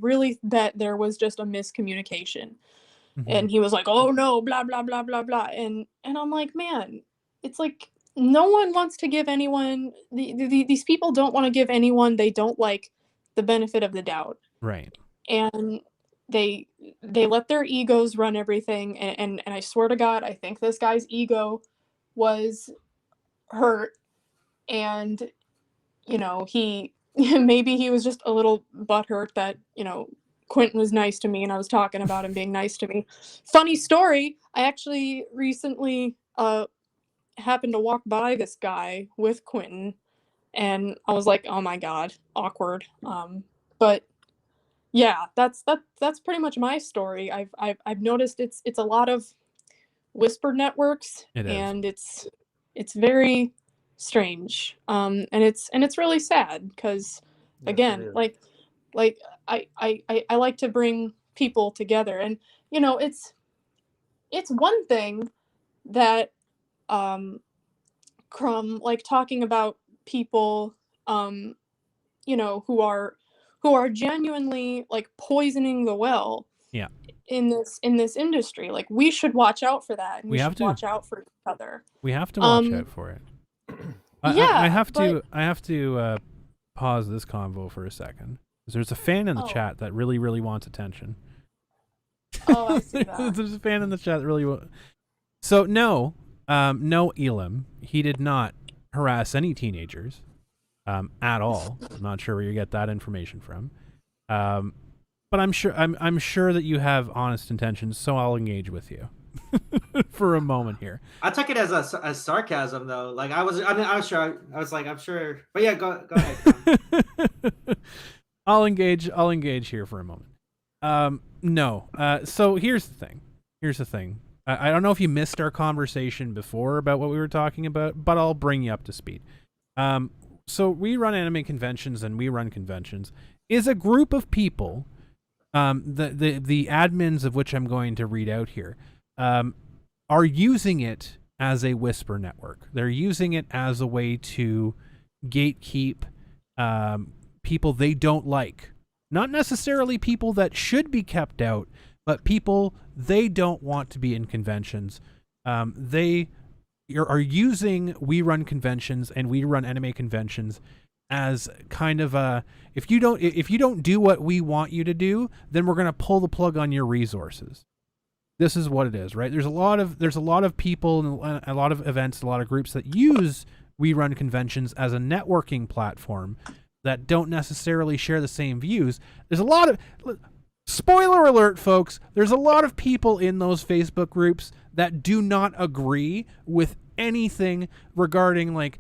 really bet there was just a miscommunication.
Mm-hmm.
And he was like, oh no, blah, blah, blah, blah, blah. And I'm like, man, it's like, no one wants to give anyone, these people don't want to give anyone they don't like the benefit of the doubt.
Right.
And they let their egos run everything. And I swear to God, I think this guy's ego was hurt. And, he maybe he was just a little butthurt that, Quentin was nice to me and I was talking about him being nice to me. Funny story, I actually recently happened to walk by this guy with Quentin, and I was like, oh my God, awkward. But yeah, that's pretty much my story. I've noticed it's a lot of whisper networks, and it's very strange. And it's really sad because, again, like I like to bring people together, and it's one thing that Crumb, like, talking about people who are genuinely, like, poisoning the well.
Yeah.
In this industry, like, we should watch out for that, and we should watch out for each other.
We have to watch out for it. I have to pause this convo for a second. There's a fan in the chat that really, really wants attention.
Oh, I see that.
There's a fan in the chat that really wants. So no, Elam, he did not harass any teenagers at all. I'm not sure where you get that information from. But I'm sure that you have honest intentions, so I'll engage with you for a moment here.
I took it as sarcasm, though. Like, I was sure. I was like, I'm sure. But yeah, go ahead.
I'll engage here for a moment. No. So here's the thing. I don't know if you missed our conversation before about what we were talking about, but I'll bring you up to speed. So we run anime conventions, and we run conventions is a group of people. The admins of which I'm going to read out here are using it as a whisper network. They're using it as a way to gatekeep people they don't like. Not necessarily people that should be kept out, but people they don't want to be in conventions. They are using We Run conventions and We Run anime conventions as kind of a, if you don't do what we want you to do, then we're going to pull the plug on your resources. This is what it is, right? There's a lot of people and a lot of events, a lot of groups that use We Run conventions as a networking platform that don't necessarily share the same views. There's a lot of, spoiler alert, folks, there's a lot of people in those Facebook groups that do not agree with anything regarding, like,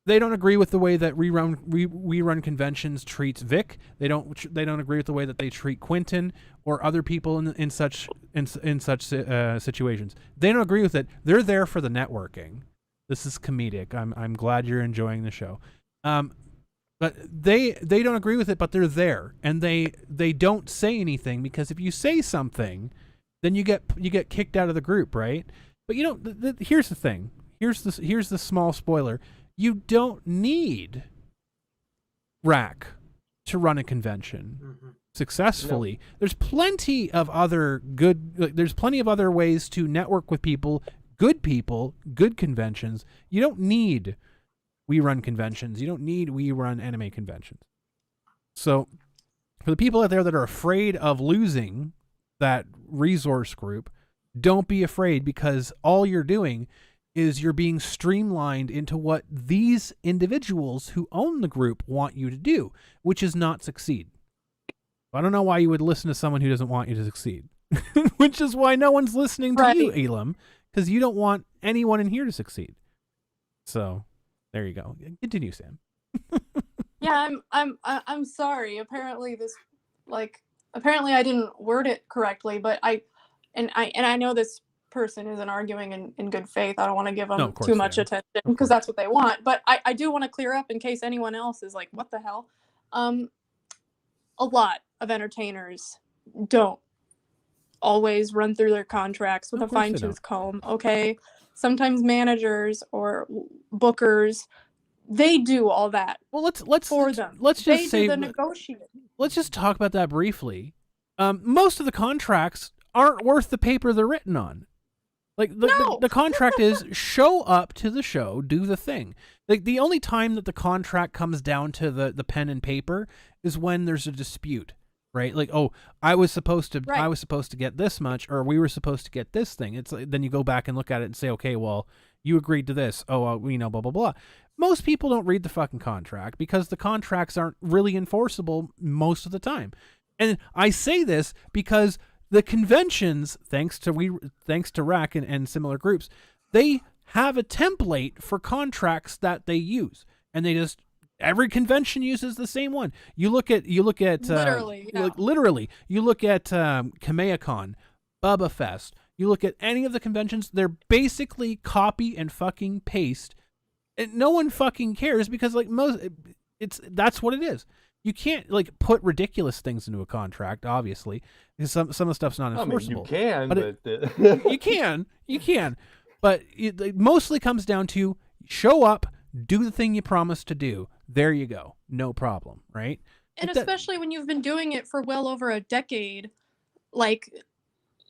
they don't agree with the way that We Run conventions treats Vic. They don't agree with the way that they treat Quentin or other people in such situations. They don't agree with it. They're there for the networking. This is comedic. I'm glad you're enjoying the show. But they don't agree with it, but they're there, and they don't say anything, because if you say something, then you get kicked out of the group, right? But here's the thing. Here's the small spoiler. You don't need rack to run a convention successfully. No. There's plenty of other ways to network with people, good conventions. You don't need we run conventions. You don't need we run anime conventions. So for the people out there that are afraid of losing that resource group, don't be afraid, because all you're doing is you're being streamlined into what these individuals who own the group want you to do, which is not succeed. I don't know why you would listen to someone who doesn't want you to succeed, which is why no one's listening to you, Elam, because you don't want anyone in here to succeed. So there you go. Continue, Sam.
Yeah, I'm sorry. Apparently I didn't word it correctly, but I know this person isn't arguing in good faith. I don't want to give them too much attention because that's what they want. But I do want to clear up in case anyone else is like, what the hell? A lot of entertainers don't always run through their contracts with a fine-tooth comb. Okay, sometimes managers or bookers, they do all that.
Well, let's
for them.
Let's just say
do the negotiating.
Let's just talk about that briefly. Most of the contracts aren't worth the paper they're written on. Like the contract is show up to the show, do the thing. Like the only time that the contract comes down to the pen and paper is when there's a dispute, right? Like, oh, I was supposed to get this much, or we were supposed to get this thing. It's like, then you go back and look at it and say, okay, well, you agreed to this. Oh, blah blah blah. Most people don't read the fucking contract because the contracts aren't really enforceable most of the time. And I say this because the conventions, thanks to RAC and similar groups, they have a template for contracts that they use, and they just every convention uses the same one. You look at literally you look at Kamehacon, Bubba Fest. You look at any of the conventions, they're basically copy and fucking paste, and no one fucking cares because that's what it is. You can't put ridiculous things into a contract, obviously, because some of the stuff's not enforceable.
I mean, you can,
but you can, but it mostly comes down to show up, do the thing you promised to do. There you go, no problem, right?
And especially when you've been doing it for well over a decade,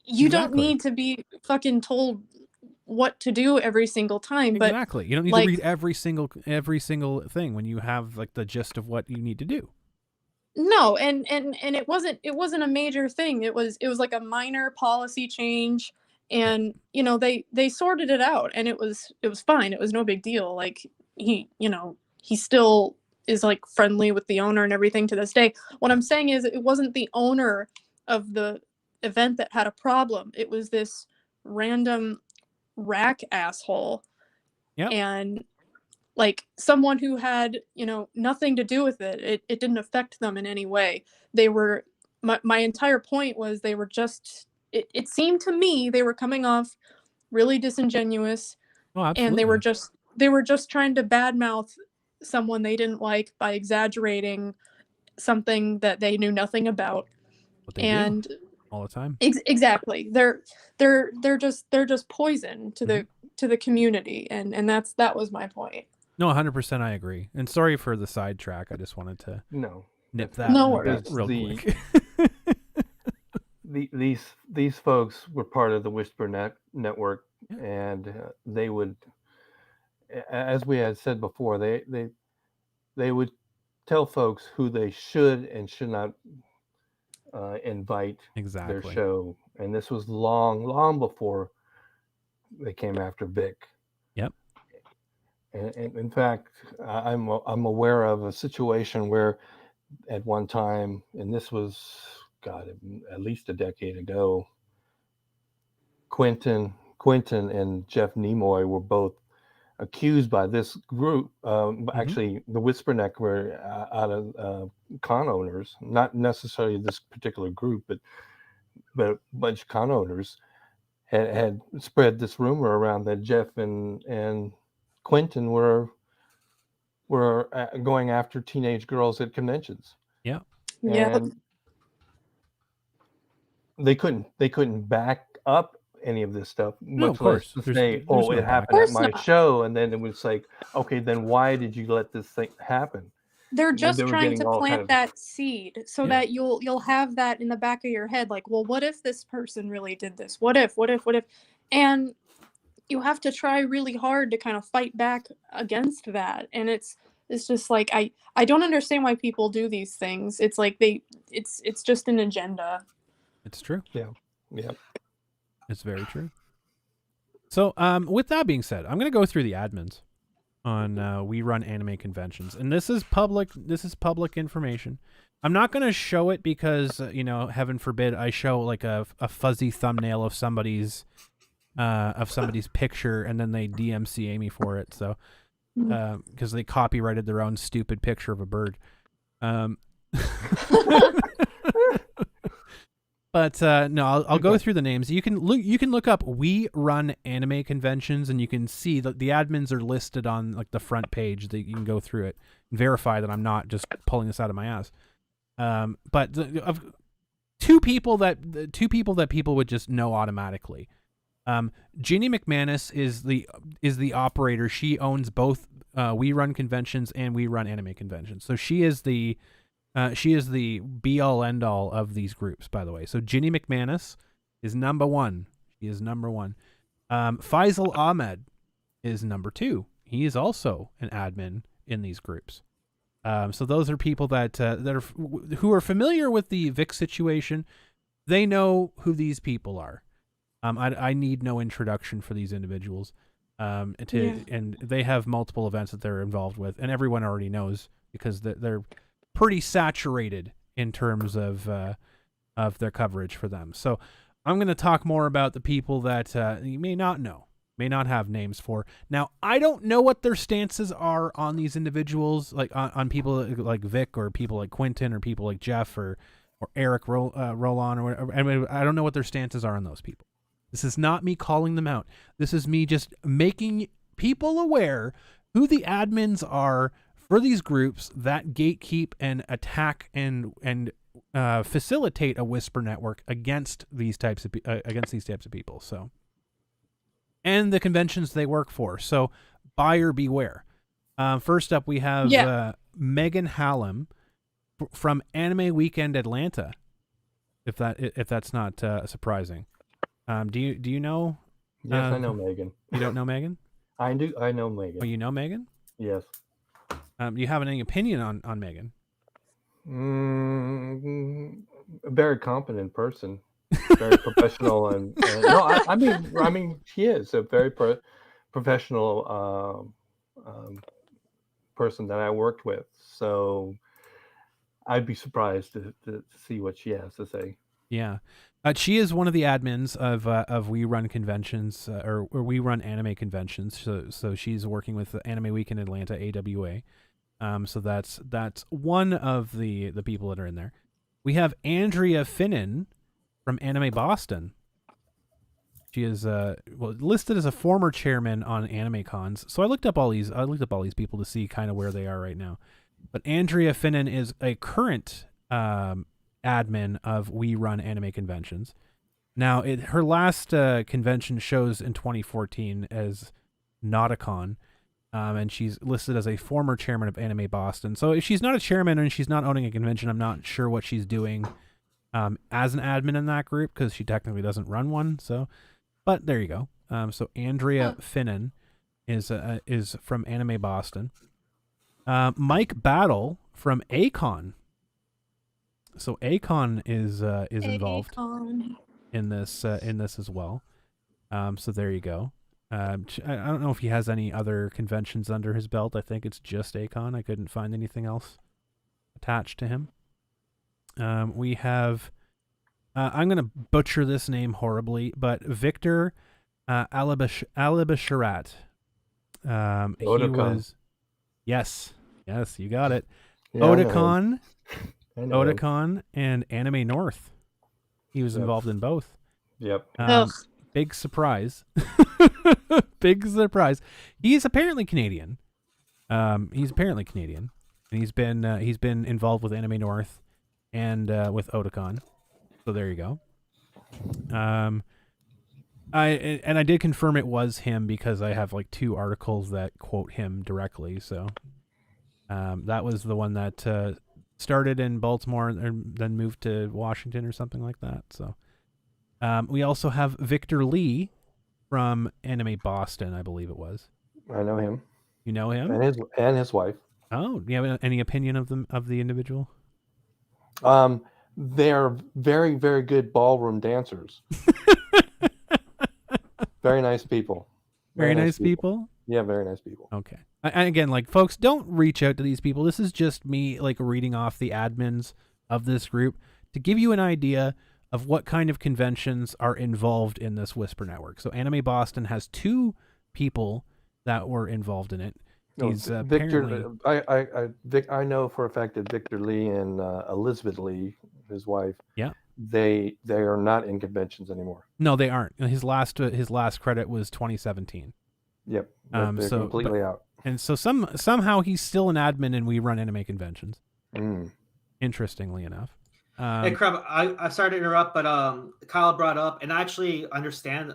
you don't need to be fucking told what to do every single time. But
exactly, you don't need to read every single thing when you have the gist of what you need to do.
No, and it wasn't a major thing. It was like a minor policy change, and they sorted it out, and it was fine. It was no big deal. He still is friendly with the owner and everything to this day. What I'm saying is it wasn't the owner of the event that had a problem. It was this random rack asshole.
Yep.
And someone who had nothing to do with it. It didn't affect them in any way. They were my entire point was they were just it seemed to me they were coming off really disingenuous.
Oh, absolutely.
And they were just trying to badmouth someone they didn't like by exaggerating something that they knew nothing about.
What they do all the time.
Exactly. They're just poison to the community, and that was my point.
No, 100% I agree. And sorry for the sidetrack. I just wanted to nip that real quick.
These folks were part of the Whisper Network, and they would, as we had said before, they would tell folks who they should and should not invite their show. And this was long before they came after Vic.
Yep.
And in fact, I'm aware of a situation where at one time, and this was, at least a decade ago, Quentin and Jeff Nimoy were both accused by this group. Actually, the Whisper Neck were out of con owners, not necessarily this particular group, but a bunch of con owners had spread this rumor around that Jeff and Quentin were going after teenage girls at conventions.
Yeah.
And they couldn't back up any of this stuff,
No, of
much less
course.
to say,
There's
"Oh,
no
it happened
backup.
at
Course
my
not.
show," and then it was like, "Okay, then why did you let this thing happen?"
They're
When
just
they were
trying
getting
to
all kind
plant
of
that seed so
Yeah.
that you'll have that in the back of your head, like, well, what if this person really did this? What if? And you have to try really hard to kind of fight back against that. And it's just like I don't understand why people do these things. It's like it's just an agenda.
It's true.
yeah.
It's very true. So, with that being said, I'm going to go through the admins on We Run Anime Conventions, and this is public information. I'm not going to show it because heaven forbid I show like a fuzzy thumbnail of somebody's picture and then they DMCA me for it. So because they copyrighted their own stupid picture of a bird. But no, I'll go through the names. You can look up We Run Anime Conventions, and you can see that the admins are listed on like the front page. That you can go through it and verify that I'm not just pulling this out of my ass. But two people that people would just know automatically. Ginny McManus is the operator. She owns both We Run Conventions and We Run Anime Conventions. So she is the be all end all of these groups, by the way. So Ginny McManus is number one. She is number one. Faisal Ahmed is number two. He is also an admin in these groups. So those are people who are familiar with the Vic situation. They know who these people are. I need no introduction for these individuals. And they have multiple events that they're involved with, and everyone already knows because they're pretty saturated in terms of their coverage for them. So I'm going to talk more about the people that you may not know, may not have names for. Now, I don't know what their stances are on these individuals, like on people like Vic or people like Quentin or people like Jeff or Eric Roland or whatever. I mean, I don't know what their stances are on those people. This is not me calling them out. This is me just making people aware who the admins are for these groups that gatekeep and attack and facilitate a whisper network against these types of people. So, and the conventions they work for. So, buyer beware. First up, we have Megan Hallam from Anime Weekend Atlanta. If that's not surprising. Do you know?
Yes, I know Megan.
You don't know Megan?
I do. I know Megan.
Oh, you know Megan?
Yes.
Do you have any opinion on Megan?
A very competent person, very professional, and no, I mean, she is a very professional person that I worked with. So I'd be surprised to see what she has to say.
Yeah. She is one of the admins of We Run Conventions or We Run Anime Conventions. So she's working with the Anime Week in Atlanta, AWA. So that's one of the people that are in there. We have Andrea Finnan from Anime Boston. She is listed as a former chairman on Anime Cons. So I looked up all these people to see kind of where they are right now. But Andrea Finnan is a current admin of We Run Anime Conventions. Now, her last convention shows in 2014 as Nauticon, and she's listed as a former chairman of Anime Boston. So if she's not a chairman and she's not owning a convention, I'm not sure what she's doing as an admin in that group because she technically doesn't run one. So, but there you go. So Andrea Finnan is from Anime Boston. Mike Battle from Acon. So Acon is involved in this as well. So there you go. I don't know if he has any other conventions under his belt. I think it's just Acon. I couldn't find anything else attached to him. We have I'm going to butcher this name horribly, but Victor Alabasharat. He was yes, you got it.
Yeah,
Otakon and Anime North. He was involved in both.
Yep.
Big surprise. Big surprise. He's apparently Canadian. And he's been involved with Anime North and with Otakon. So there you go. I did confirm it was him because I have like 2 articles that quote him directly. So that was the one that started in Baltimore and then moved to Washington or something like that. So we also have Victor Lee from Anime Boston, I believe it was.
I know him.
You know him?
And his wife.
Oh, do you have any opinion of the individual?
They're very, very good ballroom dancers. Very nice people.
Very nice people?
Yeah, very nice people.
Okay. And again, like, folks, don't reach out to these people. This is just me, like, reading off the admins of this group to give you an idea of what kind of conventions are involved in this Whisper Network. So Anime Boston has 2 people that were involved in it. He's
Victor. I know for a fact that Victor Lee and Elizabeth Lee, his wife.
Yeah.
They are not in conventions anymore.
No, they aren't. His last credit was 2017.
Yep. They're completely out.
And so somehow he's still an admin, and we run anime conventions. Interestingly enough.
Hey, Crab, I'm sorry to interrupt, but Kyle brought up, and I actually understand.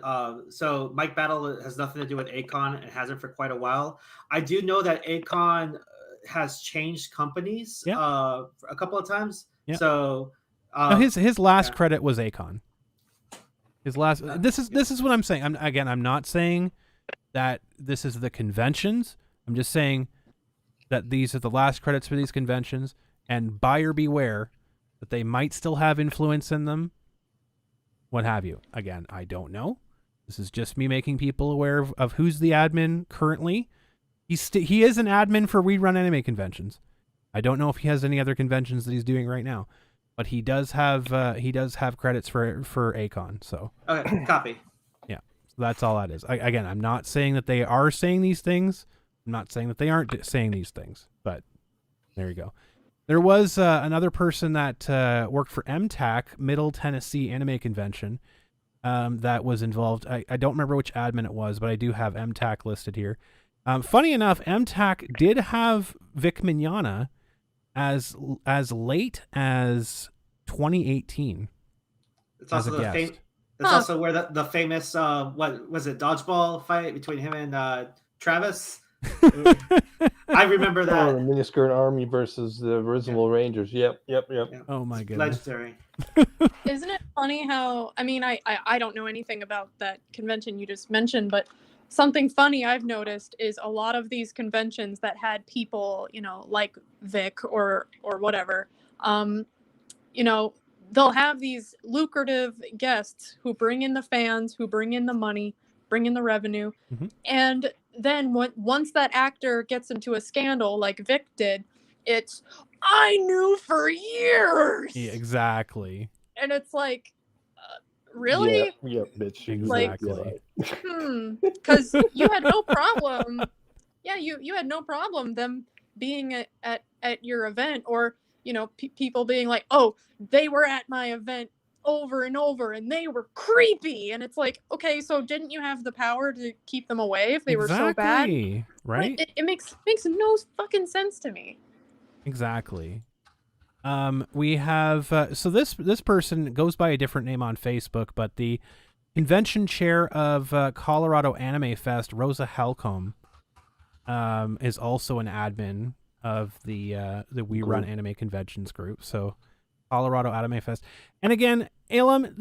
So Mike Battle has nothing to do with Akon and hasn't for quite a while. I do know that Akon has changed companies a couple of times. Yeah. So
no, his last credit was Akon. His last. This is what I'm saying. I'm not saying that this is the conventions. I'm just saying that these are the last credits for these conventions, and buyer beware that they might still have influence in them. What have you? Again, I don't know. This is just me making people aware of who's the admin currently. He is an admin for We Run Anime conventions. I don't know if he has any other conventions that he's doing right now, but he does have credits for Akon. So
okay, copy.
Yeah, so that's all that is. Again, I'm not saying that they are saying these things. I'm not saying that they aren't saying these things. But there you go. There was another person that worked for MTAC, Middle Tennessee Anime Convention, that was involved. I don't remember which admin it was, but I do have MTAC listed here. Funny enough, MTAC did have Vic Mignogna as late as 2018.
It's also also where the famous what was it, dodgeball fight between him and Travis. I remember that.
Oh, the miniskirt army versus the Original Rangers. Yep.
Oh my goodness.
Legendary.
Isn't it funny how, I mean, I don't know anything about that convention you just mentioned, but something funny I've noticed is a lot of these conventions that had people, like Vic or whatever, they'll have these lucrative guests who bring in the fans, who bring in the money, bring in the revenue. Mm-hmm. And then once that actor gets into a scandal like Vic did, it's, I knew for years.
Yeah, exactly.
And it's like, really?
Yeah, bitch.
Exactly.
Because you had no problem. Yeah, you had no problem them being at your event, or people being like, oh, they were at my event over and over and they were creepy, and it's like, okay, so didn't you have the power to keep them away if they were so bad?
Right?
It makes no fucking sense to me.
Exactly. We have so this person goes by a different name on Facebook, but the convention chair of Colorado Anime Fest, Rosa Halcombe, is also an admin of the We Run Anime Conventions group. So Colorado Anime Fest. And again, Elam,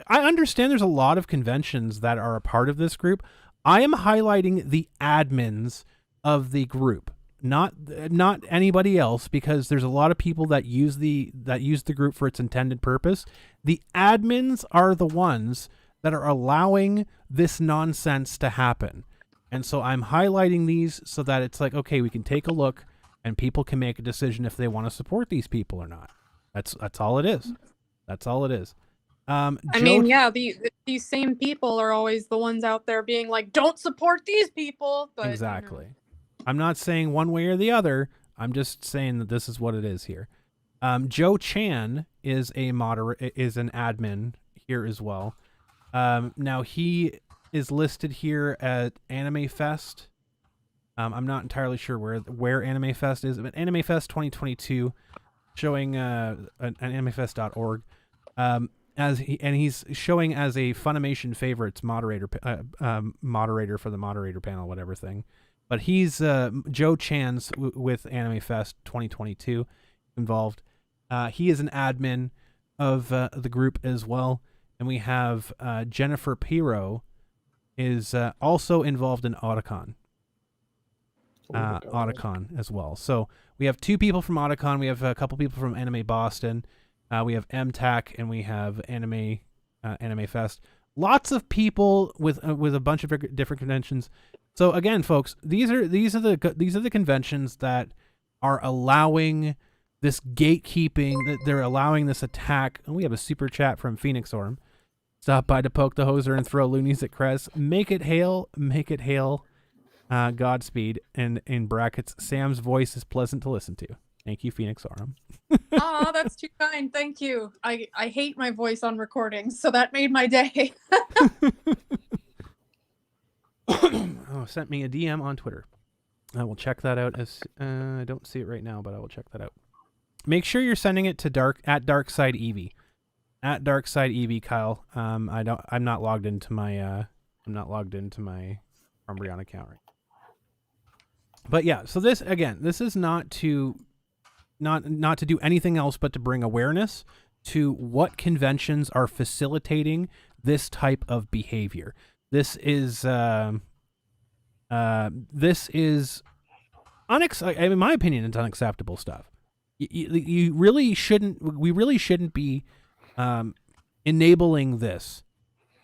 I understand there's a lot of conventions that are a part of this group. I am highlighting the admins of the group, not anybody else, because there's a lot of people that use the group for its intended purpose. The admins are the ones that are allowing this nonsense to happen. And so I'm highlighting these so that it's like, okay, we can take a look and people can make a decision if they want to support these people or not. That's all it is. That's all it is.
These same people are always the ones out there being like, don't support these people. But,
exactly. I'm not saying one way or the other. I'm just saying that this is what it is here. Joe Chan is an admin here as well. Now he is listed here at Anime Fest. I'm not entirely sure where Anime Fest is, but Anime Fest 2022, showing an animefest.org. he's showing as a Funimation favorites moderator moderator for the moderator panel, whatever thing. But he's Joe Chan's with Anime Fest 2022 involved. He is an admin of the group as well, and we have Jennifer Piro is also involved in Otakon. Otakon as well. So we have 2 people from Otakon. We have a couple people from Anime Boston. We have MTAC, and we have Anime Fest. Lots of people with a bunch of different conventions. So again, folks, these are the conventions that are allowing this gatekeeping, that they're allowing this attack. And we have a super chat from Phoenix Orm. Stop by to poke the hoser and throw loonies at Kress. Make it hail. Godspeed. And in brackets, Sam's voice is pleasant to listen to. Thank you, Phoenix Orm.
Oh, that's too kind. Thank you. I hate my voice on recordings, so that made my day.
Sent me a DM on Twitter. I will check that out. As I don't see it right now, but I will check that out. Make sure you're sending it to Darkside Evie. At Darkside Evie, Kyle. I'm not logged into my Umbreon account right. But yeah, so this is not to do anything else but to bring awareness to what conventions are facilitating this type of behavior. This is in my opinion, it's unacceptable stuff. We really shouldn't be enabling this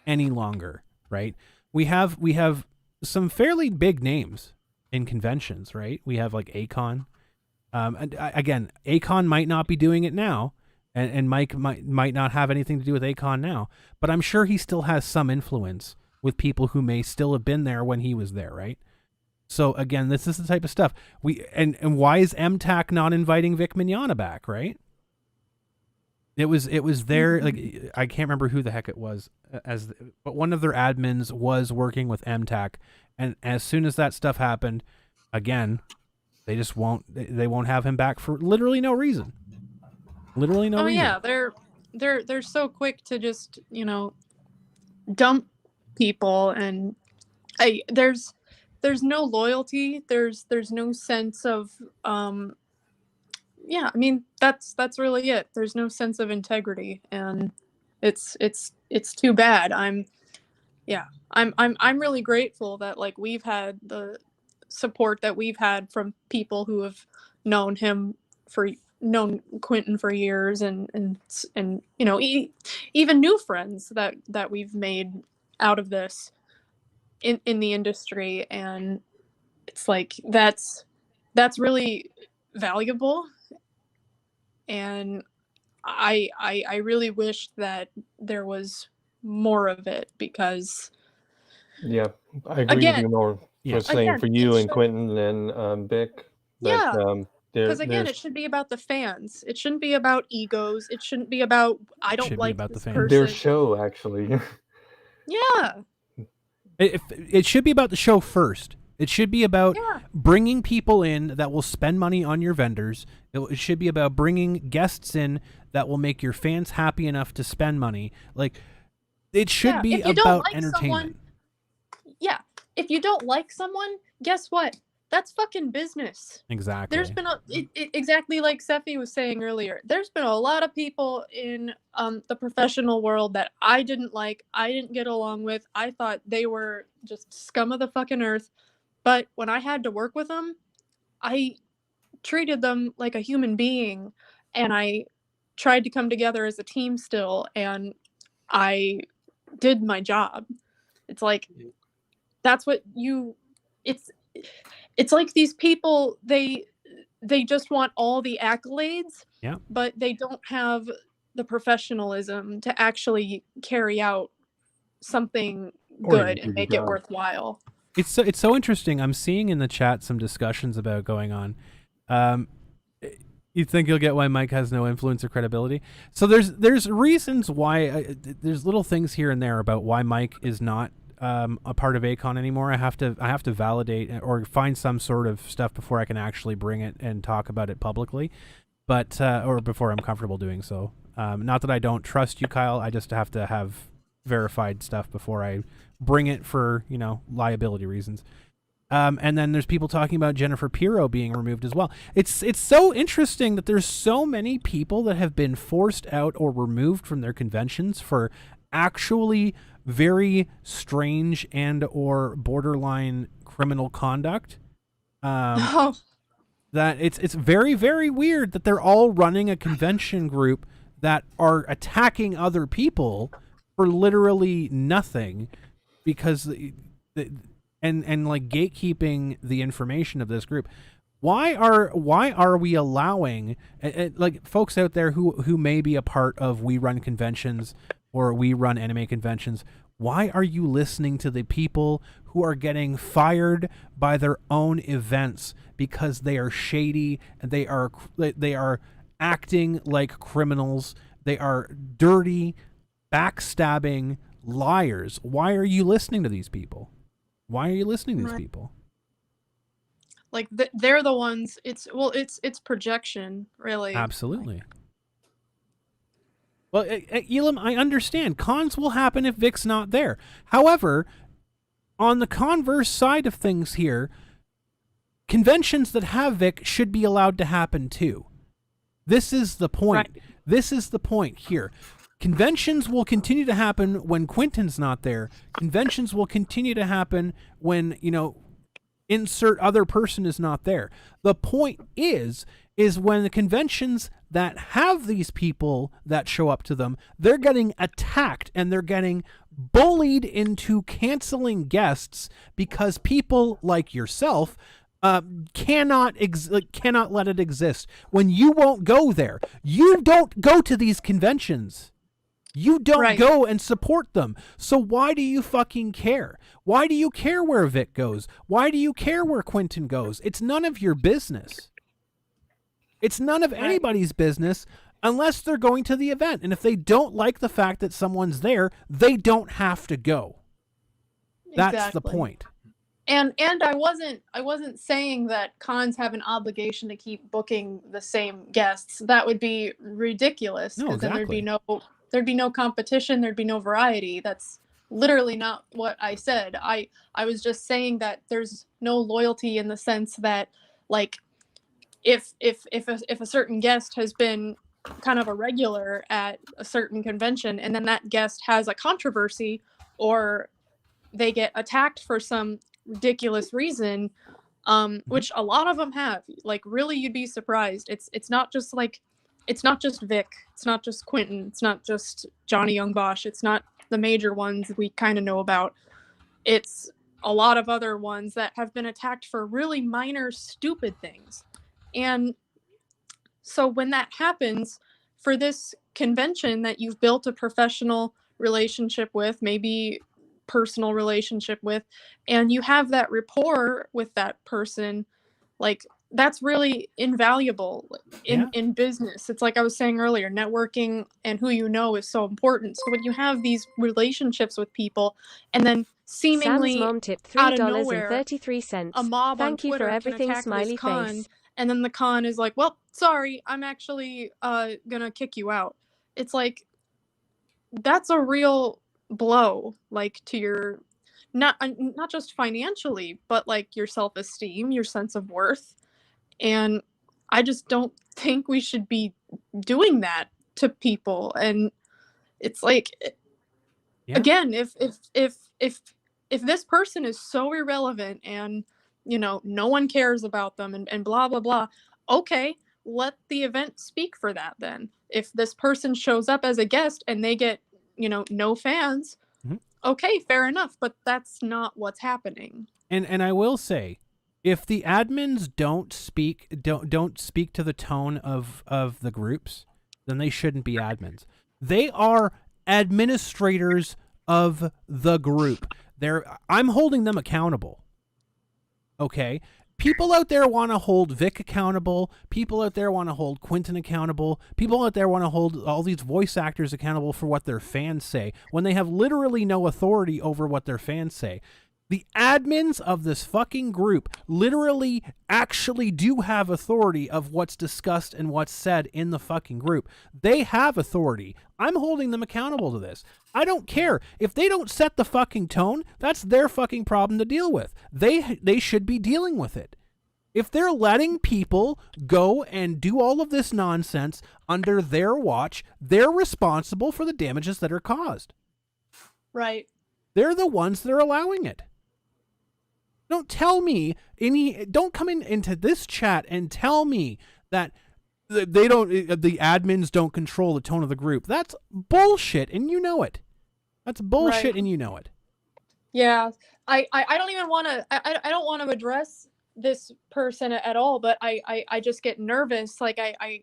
any longer, right? We have some fairly big names in conventions, right? We have like Akon. And again, Akon might not be doing it now, and Mike might not have anything to do with Akon now, but I'm sure he still has some influence with people who may still have been there when he was there, right? So again, this is the type of stuff and why is MTAC not inviting Vic Mignogna back, right? It was there, like I can't remember who the heck it was, but one of their admins was working with MTAC, and as soon as that stuff happened, again, they just won't have him back for literally no reason. Literally no reason.
Yeah, they're so quick to just, dump people, and there's no loyalty, there's no sense of I mean that's really it. There's no sense of integrity, and it's too bad. I'm really grateful that like we've had the support that we've had from people who have known Quentin for years, and even new friends that we've made out of this in the industry, and it's like that's really valuable, and I really wish that there was more of it, because
I agree with you more for saying for you and Quentin and Vic. But,
because again, it should be about the fans. It shouldn't be about egos. It shouldn't be about I don't like
about
this
the fans.
person.
Their show, actually.
Yeah.
It should be about the show first. It should be about bringing people in that will spend money on your vendors. It should be about bringing guests in that will make your fans happy enough to spend money. Like, it should be about entertainment.
If you don't like someone, guess what? That's fucking business.
Exactly.
There's been exactly like Sephi was saying earlier. There's been a lot of people in the professional world that I didn't like. I didn't get along with. I thought they were just scum of the fucking earth. But when I had to work with them, I treated them like a human being, and I tried to come together as a team still, and I did my job. It's like that's what it's like these people, they just want all the accolades, but they don't have the professionalism to actually carry out something good and make it worthwhile.
It's so interesting. I'm seeing in the chat some discussions about going on. You think you'll get why Mike has no influence or credibility? So there's reasons why there's little things here and there about why Mike is not a part of Akon anymore. I have to validate or find some sort of stuff before I can actually bring it and talk about it publicly, but or before I'm comfortable doing so. Not that I don't trust you, Kyle. I just have to have verified stuff before I bring it for, liability reasons. And then there's people talking about Jennifer Pirro being removed as well. It's so interesting that there's so many people that have been forced out or removed from their conventions for actually very strange and or borderline criminal conduct. That it's very, very weird that they're all running a convention group that are attacking other people for literally nothing, because and like gatekeeping the information of this group. Why are we allowing like folks out there who may be a part of We Run Conventions or We Run Anime Conventions? Why are you listening to the people who are getting fired by their own events because they are shady and they are acting like criminals? They are dirty, backstabbing liars. Why are you listening to these people? Why are you listening to these people?
Like they're the ones. It's projection, really.
Absolutely. Well, Elam, I understand. Cons will happen if Vic's not there. However, on the converse side of things here, conventions that have Vic should be allowed to happen too. This is the point. Right. This is the point here. Conventions will continue to happen when Quentin's not there. Conventions will continue to happen when, insert other person is not there. The point is when the conventions that have these people that show up to them, they're getting attacked and they're getting bullied into canceling guests because people like yourself cannot let it exist. When you won't go there, you don't go to these conventions. You don't go and support them. So why do you fucking care? Why do you care where Vic goes? Why do you care where Quentin goes? It's none of your business. It's none of anybody's business unless they're going to the event. And if they don't like the fact that someone's there, they don't have to go. That's the point.
And I wasn't saying that cons have an obligation to keep booking the same guests. That would be ridiculous, because then there'd be no competition, there'd be no variety. That's literally not what I said. I was just saying that there's no loyalty in the sense that, like, if a certain guest has been kind of a regular at a certain convention and then that guest has a controversy or they get attacked for some ridiculous reason, which a lot of them have, like, really, you'd be surprised. It's not just Vic, it's not just Quentin, it's not just Johnny Young Bosch, it's not the major ones we kind of know about. It's a lot of other ones that have been attacked for really minor, stupid things. And so when that happens for this convention that you've built a professional relationship with, maybe personal relationship with, and you have that rapport with that person, like, that's really invaluable in business. It's like I was saying earlier, networking and who you know is so important. So when you have these relationships with people and then seemingly
Sam's mom tipped
out of nowhere,
33 cents.
a mob
Thank
on
you
Twitter
for everything,
can attack
smiley
this con,
face.
and then the con is like, well, sorry, I'm actually gonna kick you out. It's like, that's a real blow, like, to your not just financially, but like your self-esteem, your sense of worth. And I just don't think we should be doing that to people. And it's like, again, if this person is so irrelevant and, no one cares about them and blah, blah, blah, okay, let the event speak for that then. If this person shows up as a guest and they get, no fans, okay, fair enough, but that's not what's happening.
And I will say, if the admins don't speak to the tone of the groups, then they shouldn't be admins. They are administrators of the group. I'm holding them accountable. Okay? People out there want to hold Vic accountable. People out there want to hold Quentin accountable. People out there want to hold all these voice actors accountable for what their fans say when they have literally no authority over what their fans say. The admins of this fucking group literally actually do have authority of what's discussed and what's said in the fucking group. They have authority. I'm holding them accountable to this. I don't care. If they don't set the fucking tone, that's their fucking problem to deal with. They should be dealing with it. If they're letting people go and do all of this nonsense under their watch, they're responsible for the damages that are caused.
Right.
They're the ones that are allowing it. Don't tell me don't come into this chat and tell me that the admins don't control the tone of the group. That's bullshit, and you know it. That's bullshit,
Right.
and you know it.
Yeah. I don't even want to, I don't want to address this person at all, but I just get nervous. Like I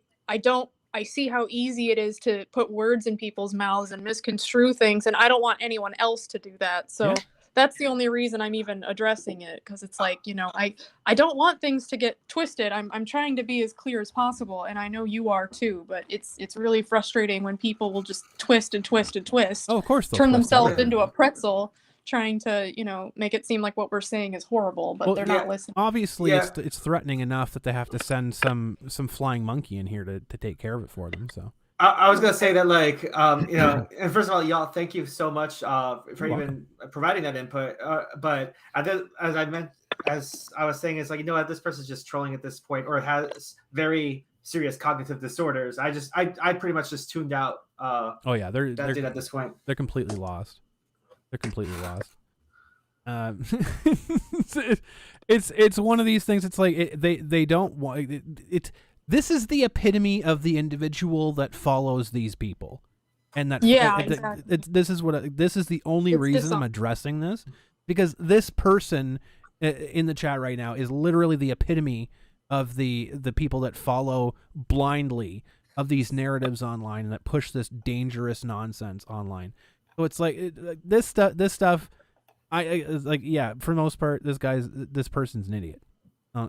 see how easy it is to put words in people's mouths and misconstrue things, and I don't want anyone else to do that. So
Yeah.
that's the only reason I'm even addressing it, because it's like, I don't want things to get twisted. I'm trying to be as clear as possible, and I know you are too, but it's really frustrating when people will just twist and twist and twist.
Oh, of course they'll
Turn
twist
themselves
everything.
into a pretzel, trying to, make it seem like what we're saying is horrible, but
Well,
they're not listening.
Obviously,
Yeah.
it's threatening enough that they have to send some flying monkey in here to take care of it for them. So
I was gonna say that, like, and first of all, y'all, thank you so much for
You're
even providing that input. But as I was saying, it's like, this person's just trolling at this point, or has very serious cognitive disorders. I pretty much just tuned out.
oh yeah, they're
At this point.
they're completely lost. They're completely lost. It's one of these things. It's like they don't want it. This is the epitome of the individual that follows these people, and that
exactly.
this is the only
It's
reason I'm addressing this, because this person in the chat right now is literally the epitome of the people that follow blindly of these narratives online and that push this dangerous nonsense online. So it's like this stuff. I like, yeah, for the most part, this person's an idiot.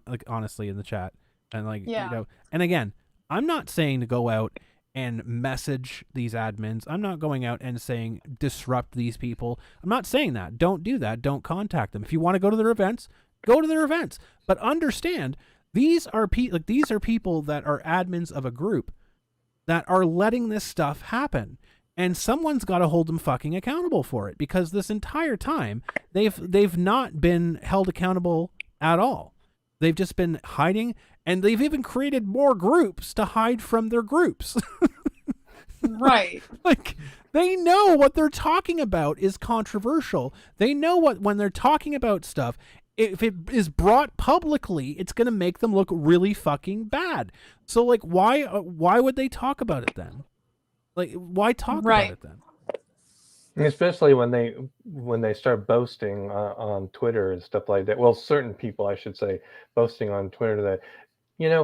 Like, honestly, in the chat, and like,
Yeah.
and again, I'm not saying to go out and message these admins. I'm not going out and saying disrupt these people. I'm not saying that. Don't do that. Don't contact them. If you want to go to their events, go to their events. But understand, these are people that are admins of a group that are letting this stuff happen. And someone's got to hold them fucking accountable for it, because this entire time they've not been held accountable at all. They've just been hiding, and they've even created more groups to hide from their groups.
Right.
Like, they know what they're talking about is controversial. They know when they're talking about stuff, if it is brought publicly, it's going to make them look really fucking bad. So like, why would they talk about it then? Like, why talk about it then?
Especially when they start boasting on Twitter and stuff like that. Well, certain people, I should say, boasting on Twitter that,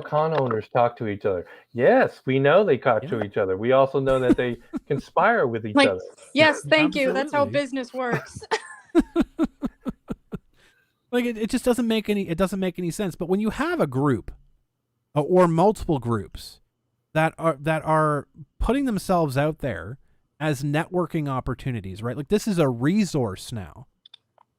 con owners talk to each other. Yes, we know they talk to each other. We also know that they conspire with each other.
Yes, thank you. That's how
Absolutely.
business works.
Like, it just doesn't make any sense. But when you have a group or multiple groups that are putting themselves out there as networking opportunities, right? Like, this is a resource now.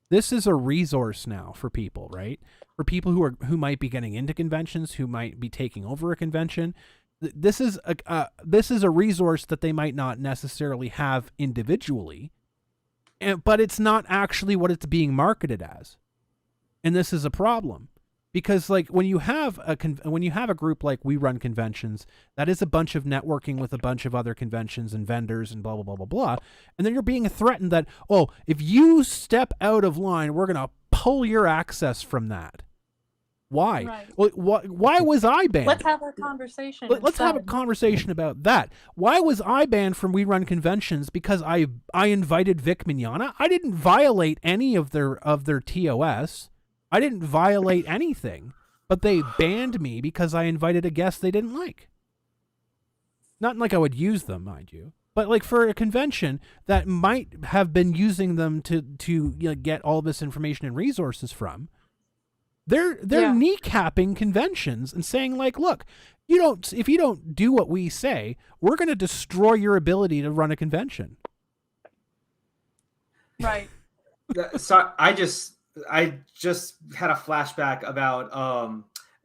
This is a resource now for people, right? For people who might be getting into conventions, who might be taking over a convention. This is a resource that they might not necessarily have individually, but it's not actually what it's being marketed as. And this is a problem, because like, when you have a group like We Run Conventions, that is a bunch of networking with a bunch of other conventions and vendors and blah blah blah blah blah, and then you're being threatened that, oh, if you step out of line, we're gonna pull your access from that. Why?
Right.
Well, why was I banned?
Let's have a conversation.
Let's have a conversation about that. Why was I banned from We Run Conventions? Because I invited Vic Mignogna. I didn't violate any of their TOS. I didn't violate anything, but they banned me because I invited a guest they didn't like. Not like I would use them, mind you, but like for a convention that might have been using them to get all this information and resources from. They're kneecapping conventions and saying like, look, if you don't do what we say, we're going to destroy your ability to run a convention.
Right.
So I just I just had a flashback about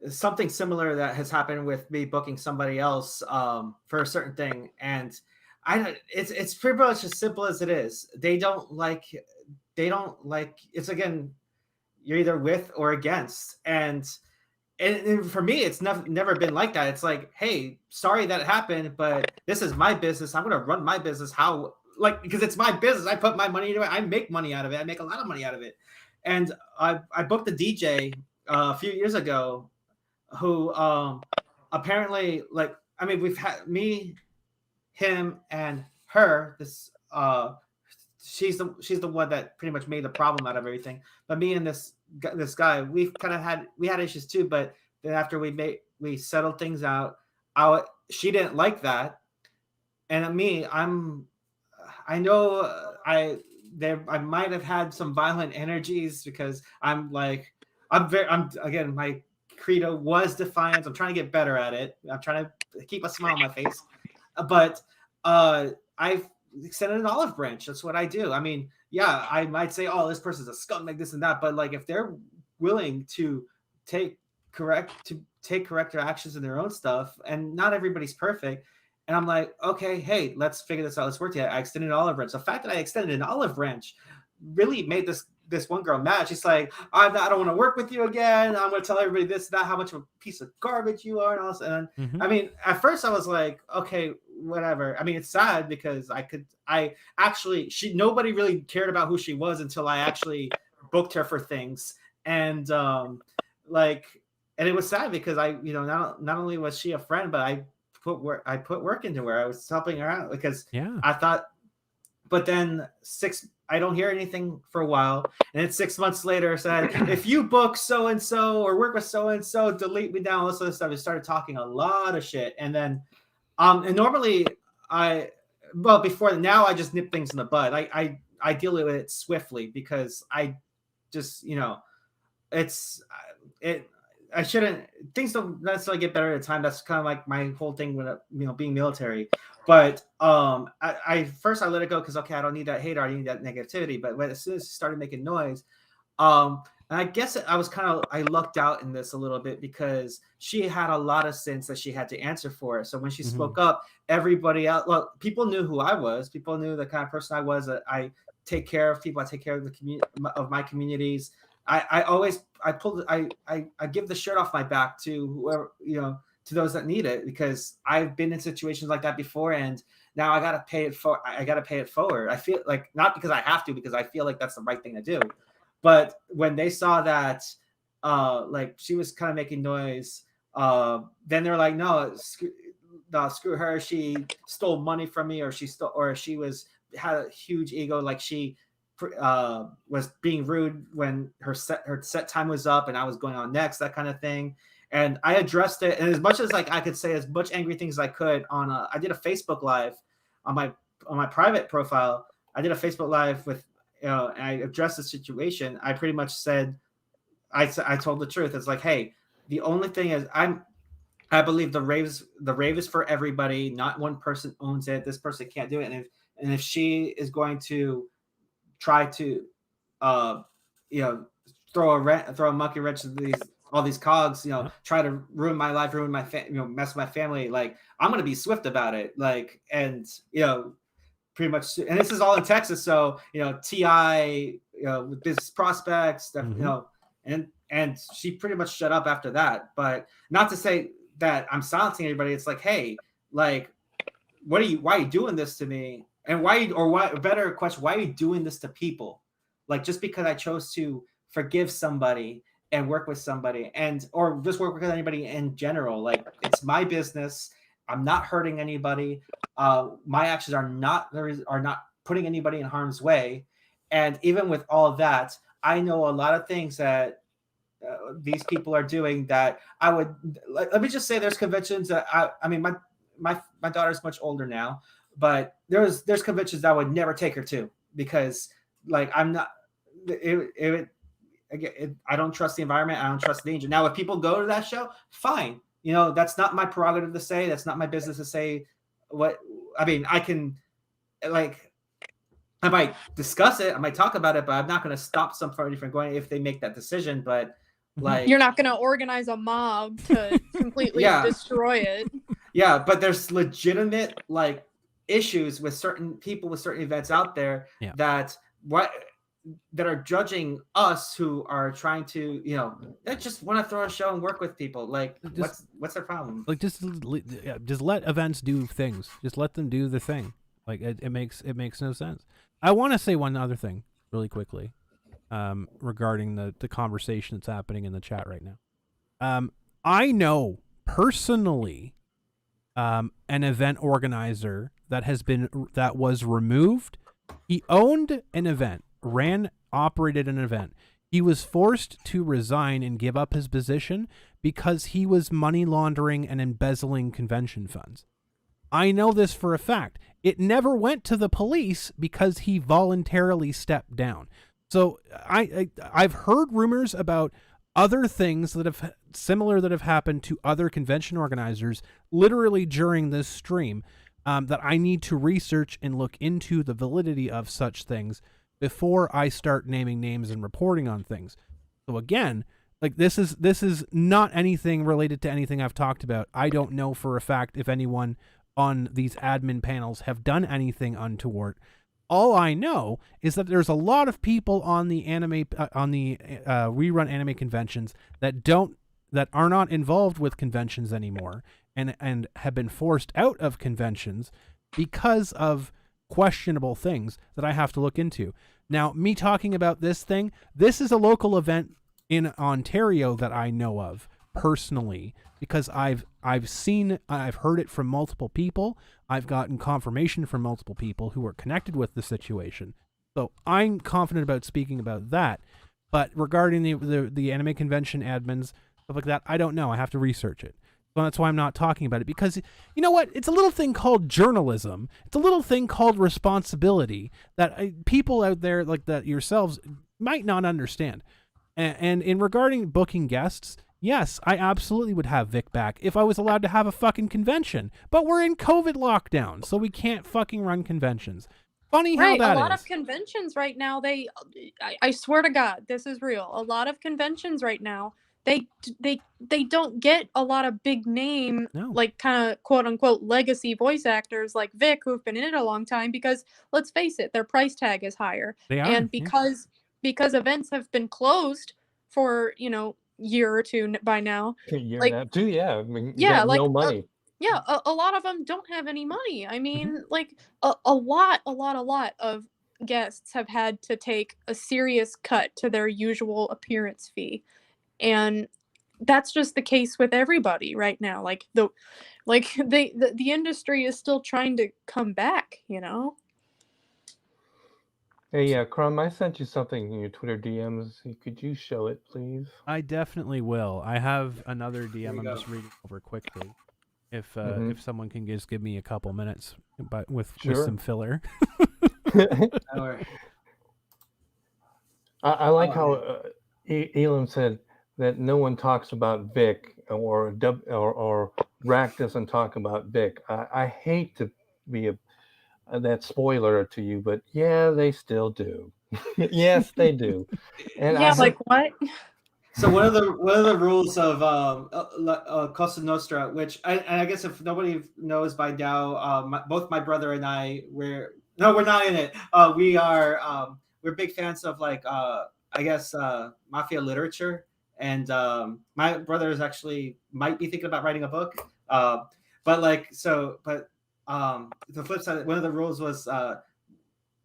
something similar that has happened with me booking somebody else for a certain thing, and it's pretty much as simple as it is. They don't like it's, again, you're either with or against, and for me, it's never been like that. It's like, hey, sorry that it happened, but this is my business. I'm going to run my business because it's my business. I put my money into it. I make money out of it. I make a lot of money out of it. And I booked a DJ a few years ago who apparently, we've had me, him, and her. She's the one that pretty much made the problem out of everything. But me and this guy, we had issues too. But then after we settled things out, she didn't like that, and I know I might have had some violent energies because again, my credo was defiance. I'm trying to get better at it. I'm trying to keep a smile on my face, but I've extended an olive branch. That's what I do. I mean, yeah, I might say, oh, this person's a scumbag, this and that, but like, if they're willing to take corrective actions in their own stuff, and not everybody's perfect, and I'm like, okay, hey, let's figure this out. Let's work together. I extended an olive branch. The fact that I extended an olive branch really made this one girl mad. She's like, I don't want to work with you again. I'm going to tell everybody this, that, how much of a piece of garbage you are. And all this. And I mean, at first I was like, okay, whatever. I mean, it's sad because nobody really cared about who she was until I actually booked her for things. And and it was sad because not only was she a friend, but I put work into her. I was helping her out because I thought, but then I don't hear anything for a while. And then 6 months later said, if you book so-and-so or work with so-and-so, delete me down, all this other stuff. We started talking a lot of shit. And then, and normally before now I just nip things in the bud. I deal with it swiftly because I just, things don't necessarily get better at a time. That's kind of like my whole thing with being military. But I first let it go because I don't need that hate, or I need that negativity. But as soon as it started making noise, and I guess I lucked out in this a little bit because she had a lot of sins that she had to answer for. So when she spoke up, everybody else, people knew who I was. People knew the kind of person I was. That I take care of people. I take care of the community, of my communities. I give the shirt off my back to whoever, to those that need it, because I've been in situations like that before, and now I gotta pay it forward. I feel like, not because I have to, because I feel like that's the right thing to do. But when they saw that, she was kind of making noise, then they're like, no, screw her. She stole money from me, or she had a huge ego. Like she was being rude when her set time was up and I was going on next, that kind of thing. And I addressed it. And as much as I could say as much angry things as I could I did a Facebook Live on my private profile. I did a Facebook Live with, and I addressed the situation. I pretty much said, I told the truth. It's like, hey, the only thing is I believe the rave is for everybody. Not one person owns it. This person can't do it. And if she is going to try to, throw a monkey wrench into all these cogs, try to ruin my life, ruin my mess with my family, like, I'm going to be swift about it. Like, and, pretty much, and this is all in Texas. So, TI, with business prospects, stuff, and she pretty much shut up after that. But not to say that I'm silencing everybody. It's like, hey, like, why are you doing this to me? And better question, why are you doing this to people? Like, just because I chose to forgive somebody and work with somebody, or just work with anybody in general, like, it's my business. I'm not hurting anybody. My actions are not putting anybody in harm's way. And even with all of that, I know a lot of things that these people are doing that I would, let me just say, there's conventions that I mean, my daughter's much older now, but there's conventions that I would never take her to, because, like, I'm not, I don't trust the environment. I don't trust the danger. Now, if people go to that show, fine. That's not my prerogative to say. That's not my business to say what. I mean, I can, like, I might discuss it, I might talk about it, but I'm not going to stop somebody from going if they make that decision. But like,
you're not going to organize a mob to completely destroy it.
Yeah, but there's legitimate like issues with certain people with certain events out there that are judging us who are trying to, they just want to throw a show and work with people. Like, what's their problem?
Like, just let events do things. Just let them do the thing. Like, it makes no sense. I want to say one other thing really quickly, regarding the conversation that's happening in the chat right now. I know personally, an event organizer that was removed. He owned an event, operated an event. He was forced to resign and give up his position because he was money laundering and embezzling convention funds. I know this for a fact. It never went to the police because he voluntarily stepped down. So I've heard rumors about other things that have happened to other convention organizers literally during this stream, that I need to research and look into the validity of such things before I start naming names and reporting on things. So again, like, this is not anything related to anything I've talked about. I don't know for a fact if anyone on these admin panels have done anything untoward. All I know is that there's a lot of people on the rerun anime conventions that are not involved with conventions anymore and have been forced out of conventions because of questionable things that I have to look into. Now, me talking about this thing, this is a local event in Ontario that I know of personally, because I've heard it from multiple people. I've gotten confirmation from multiple people who are connected with the situation. So I'm confident about speaking about that. But regarding the anime convention admins, stuff like that, I don't know. I have to research it. So that's why I'm not talking about it, because you know what? It's a little thing called journalism. It's a little thing called responsibility that people out there like that yourselves might not understand. And in regarding booking guests, yes, I absolutely would have Vic back if I was allowed to have a fucking convention. But we're in COVID lockdown, so we can't fucking run conventions. Funny how that is.
A lot of conventions right now, I swear to God, this is real. A lot of conventions right now, they don't get a lot of big name, like kind of quote unquote legacy voice actors like Vic, who've been in it a long time, because let's face it, their price tag is higher.
They are,
and because events have been closed for, year or two by now.
A year now, too, yeah. I mean,
like
no money.
A lot of them don't have any money. I mean, like a lot of guests have had to take a serious cut to their usual appearance fee, and that's just the case with everybody right now. Like the industry is still trying to come back.
Hey, Crumb, I sent you something in your Twitter DMs. Could you show it, please?
I definitely will. I have another DM I'm just reading over quickly. If someone can just give me a couple minutes, but with some filler.
I like how Elam said that no one talks about Vic, or Rack doesn't talk about Vic. I hate to be that spoiler to you, but yeah, they still do. Yes, they do. And
like what?
So one of the rules of Cosa Nostra, which I guess if nobody knows by now, both my brother and I we're not in it. We're big fans of Mafia literature, and my brother might be thinking about writing a book. The flip side, one of the rules was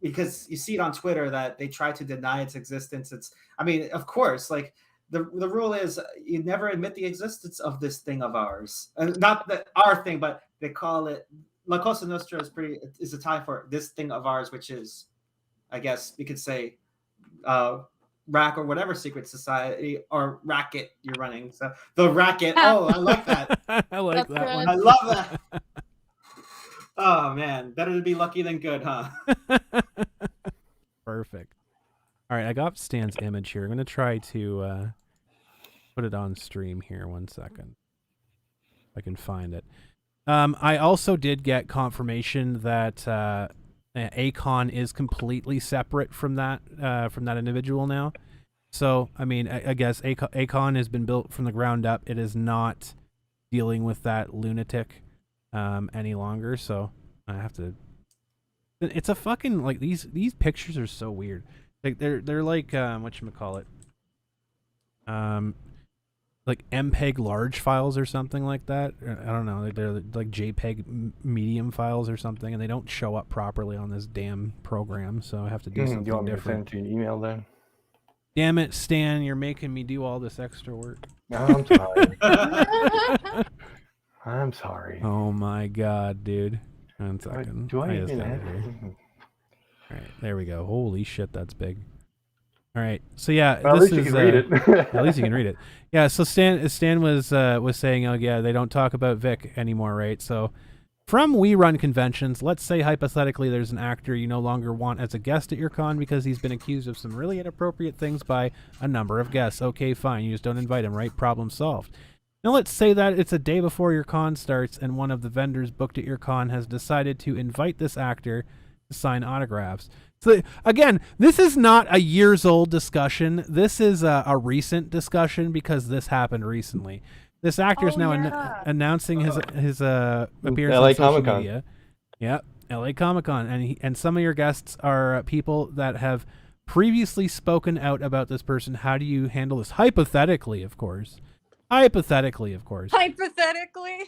because you see it on Twitter that they try to deny its existence. Of course, like the rule is you never admit the existence of this thing of ours, and not that our thing, but they call it La Cosa Nostra is a tie for this thing of ours, which is, I guess we could say, Rack or whatever secret society or racket you're running. So the racket. Oh, I like that.
I like that one.
I love that. Oh man, better to be lucky than good, huh?
Perfect. All right, I got Stan's image here. I'm going to try to put it on stream here. 1 second. If I can find it. I also did get confirmation that Akon is completely separate from that individual now. So, I mean, I guess Akon has been built from the ground up. It is not dealing with that lunatic any longer. So I have to. It's a fucking like these pictures are so weird. Like they're like whatchamacallit? Like MPEG large files or something like that. I don't know. They're like JPEG medium files or something, and they don't show up properly on this damn program. So I have to do something
Do you want me to
different.
send you an email then?
Damn it, Stan! You're making me do all this extra work.
No, I'm sorry. I'm sorry.
Oh my god, dude! One second.
Do I
just
even
got it
have
here. All right, there we go. Holy shit, that's big. All right, so yeah,
Well, at
this
least
is
you can read it.
at least you can read it. Yeah, so Stan was saying, oh yeah, they don't talk about Vic anymore, right? So from We Run Conventions, let's say hypothetically there's an actor you no longer want as a guest at your con because he's been accused of some really inappropriate things by a number of guests. Okay, fine, you just don't invite him, right? Problem solved. Now let's say that it's a day before your con starts and one of the vendors booked at your con has decided to invite this actor to sign autographs. So again, this is not a years old discussion. This is a recent discussion because this happened recently. This actor is now announcing his appearance
LA
on social
Comic-Con.
media. Yep, LA Comic-Con, and some of your guests are people that have previously spoken out about this person. How do you handle this? Hypothetically, of course. Hypothetically.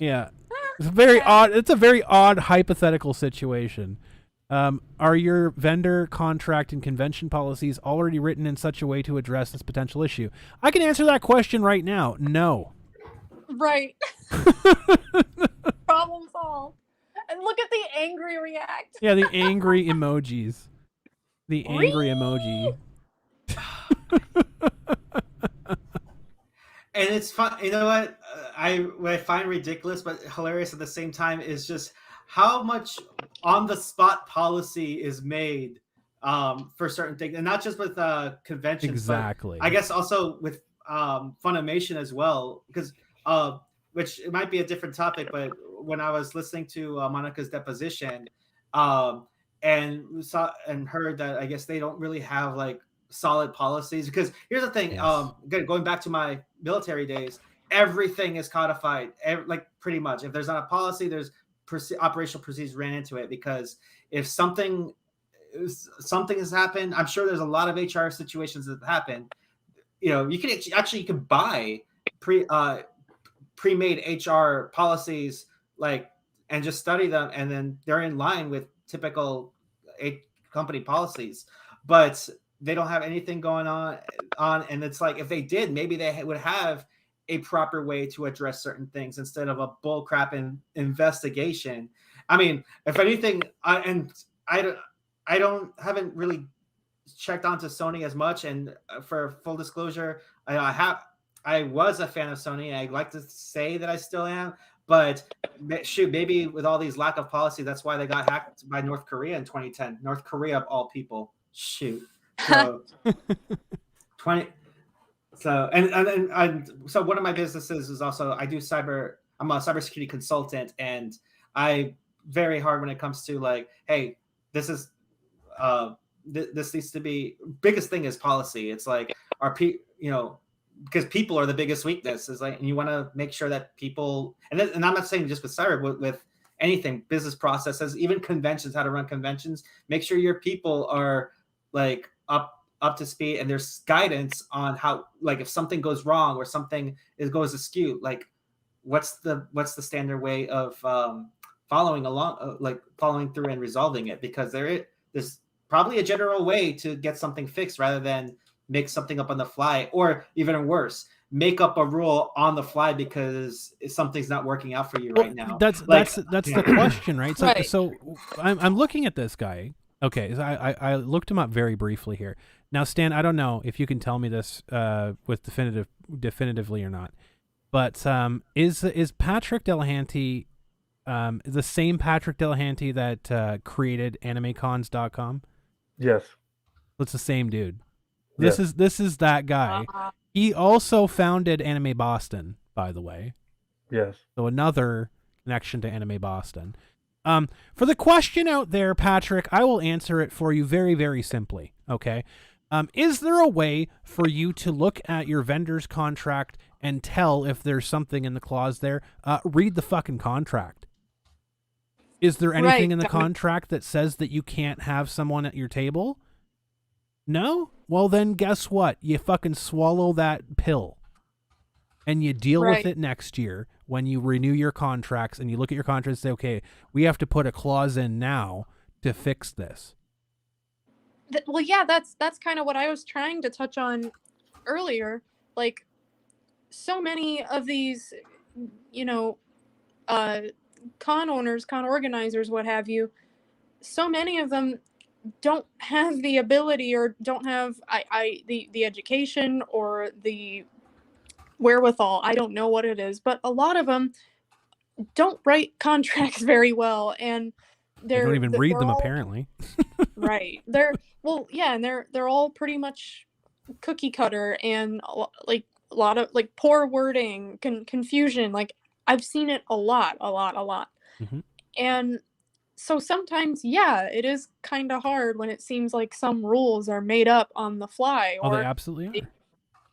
Yeah, it's very odd. It's a very odd hypothetical situation. Are your vendor contract and convention policies already written in such a way to address this potential issue? I can answer that question right now. No.
Right. Problem solved. And look at the angry react.
Yeah, the angry emojis. The angry emoji.
And it's fun. You know what? What I find ridiculous but hilarious at the same time is just how much on-the-spot policy is made for certain things, and not just with conventions.
Exactly.
But I guess also with Funimation as well, because which it might be a different topic. But when I was listening to Monica's deposition, and saw and heard that I guess they don't really have like solid policies, because here's the thing.
Yes.
Going back to my military days, everything is codified. Like pretty much, if there's not a policy, there's operational procedures ran into it, because if something has happened, I'm sure there's a lot of HR situations that happen. You know, you can buy pre-made HR policies, like, and just study them, and then they're in line with typical company policies, but they don't have anything going on. And it's like, if they did, maybe they would have a proper way to address certain things instead of a bullcrap investigation. I mean, if anything, I haven't really checked onto Sony as much. And for full disclosure, I was a fan of Sony. I'd like to say that I still am, but shoot, maybe with all these lack of policy, that's why they got hacked by North Korea in 2010. North Korea of all people. Shoot. So 20. So so one of my businesses is also I'm a cybersecurity consultant, and I very hard when it comes to like, hey, this is this needs to be, biggest thing is policy. It's like, because people are the biggest weakness, is like, and you want to make sure that people, and I'm not saying just with cyber, but with anything, business processes, even conventions, how to run conventions, make sure your people are like up to speed, and there's guidance on how, like, if something goes wrong or something goes askew, like what's the standard way of following through and resolving it, because there's probably a general way to get something fixed rather than make something up on the fly, or even worse, make up a rule on the fly because something's not working out for you right now.
That's the question, right? So
Right.
so I'm looking at this guy. Okay, so I looked him up very briefly here. Now, Stan, I don't know if you can tell me this with definitively or not, but is Patrick Delahanty the same Patrick Delahanty that created AnimeCons.com?
Yes.
It's the same dude.
Yes.
This is that guy. He also founded Anime Boston, by the way.
Yes.
So another connection to Anime Boston. For the question out there, Patrick, I will answer it for you very, very simply. Okay. Is there a way for you to look at your vendor's contract and tell if there's something in the clause there? Read the fucking contract. Is there anything in the contract that says that you can't have someone at your table? No? Well, then guess what? You fucking swallow that pill and you deal with it next year when you renew your contracts and you look at your contracts and say, okay, we have to put a clause in now to fix this.
Well, yeah, that's kind of what I was trying to touch on earlier. Like, so many of these, con owners, con organizers, what have you, so many of them don't have the ability or don't have the education or the wherewithal. I don't know what it is, but a lot of them don't write contracts very well, and
they don't even read them, apparently.
Right. They're all pretty much cookie cutter and like a lot of like poor wording, confusion. Like, I've seen it a lot.
Mm-hmm.
And so sometimes, it is kind of hard when it seems like some rules are made up on the fly.
They absolutely are.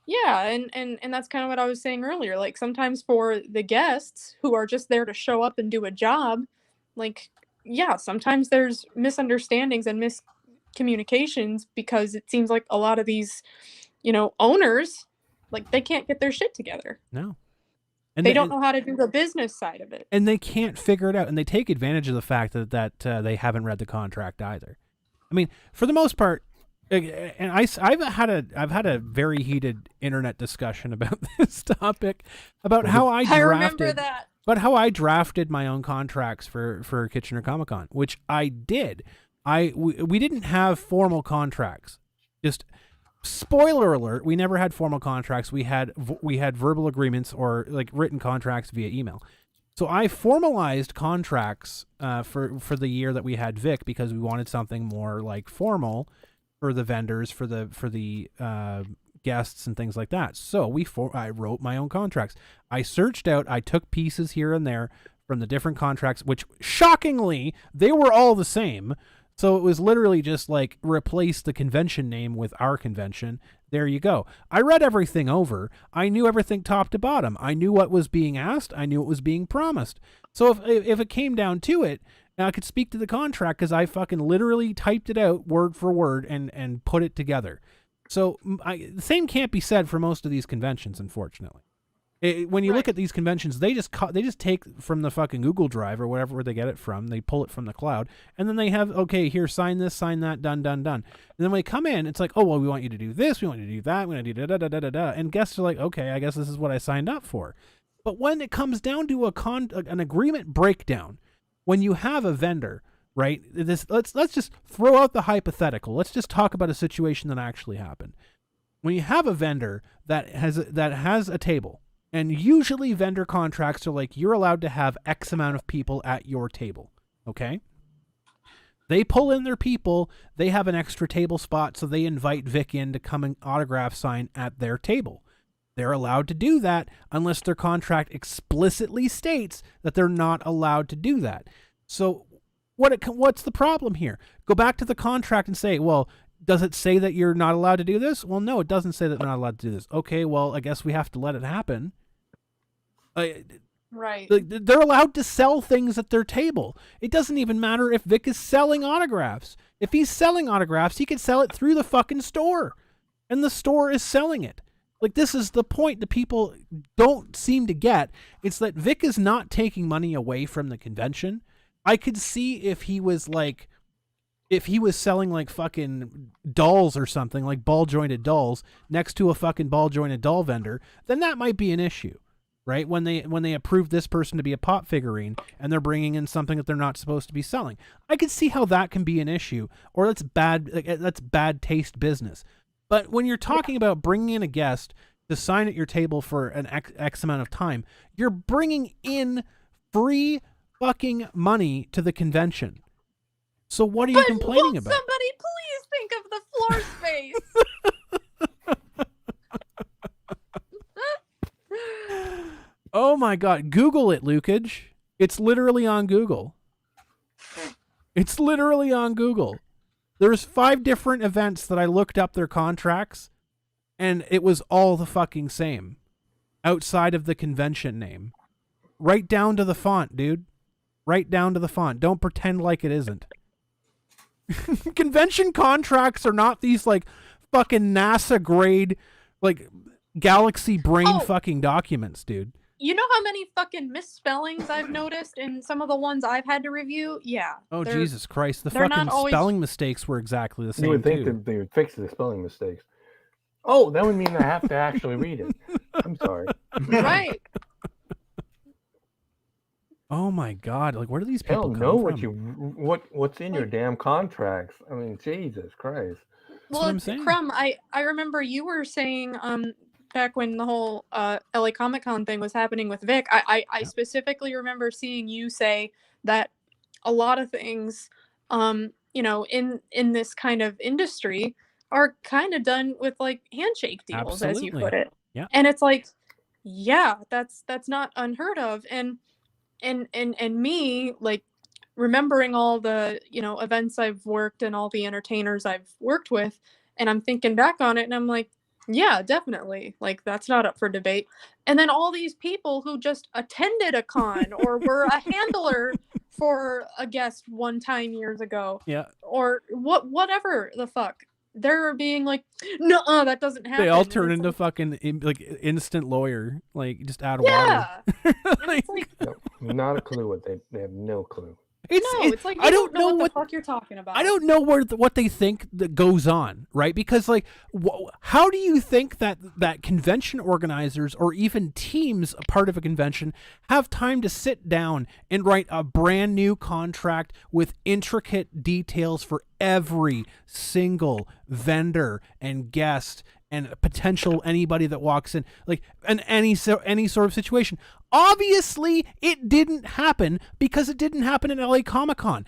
Yeah, and that's kind of what I was saying earlier. Like, sometimes for the guests who are just there to show up and do a job, like, sometimes there's misunderstandings and miscommunications because it seems like a lot of these, owners, like, they can't get their shit together.
No.
And they don't know how to do the business side of it. And
they can't figure it out. And they take advantage of the fact that they haven't read the contract either. I mean, for the most part, and I've had a very heated internet discussion about this topic, about how I
remember that.
But how I drafted my own contracts for Kitchener Comic-Con, which I did. We didn't have formal contracts. Just spoiler alert, we never had formal contracts. We had verbal agreements or like written contracts via email. So I formalized contracts for the year that we had Vic because we wanted something more like formal for the vendors, for the guests and things like that. So I wrote my own contracts. I searched out, I took pieces here and there from the different contracts, which shockingly, they were all the same. So it was literally just like replace the convention name with our convention. There you go. I read everything over. I knew everything top to bottom. I knew what was being asked. I knew what was being promised. So if it came down to it, I could speak to the contract because I fucking literally typed it out word for word and put it together. So the same can't be said for most of these conventions, unfortunately. When you look at these conventions, they just take from the fucking Google Drive or wherever they get it from. They pull it from the cloud, and then they have, okay, here, sign this, sign that, done. And then when they come in, it's like, oh, well, we want you to do this, we want you to do that, we want you to do da-da-da-da-da. And guests are like, okay, I guess this is what I signed up for. But when it comes down to an agreement breakdown, when you have a vendor, right? Let's just throw out the hypothetical. Let's just talk about a situation that actually happened. When you have a vendor that has a table, and usually vendor contracts are like, you're allowed to have X amount of people at your table, okay? They pull in their people, they have an extra table spot, so they invite Vic in to come and autograph sign at their table. They're allowed to do that unless their contract explicitly states that they're not allowed to do that. So what's the problem here? Go back to the contract and say, well, does it say that you're not allowed to do this? Well, no, it doesn't say that they're not allowed to do this. Okay, well, I guess we have to let it happen.
Right.
They're allowed to sell things at their table. It doesn't even matter if Vic is selling autographs. If he's selling autographs, he could sell it through the fucking store. And the store is selling it. Like, this is the point that people don't seem to get. It's that Vic is not taking money away from the convention. I could see if he was selling like fucking dolls or something, like ball jointed dolls next to a fucking ball jointed doll vendor, then that might be an issue, right? When they approve this person to be a pop figurine and they're bringing in something that they're not supposed to be selling, I could see how that can be an issue, or that's bad taste business. But when you're talking about bringing in a guest to sign at your table for an X amount of time, you're bringing in free fucking money to the convention. So what are you complaining about?
Somebody please think of the floor space.
Oh my God. Google it, Lukage. It's literally on Google. It's literally on Google. There's 5 different events that I looked up their contracts, and it was all the fucking same, outside of the convention name. Right down to the font, dude. Right down to the font. Don't pretend like it isn't. Convention contracts are not these like fucking NASA grade, like galaxy brain fucking documents, dude.
You know how many fucking misspellings I've noticed in some of the ones I've had to review? Yeah.
Oh, Jesus Christ. The
they're
fucking
not always-
spelling mistakes were exactly the same,
You would think
too.
that they would fix the spelling mistakes. Oh, that would mean I have to actually read it. I'm sorry.
Right.
Oh, my God. Like, where do these people
Hell,
come
know
from?
what's in your damn contracts. I mean, Jesus Christ.
That's what I'm saying.
Crumb, I remember you were saying back when the whole LA Comic Con thing was happening with Vic, I specifically remember seeing you say that a lot of things you know, in this kind of industry are kind of done with like handshake deals, as you
Absolutely.
put it.
Yeah.
And it's like, yeah, that's not unheard of. And me, like, remembering all the, you know, events I've worked and all the entertainers I've worked with, and I'm thinking back on it and I'm like, yeah, definitely. Like, that's not up for debate. And then all these people who just attended a con or were a handler for a guest one time years ago,
Yeah.
or whatever the fuck, they're being like, no, that doesn't happen.
They all
And
turn
it's
into
like,
fucking like instant lawyer, like just out of
yeah.
water.
And it's like,
No, not a clue what they have no clue.
it's like,
I don't know
what the
what
fuck you're talking about.
I don't know what they think that goes on, right? Because like, how do you think that convention organizers or even teams a part of a convention have time to sit down and write a brand new contract with intricate details for every single vendor and guest and potential anybody that walks in, like, in any sort of situation? Obviously, it didn't happen because it didn't happen in LA Comic Con.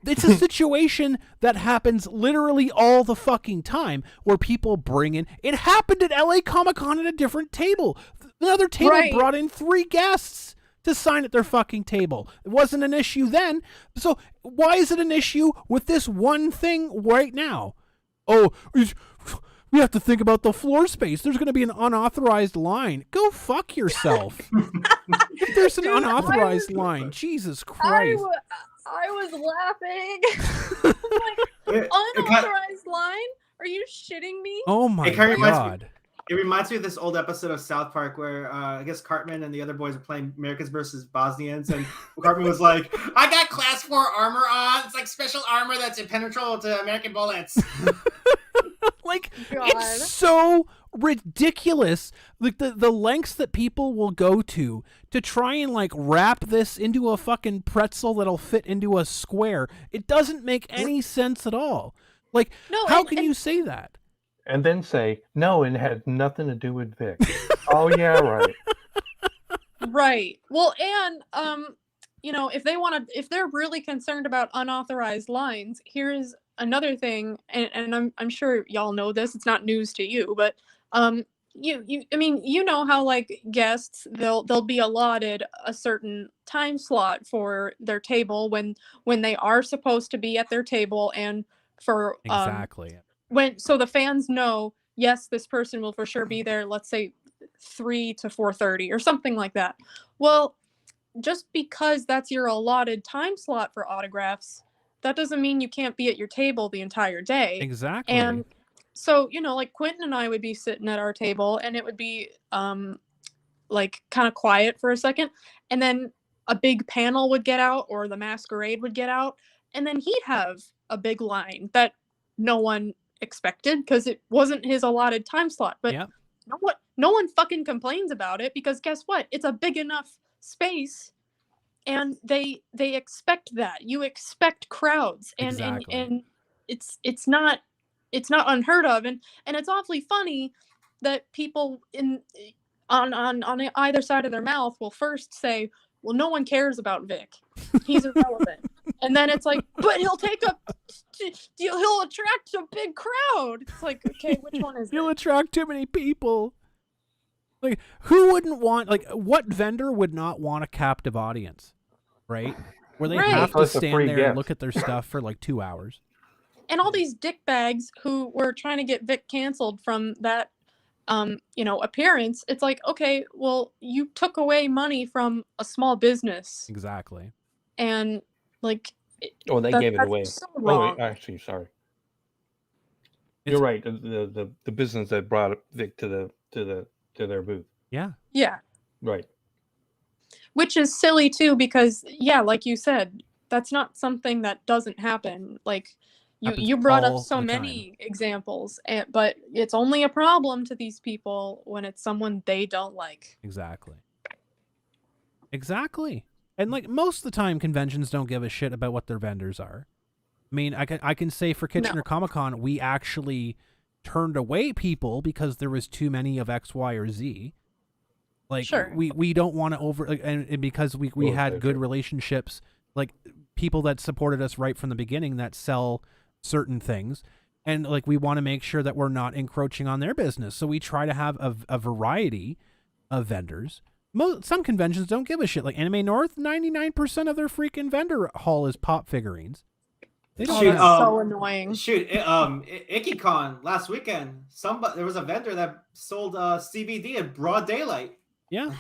It's a situation that happens literally all the fucking time where people bring in. It happened at LA Comic Con at a different table. Another table
Right.
brought in 3 guests to sign at their fucking table. It wasn't an issue then. So why is it an issue with this one thing right now? Oh, we have to think about the floor space. There's going to be an unauthorized line. Go fuck yourself. If there's an
Dude,
unauthorized line, Jesus Christ.
I was laughing. I'm like, unauthorized line? Are you shitting me?
Oh my
It kinda reminds me-
God.
It reminds me of this old episode of South Park where I guess Cartman and the other boys were playing Americans versus Bosnians, and Cartman was like, "I got class 4 armor on. It's like special armor that's impenetrable to American bullets."
Like,
God.
it's so ridiculous. Like the lengths that people will go to try and like wrap this into a fucking pretzel that'll fit into a square. It doesn't make any sense at all. Like,
No,
how
and-
can
and-
you say that?
And then say, no, it had nothing to do with Vic. Oh, yeah, right.
Right. Well, and you know, if they're really concerned about unauthorized lines, here's another thing, and I'm sure y'all know this. It's not news to you, but you I mean, you know how like guests they'll be allotted a certain time slot for their table when they are supposed to be at their table, and for
Exactly.
so the fans know, yes, this person will for sure be there, let's say 3 to 4:30 or something like that. Well, just because that's your allotted time slot for autographs, that doesn't mean you can't be at your table the entire day.
Exactly.
And so, you know, like Quentin and I would be sitting at our table and it would be like kind of quiet for a second, and then a big panel would get out or the masquerade would get out, and then he'd have a big line that no one expected because it wasn't his allotted time slot. But
Yep.
no one fucking complains about it because guess what? It's a big enough space, and they expect that. You expect crowds, and
Exactly.
and it's not unheard of, and it's awfully funny that people on either side of their mouth will first say, well, no one cares about Vic, he's irrelevant. And then it's like, but he'll attract a big crowd. It's like, okay, which one is
You'll
it?
attract too many people. Like, who wouldn't want, like, what vendor would not want a captive audience, right? where they
Right.
have to
Plus a
stand
free
there and
gift.
look at their stuff for like 2 hours.
And all these dickbags who were trying to get Vic canceled from that, appearance. It's like, okay, well, you took away money from a small business,
Exactly.
and like,
Oh, they gave it
that's
away.
so
Oh,
wrong.
actually, sorry.
It's-
You're right. The business that brought Vic to their booth.
Yeah.
Yeah,
Right.
which is silly too, because like you said, that's not something that doesn't happen. Like,
Happens
you brought up
all
so
the
many examples, but it's only a problem to these people when it's someone they don't like.
Exactly. And like most of the time, conventions don't give a shit about what their vendors are. I mean, I can say for Kitchener Comic-Con, we actually turned away people because there was too many of X, Y, or Z. Like,
Sure.
we don't want to and because we had good relationships, like people that supported us right from the beginning that sell certain things, and like we want to make sure that we're not encroaching on their business. So we try to have a variety of vendors. Some conventions don't give a shit. Like Anime North, 99% of their freaking vendor hall is pop figurines. They don't
Shoot,
have-
So annoying.
IckyCon last weekend, there was a vendor that sold CBD in broad daylight.
Yeah.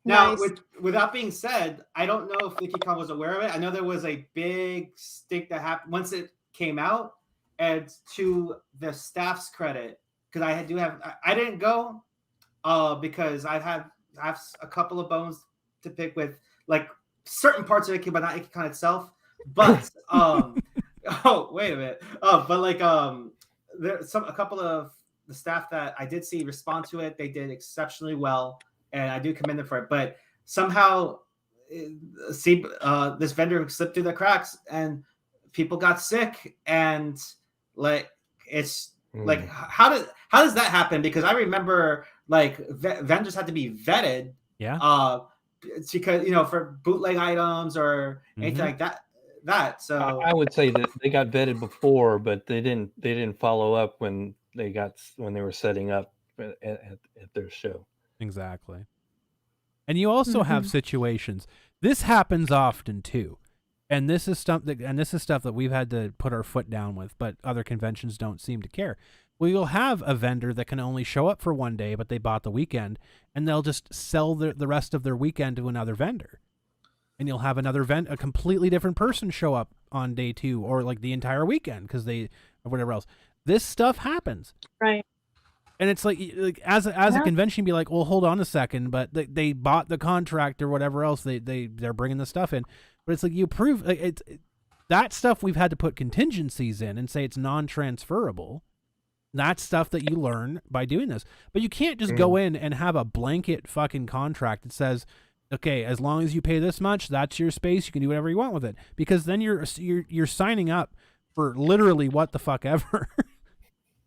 Now,
Nice.
with that being said, I don't know if IckyCon was aware of it. I know there was a big stink that happened once it came out, and to the staff's credit, because I didn't go because I have a couple of bones to pick with like certain parts of Icky, but not IckyCon itself. But oh wait a minute. But like there's a couple of the staff that I did see respond to it. They did exceptionally well, and I do commend them for it. But somehow, this vendor slipped through the cracks, and people got sick, and like it's like how does that happen? Because I remember like vendors had to be vetted.
Yeah.
Because for bootleg items or anything like that. So
I would say that they got vetted before, but they didn't follow up when they were setting up at their show.
Exactly. And you also have situations. This happens often too. And this is stuff that we've had to put our foot down with, but other conventions don't seem to care. We will have a vendor that can only show up for one day, but they bought the weekend, and they'll just sell the rest of their weekend to another vendor. And you'll have another a completely different person show up on day 2 or like the entire weekend because or whatever else. This stuff happens.
Right.
And it's like as a convention, be like, well, hold on a second, but they bought the contract or whatever else. They're bringing the stuff in, but it's like you prove like that stuff we've had to put contingencies in and say it's non-transferable. That's stuff that you learn by doing this, but you can't just go in and have a blanket fucking contract that says, okay, as long as you pay this much, that's your space. You can do whatever you want with it, because then you're signing up for literally what the fuck ever.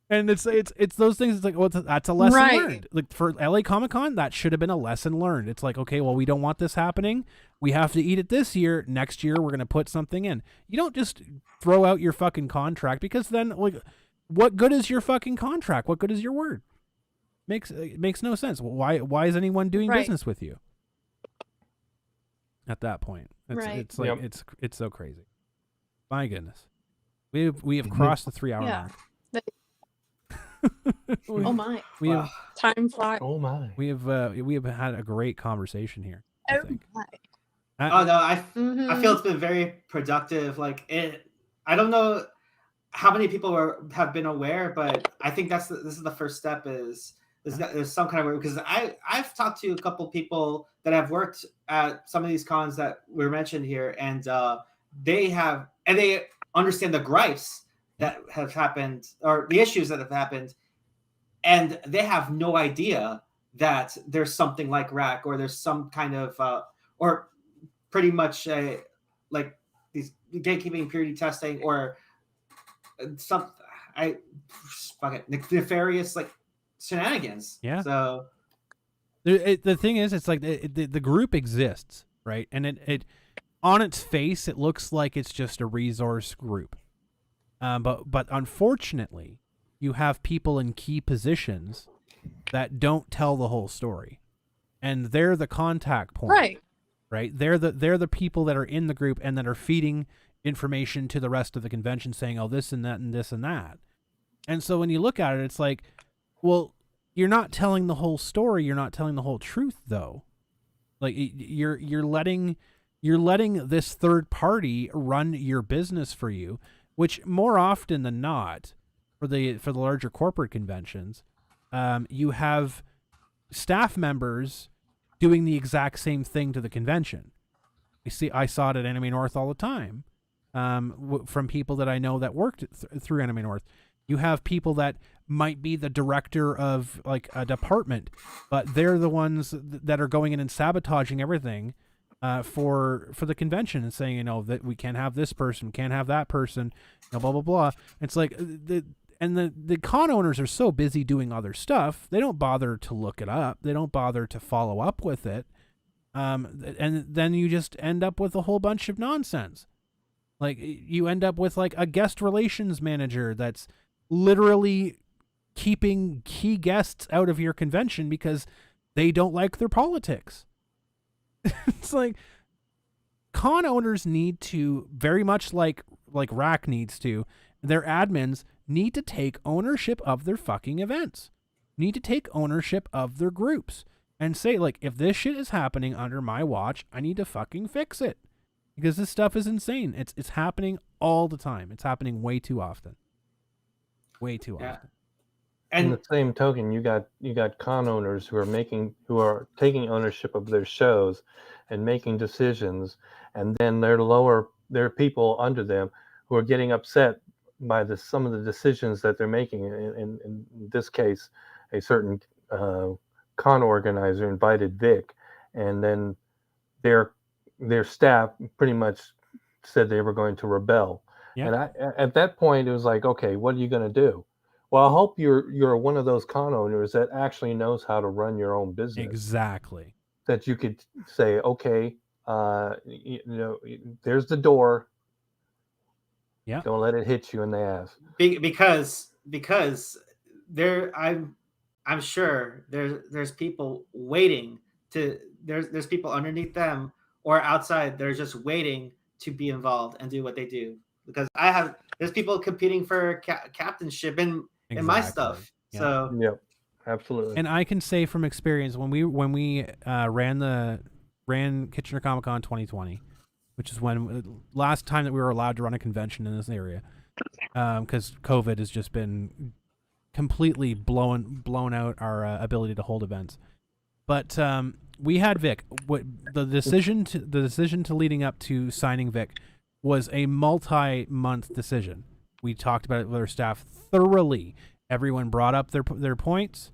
And it's those things. It's like, well, that's a lesson learned. Like for LA Comic-Con, that should have been a lesson learned. It's like, okay, well, we don't want this happening. We have to eat it this year. Next year, we're going to put something in. You don't just throw out your fucking contract, because then, like, what good is your fucking contract? What good is your word? It makes no sense. Why is anyone doing business with you at that point? It's like it's so crazy. My goodness, we have crossed the 3 hour mark.
Oh my!
We have
time flies.
Oh my!
We have had a great conversation here. I think.
My.
I feel it's been very productive. Like I don't know how many people have been aware, but I think this is the first step. There's some kind of, because I've talked to a couple people that have worked at some of these cons that were mentioned here, and they understand the gripes that have happened or the issues that have happened, and they have no idea that there's something like RAC, or there's some kind of or pretty much like these gatekeeping, purity testing, or some nefarious like shenanigans.
Yeah.
So
the thing is, it's like the group exists, right? And it on its face, it looks like it's just a resource group. But unfortunately, you have people in key positions that don't tell the whole story, and they're the contact point.
Right.
right? They're the people that are in the group and that are feeding information to the rest of the convention, saying, "Oh, this and that and this and that." And so when you look at it, it's like, well, you're not telling the whole story. You're not telling the whole truth, though. Like you're letting this third party run your business for you, which more often than not, for the larger corporate conventions, you have staff members doing the exact same thing to the convention. I saw it at Anime North all the time, from people that I know that worked through Anime North. You have people that might be the director of like a department, but they're the ones that are going in and sabotaging everything for the convention and saying, that we can't have this person, can't have that person, blah blah blah. It's like the con owners are so busy doing other stuff, they don't bother to look it up, they don't bother to follow up with it, and then you just end up with a whole bunch of nonsense. Like you end up with like a guest relations manager that's literally keeping key guests out of your convention because they don't like their politics. It's like con owners need to, very much like RAC needs to, their admins need to take ownership of their fucking events, need to take ownership of their groups and say, like, if this shit is happening under my watch, I need to fucking fix it, because this stuff is insane. It's happening all the time. It's happening way too often. Way too often.
And in the same token, you got con owners who are taking ownership of their shows and making decisions, and then there are people under them who are getting upset by some of the decisions that they're making. In this case, a certain con organizer invited Vic, and then their staff pretty much said they were going to rebel. Yeah. And at that point, it was like, okay, what are you going to do? Well, I hope you're one of those con owners that actually knows how to run your own business.
Exactly.
That you could say, okay, there's the door.
Yeah.
Don't let it hit you in the ass.
Because I'm sure there's people waiting there's people underneath them or outside. They're just waiting to be involved and do what they do. Because there's people competing for captainship in my stuff.
Yeah.
So
yeah, absolutely.
And I can say from experience, when we ran Kitchener Comic Con 2020, which is last time that we were allowed to run a convention in this area, because COVID has just been completely blown out our ability to hold events. But we had Vic. The decision to leading up to signing Vic was a multi-month decision. We talked about it with our staff thoroughly. Everyone brought up their points,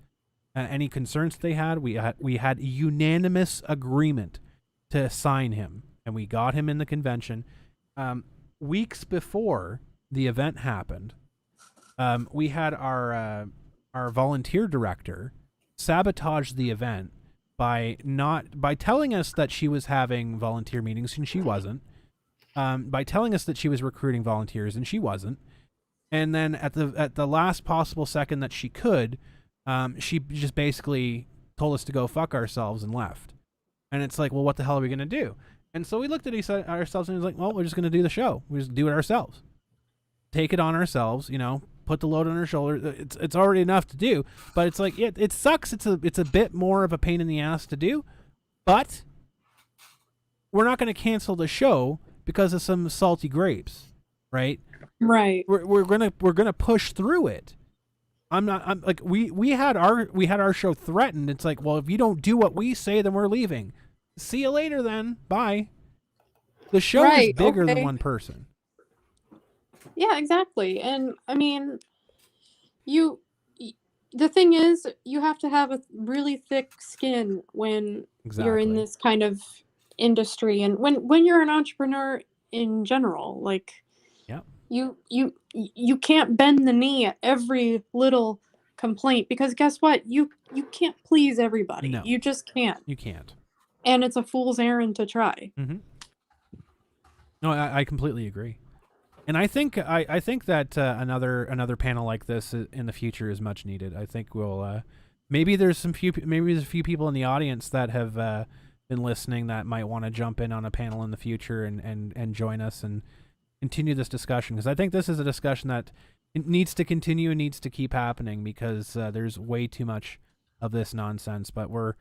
any concerns they had. We had unanimous agreement to sign him, and we got him in the convention. Weeks before the event happened, we had our volunteer director sabotage the event by telling us that she was having volunteer meetings and she wasn't. By telling us that she was recruiting volunteers and she wasn't, and then at the last possible second that she could, she just basically told us to go fuck ourselves and left. And it's like, well, what the hell are we gonna do? And so we looked at ourselves and it was like, well, we're just gonna do the show. We just do it ourselves, take it on ourselves, put the load on our shoulder. It's already enough to do, but it's like it sucks. It's a bit more of a pain in the ass to do, but we're not gonna cancel the show because of some salty grapes, right?
Right.
We're gonna push through it. I'm like we had our show threatened. It's like, well, if you don't do what we say, then we're leaving. See you later then. Bye. The show is bigger than one person.
Yeah, exactly. And I mean, the thing is, you have to have a really thick skin when you're in this kind of industry, and when you're an entrepreneur in general, like,
yep.
You can't bend the knee at every little complaint, because guess what? You can't please everybody.
No.
You just can't.
You can't.
And it's a fool's errand to try.
Mm-hmm. No, I completely agree. And I think that another panel like this in the future is much needed. I think we'll maybe there's a few people in the audience that have been listening that might want to jump in on a panel in the future and join us and continue this discussion, because I think this is a discussion that it needs to continue and needs to keep happening, because there's way too much of this nonsense. But we're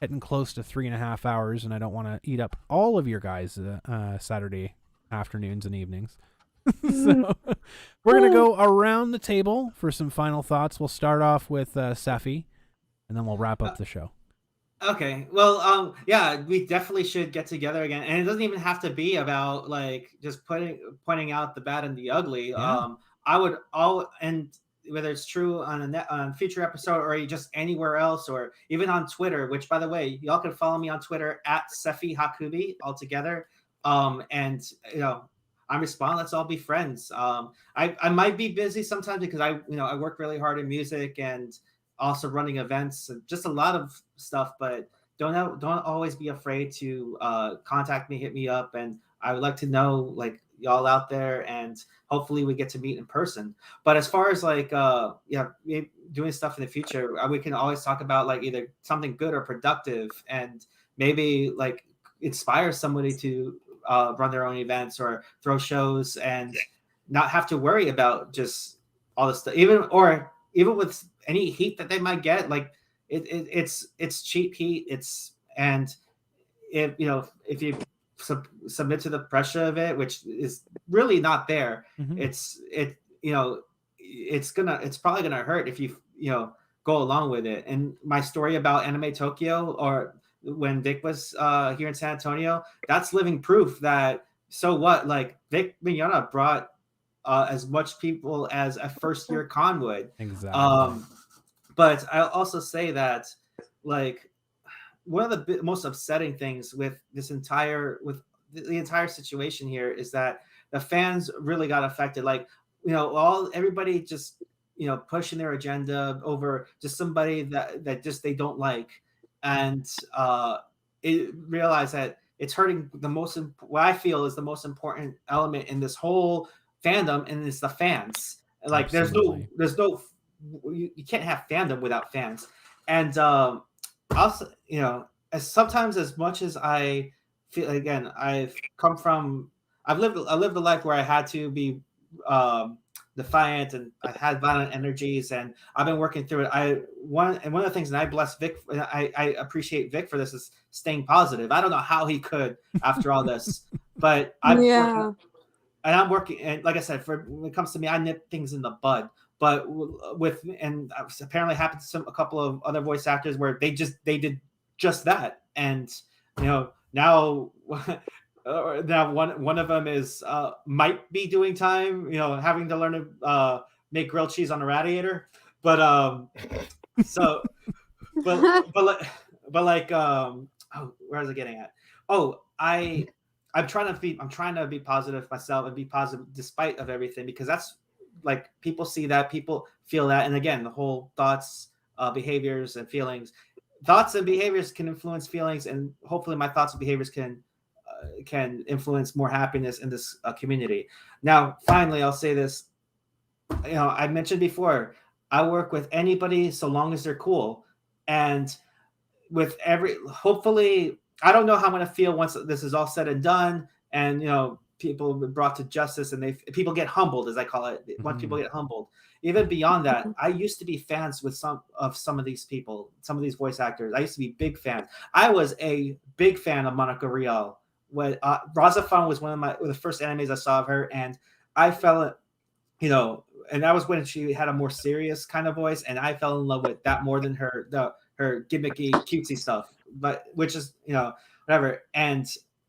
getting close to 3.5 hours, and I don't want to eat up all of your guys' Saturday afternoons and evenings. So we're going to go around the table for some final thoughts. We'll start off with Sephi, and then we'll wrap up the show.
Okay. Well, yeah, we definitely should get together again. And it doesn't even have to be about like just pointing out the bad and the ugly.
Yeah.
I would and whether it's true on a future episode or just anywhere else, or even on Twitter, which by the way, y'all can follow me on Twitter at Sephi Hakubi altogether. And I respond. Let's all be friends. I might be busy sometimes because I work really hard in music and also running events and just a lot of stuff, but don't always be afraid to contact me, hit me up. And I would like to know like y'all out there, and hopefully we get to meet in person. But as far as like doing stuff in the future, we can always talk about like either something good or productive, and maybe like inspire somebody to run their own events or throw shows and not have to worry about just all this stuff, even with any heat that they might get. Like it's cheap heat. And if you submit to the pressure of it, which is really not there,
Mm-hmm.
it's probably gonna hurt if you go along with it. And my story about Anime Tokyo, or when Vic was here in San Antonio, that's living proof that so what, like Vic Mignogna brought as much people as a first year con would.
Exactly.
But I'll also say that like one of the most upsetting things with the entire situation here is that the fans really got affected. Like, everybody just, pushing their agenda over just somebody that just they don't like. And realize that it's hurting what I feel is the most important element in this whole fandom, and it's the fans. Like
Absolutely.
there's no you can't have fandom without fans. And also, sometimes, as much as I feel, again, I've lived a life where I had to be defiant, and I had violent energies, and I've been working through it. One of the things that I bless Vic, and I appreciate Vic for this, is staying positive. I don't know how he could after all this, but I'm working, and like I said, when it comes to me, I nip things in the bud. But apparently happened to a couple of other voice actors where they did just that. And now one of them is might be doing time, having to learn to make grilled cheese on a radiator. But where was I getting at? I'm trying to be positive myself and be positive despite of everything, because that's like people see that, people feel that. And again, the whole thoughts, behaviors and feelings, thoughts and behaviors can influence feelings, and hopefully my thoughts and behaviors can influence more happiness in this community. Now, finally, I'll say this. I mentioned before, I work with anybody so long as they're cool. And with hopefully, I don't know how I'm going to feel once this is all said and done, and people brought to justice, and people get humbled, as I call it. Once people get humbled, even beyond that, I used to be fans with some of these people, some of these voice actors. I used to be big fans. I was a big fan of Monica Rial. When Razafan was one of the first animes I saw of her, and I fell, and that was when she had a more serious kind of voice, and I fell in love with that more than her gimmicky, cutesy stuff. But which is whatever. And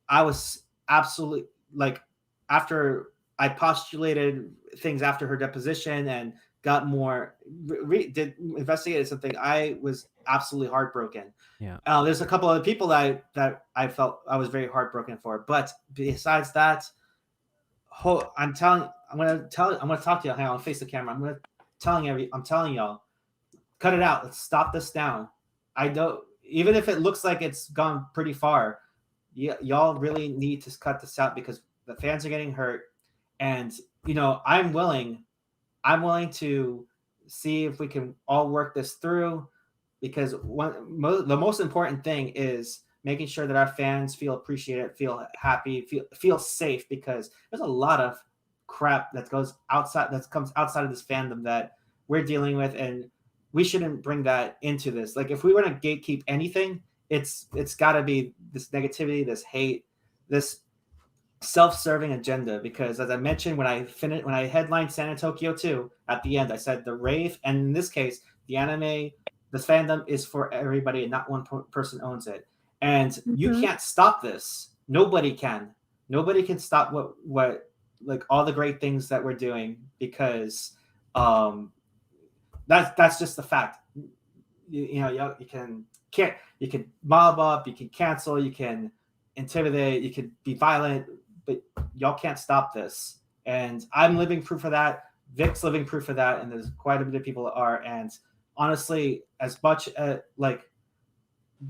I was absolutely, like, after I postulated things after her deposition and got more investigated something, I was absolutely heartbroken.
Yeah.
There's a couple other people that I felt I was very heartbroken for, but besides that, I'm going to talk to you. Hang on, face the camera. I'm telling y'all, cut it out. Let's stop this down. I don't, even if it looks like it's gone pretty far, y'all really need to cut this out, because the fans are getting hurt. And I'm willing to see if we can all work this through, because the most important thing is making sure that our fans feel appreciated, feel happy, feel safe, because there's a lot of crap that comes outside of this fandom that we're dealing with, and we shouldn't bring that into this. Like, if we were to gatekeep anything, it's got to be this negativity, this hate, this self-serving agenda. Because as I mentioned, when I headlined San Tokyo 2, at the end I said the rave, and in this case the anime, the fandom is for everybody and not one person owns it. And you can't stop this. Nobody can stop what like all the great things that we're doing, because that's just the fact. You know, you can mob up, you can cancel, you can intimidate, you can be violent, but y'all can't stop this. And I'm living proof of that. Vic's living proof of that, and there's quite a bit of people that are. And honestly, as much like,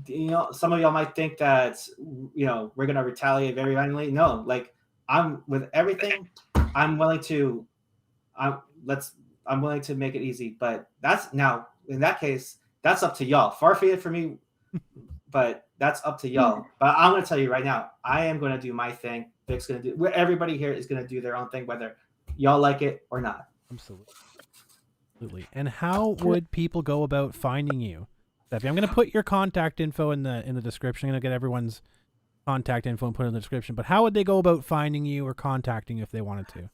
you know, some of y'all might think that, you know, we're gonna retaliate very violently. No, like, I'm with everything. I'm willing to make it easy. But that's, now in that case, that's up to y'all. Far-fetched for me, but that's up to y'all. But I'm gonna tell you right now, I am gonna do my thing. Vic's gonna do. Everybody here is gonna do their own thing, whether y'all like it or not.
Absolutely. And how would people go about finding you, Sephi? I'm going to put your contact info in the description. I'm going to get everyone's contact info and put it in the description. But how would they go about finding you or contacting you if they wanted to?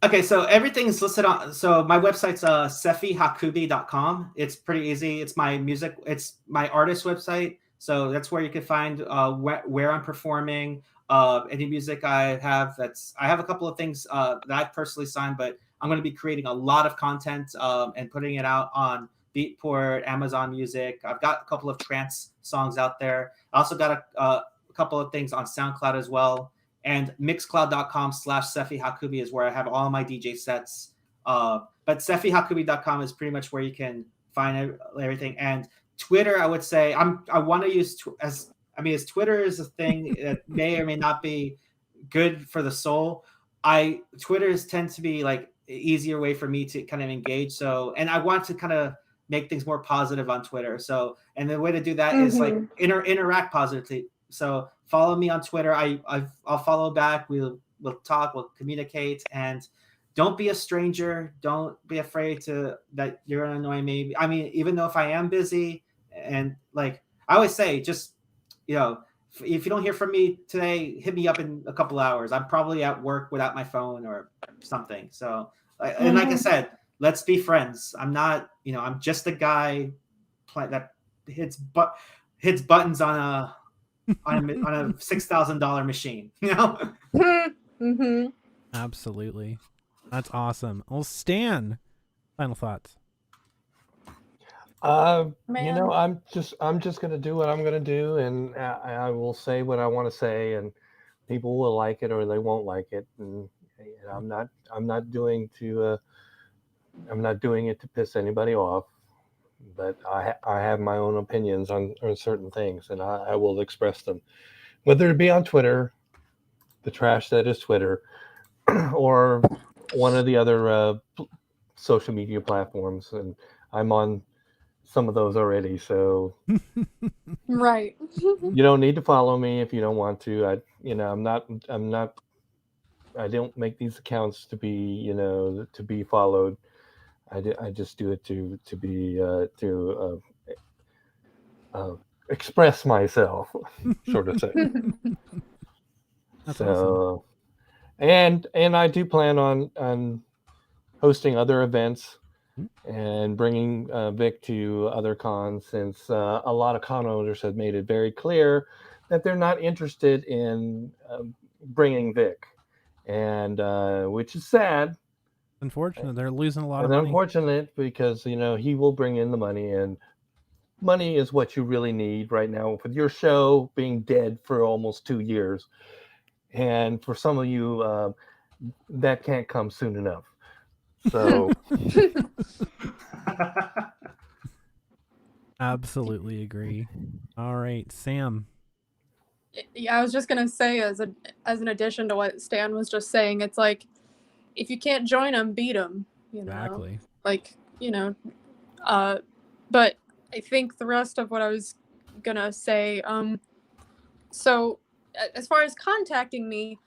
Okay, so everything's listed on. So my website's sephihakubi.com. It's pretty easy. It's my music. It's my artist website. So that's where you can find where I'm performing. Any music I have. I have a couple of things that I've personally signed, but I'm going to be creating a lot of content and putting it out on Beatport, Amazon Music. I've got a couple of trance songs out there. I also got a couple of things on SoundCloud as well. And mixcloud.com/Sephi Hakubi is where I have all my DJ sets. But sephihakubi.com is pretty much where you can find everything. And Twitter, I would say, I want to use as Twitter is a thing that may or may not be good for the soul. Twitters tend to be like an easier way for me to kind of engage. So, and I want to kind of make things more positive on Twitter. So, and the way to do that is like interact positively. So follow me on Twitter. I'll follow back. We'll talk. We'll communicate. And don't be a stranger. Don't be afraid that you're gonna annoy me. I mean, even though if I am busy, and like I always say, just, you know, if you don't hear from me today, hit me up in a couple hours. I'm probably at work without my phone or something. So, and like I said, let's be friends. I'm not, you know, I'm just a guy that hits buttons on a $6,000 machine, you know?
Absolutely. That's awesome. Well, Stan, final thoughts.
You know, I'm just gonna do what I'm gonna do, and I will say what I want to say, and people will like it or they won't like it, and I'm not doing it to piss anybody off, but I have my own opinions on certain things, and I will express them, whether it be on Twitter, the trash that is Twitter, or one of the other social media platforms, and I'm on some of those already, so
right.
you don't need to follow me if you don't want to. I don't make these accounts to be, you know, to be followed. I just do it to express myself, sort of thing.
That's
so awesome. And I do plan on hosting other events and bringing Vic to other cons, since a lot of con owners have made it very clear that they're not interested in bringing Vic, and which is sad.
Unfortunate, they're losing a lot of money.
Unfortunate, because, you know, he will bring in the money, and money is what you really need right now with your show being dead for almost 2 years, and for some of you, that can't come soon enough. So
absolutely agree. All right, Sam.
Yeah, I was just gonna say, as an addition to what Stan was just saying, it's like, if you can't join them, beat them. You know,
exactly.
Like, you know, but I think the rest of what I was gonna say, So as far as contacting me,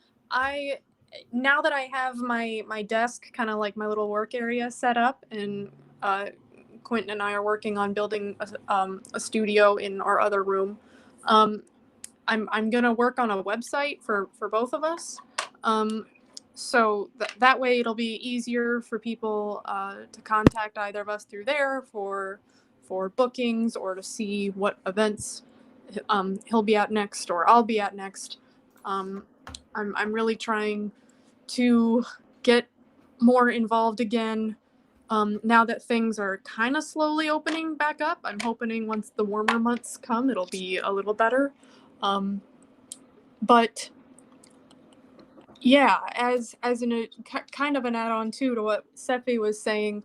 now that I have my desk, kind of like my little work area set up, and Quentin and I are working on building a studio in our other room. I'm gonna work on a website for both of us. So that way it'll be easier for people to contact either of us through there for bookings, or to see what events he'll be at next, or I'll be at next. I'm really trying to get more involved again. Now that things are kind of slowly opening back up, I'm hoping once the warmer months come, it'll be a little better. But yeah, as kind of an add-on too to what Sephi was saying,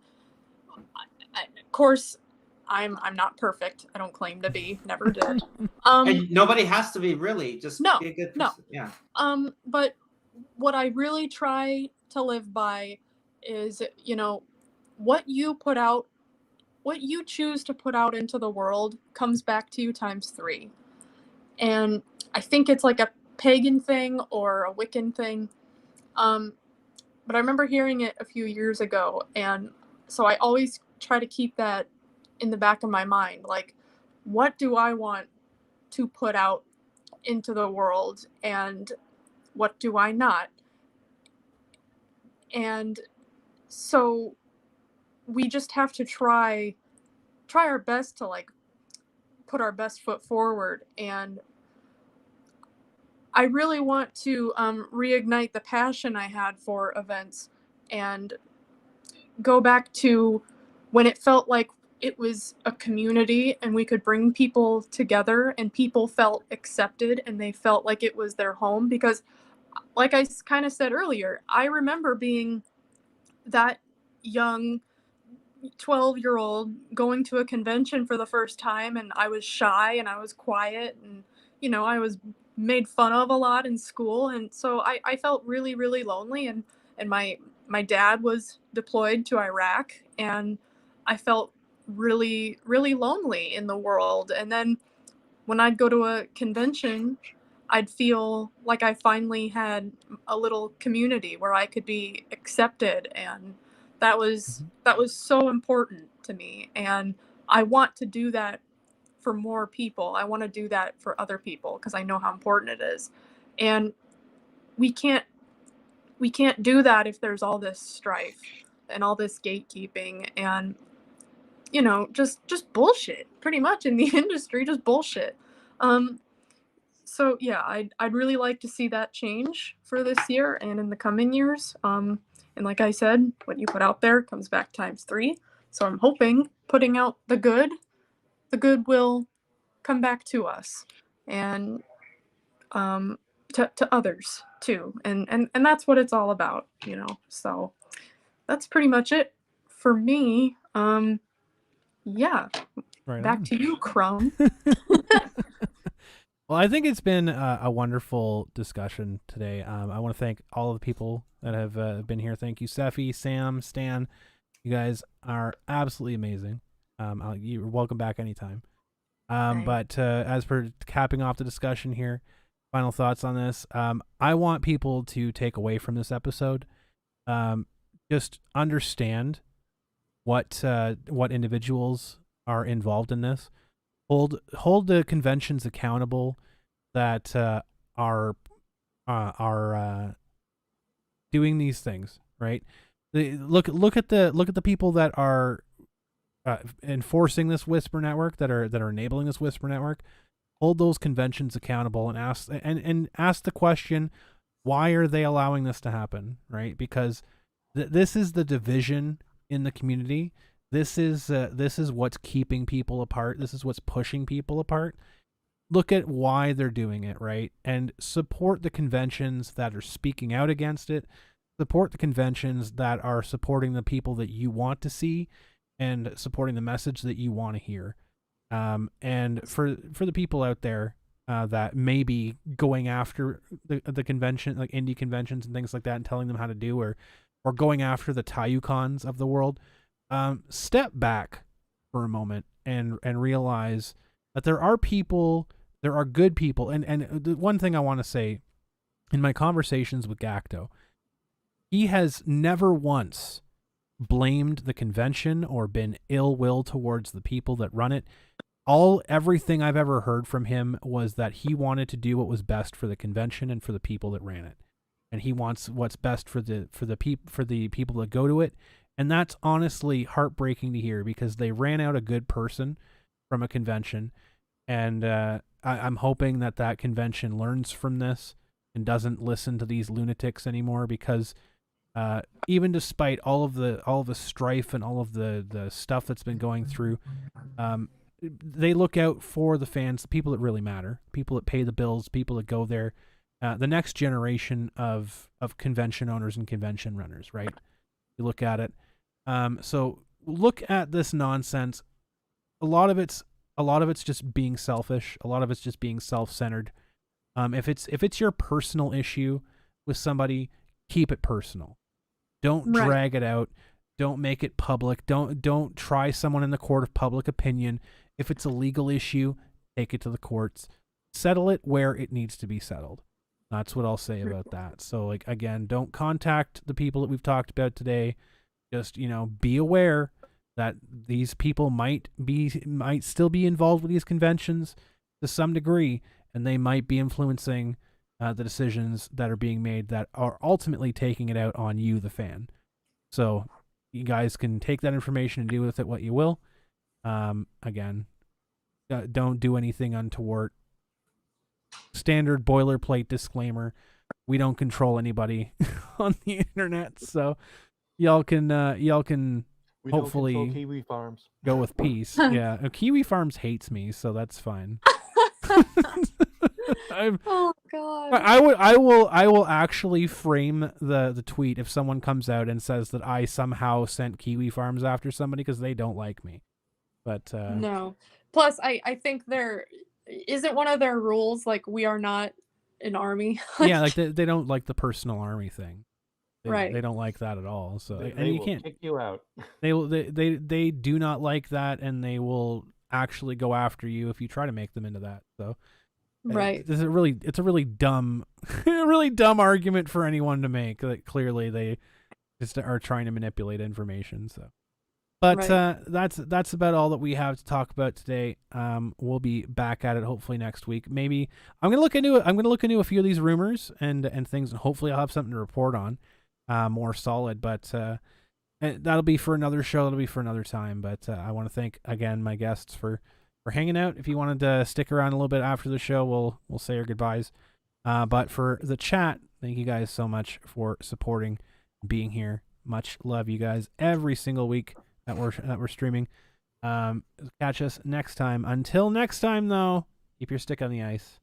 of course, I'm not perfect. I don't claim to be. Never did.
And nobody has to be, really. Just
No,
be a good
no.
person. Yeah.
But what I really try to live by is, what you put out, what you choose to put out into the world comes back to you times 3. And I think it's like a pagan thing or a Wiccan thing. But I remember hearing it a few years ago, and so I always try to keep that in the back of my mind. Like, what do I want to put out into the world, and what do I not? And so we just have to try our best to like put our best foot forward. And I really want to reignite the passion I had for events, and go back to when it felt like it was a community and we could bring people together, and people felt accepted and they felt like it was their home. Because like I kind of said earlier, I remember being that young 12-year-old going to a convention for the first time, and I was shy and I was quiet, and I was made fun of a lot in school, and so I felt really, really lonely. And my dad was deployed to Iraq, and I felt really, really lonely in the world. And then when I'd go to a convention, I'd feel like I finally had a little community where I could be accepted, and that was so important to me. And I want to do that for more people. I want to do that for other people because I know how important it is. And we can't do that if there's all this strife and all this gatekeeping and just bullshit, pretty much, in the industry, just bullshit. So yeah, I'd really like to see that change for this year and in the coming years. And like I said, what you put out there comes back times 3. So I'm hoping putting out the good will come back to us, and to others too. And that's what it's all about, So that's pretty much it for me. Yeah.
Right
back
on.
to you, Crumb.
Well, I think it's been a wonderful discussion today. I want to thank all of the people that have been here. Thank you, Sephi, Sam, Stan. You guys are absolutely amazing. You're welcome back anytime. But as for capping off the discussion here, final thoughts on this. I want people to take away from this episode, just understand what individuals are involved in this. Hold the conventions accountable that are doing these things, right? Look at the people that are enforcing this whisper network, that are enabling this whisper network. Hold those conventions accountable and ask the question, why are they allowing this to happen, right? Because this is the division in the community. This is what's keeping people apart. This is what's pushing people apart. Look at why they're doing it, right? And support the conventions that are speaking out against it. Support the conventions that are supporting the people that you want to see and supporting the message that you want to hear. And for the people out there that may be going after the convention, like indie conventions and things like that, and telling them how to do, or going after the Tayukons of the world, step back for a moment and realize that there are people There are good people, and the one thing I want to say, in my conversations with Gacto, he has never once blamed the convention or been ill will towards the people that run it. Everything I've ever heard from him was that he wanted to do what was best for the convention and for the people that ran it, and he wants what's best for the people that go to it. And that's honestly heartbreaking to hear, because they ran out a good person from a convention, and I'm hoping that convention learns from this and doesn't listen to these lunatics anymore, because even despite all of the strife and all of the stuff that's been going through, they look out for the fans, the people that really matter, people that pay the bills, people that go there, the next generation of convention owners and convention runners, right? You look at it. So look at this nonsense. A lot of it's just being selfish. A lot of it's just being self-centered. If it's your personal issue with somebody, keep it personal. Don't drag it out. Don't make it public. Don't try someone in the court of public opinion. If it's a legal issue, take it to the courts. Settle it where it needs to be settled. That's what I'll say about that. So, like, again, don't contact the people that we've talked about today. Just, be aware that these people might still be involved with these conventions to some degree, and they might be influencing the decisions that are being made that are ultimately taking it out on you, the fan. So you guys can take that information and do with it what you will. Again, don't do anything untoward. Standard boilerplate disclaimer: we don't control anybody on the internet, so y'all can
We
hopefully
don't control Kiwi Farms.
go with peace. Yeah, Kiwi Farms hates me, so that's fine.
Oh God.
I will actually frame the tweet if someone comes out and says that I somehow sent Kiwi Farms after somebody, because they don't like me. But
No. Plus, I think there isn't one of their rules, like, we are not an army.
yeah, like they don't like the personal army thing.
Right.
They don't like that at all. So
They
and you
will
can't.
kick you out.
They do not like that, and they will actually go after you if you try to make them into that. So
Right.
it's a really dumb really dumb argument for anyone to make. That clearly they just are trying to manipulate information. So, but
Right.
that's about all that we have to talk about today. We'll be back at it hopefully next week. Maybe I'm gonna look into a few of these rumors and things, and hopefully I'll have something to report on, more solid. But that'll be for another show. That'll be for another time. But I want to thank again my guests for hanging out. If you wanted to stick around a little bit after the show, we'll say our goodbyes. But for the chat, thank you guys so much for supporting, being here. Much love, you guys, every single week that we're streaming. Catch us next time. Until next time, though, keep your stick on the ice.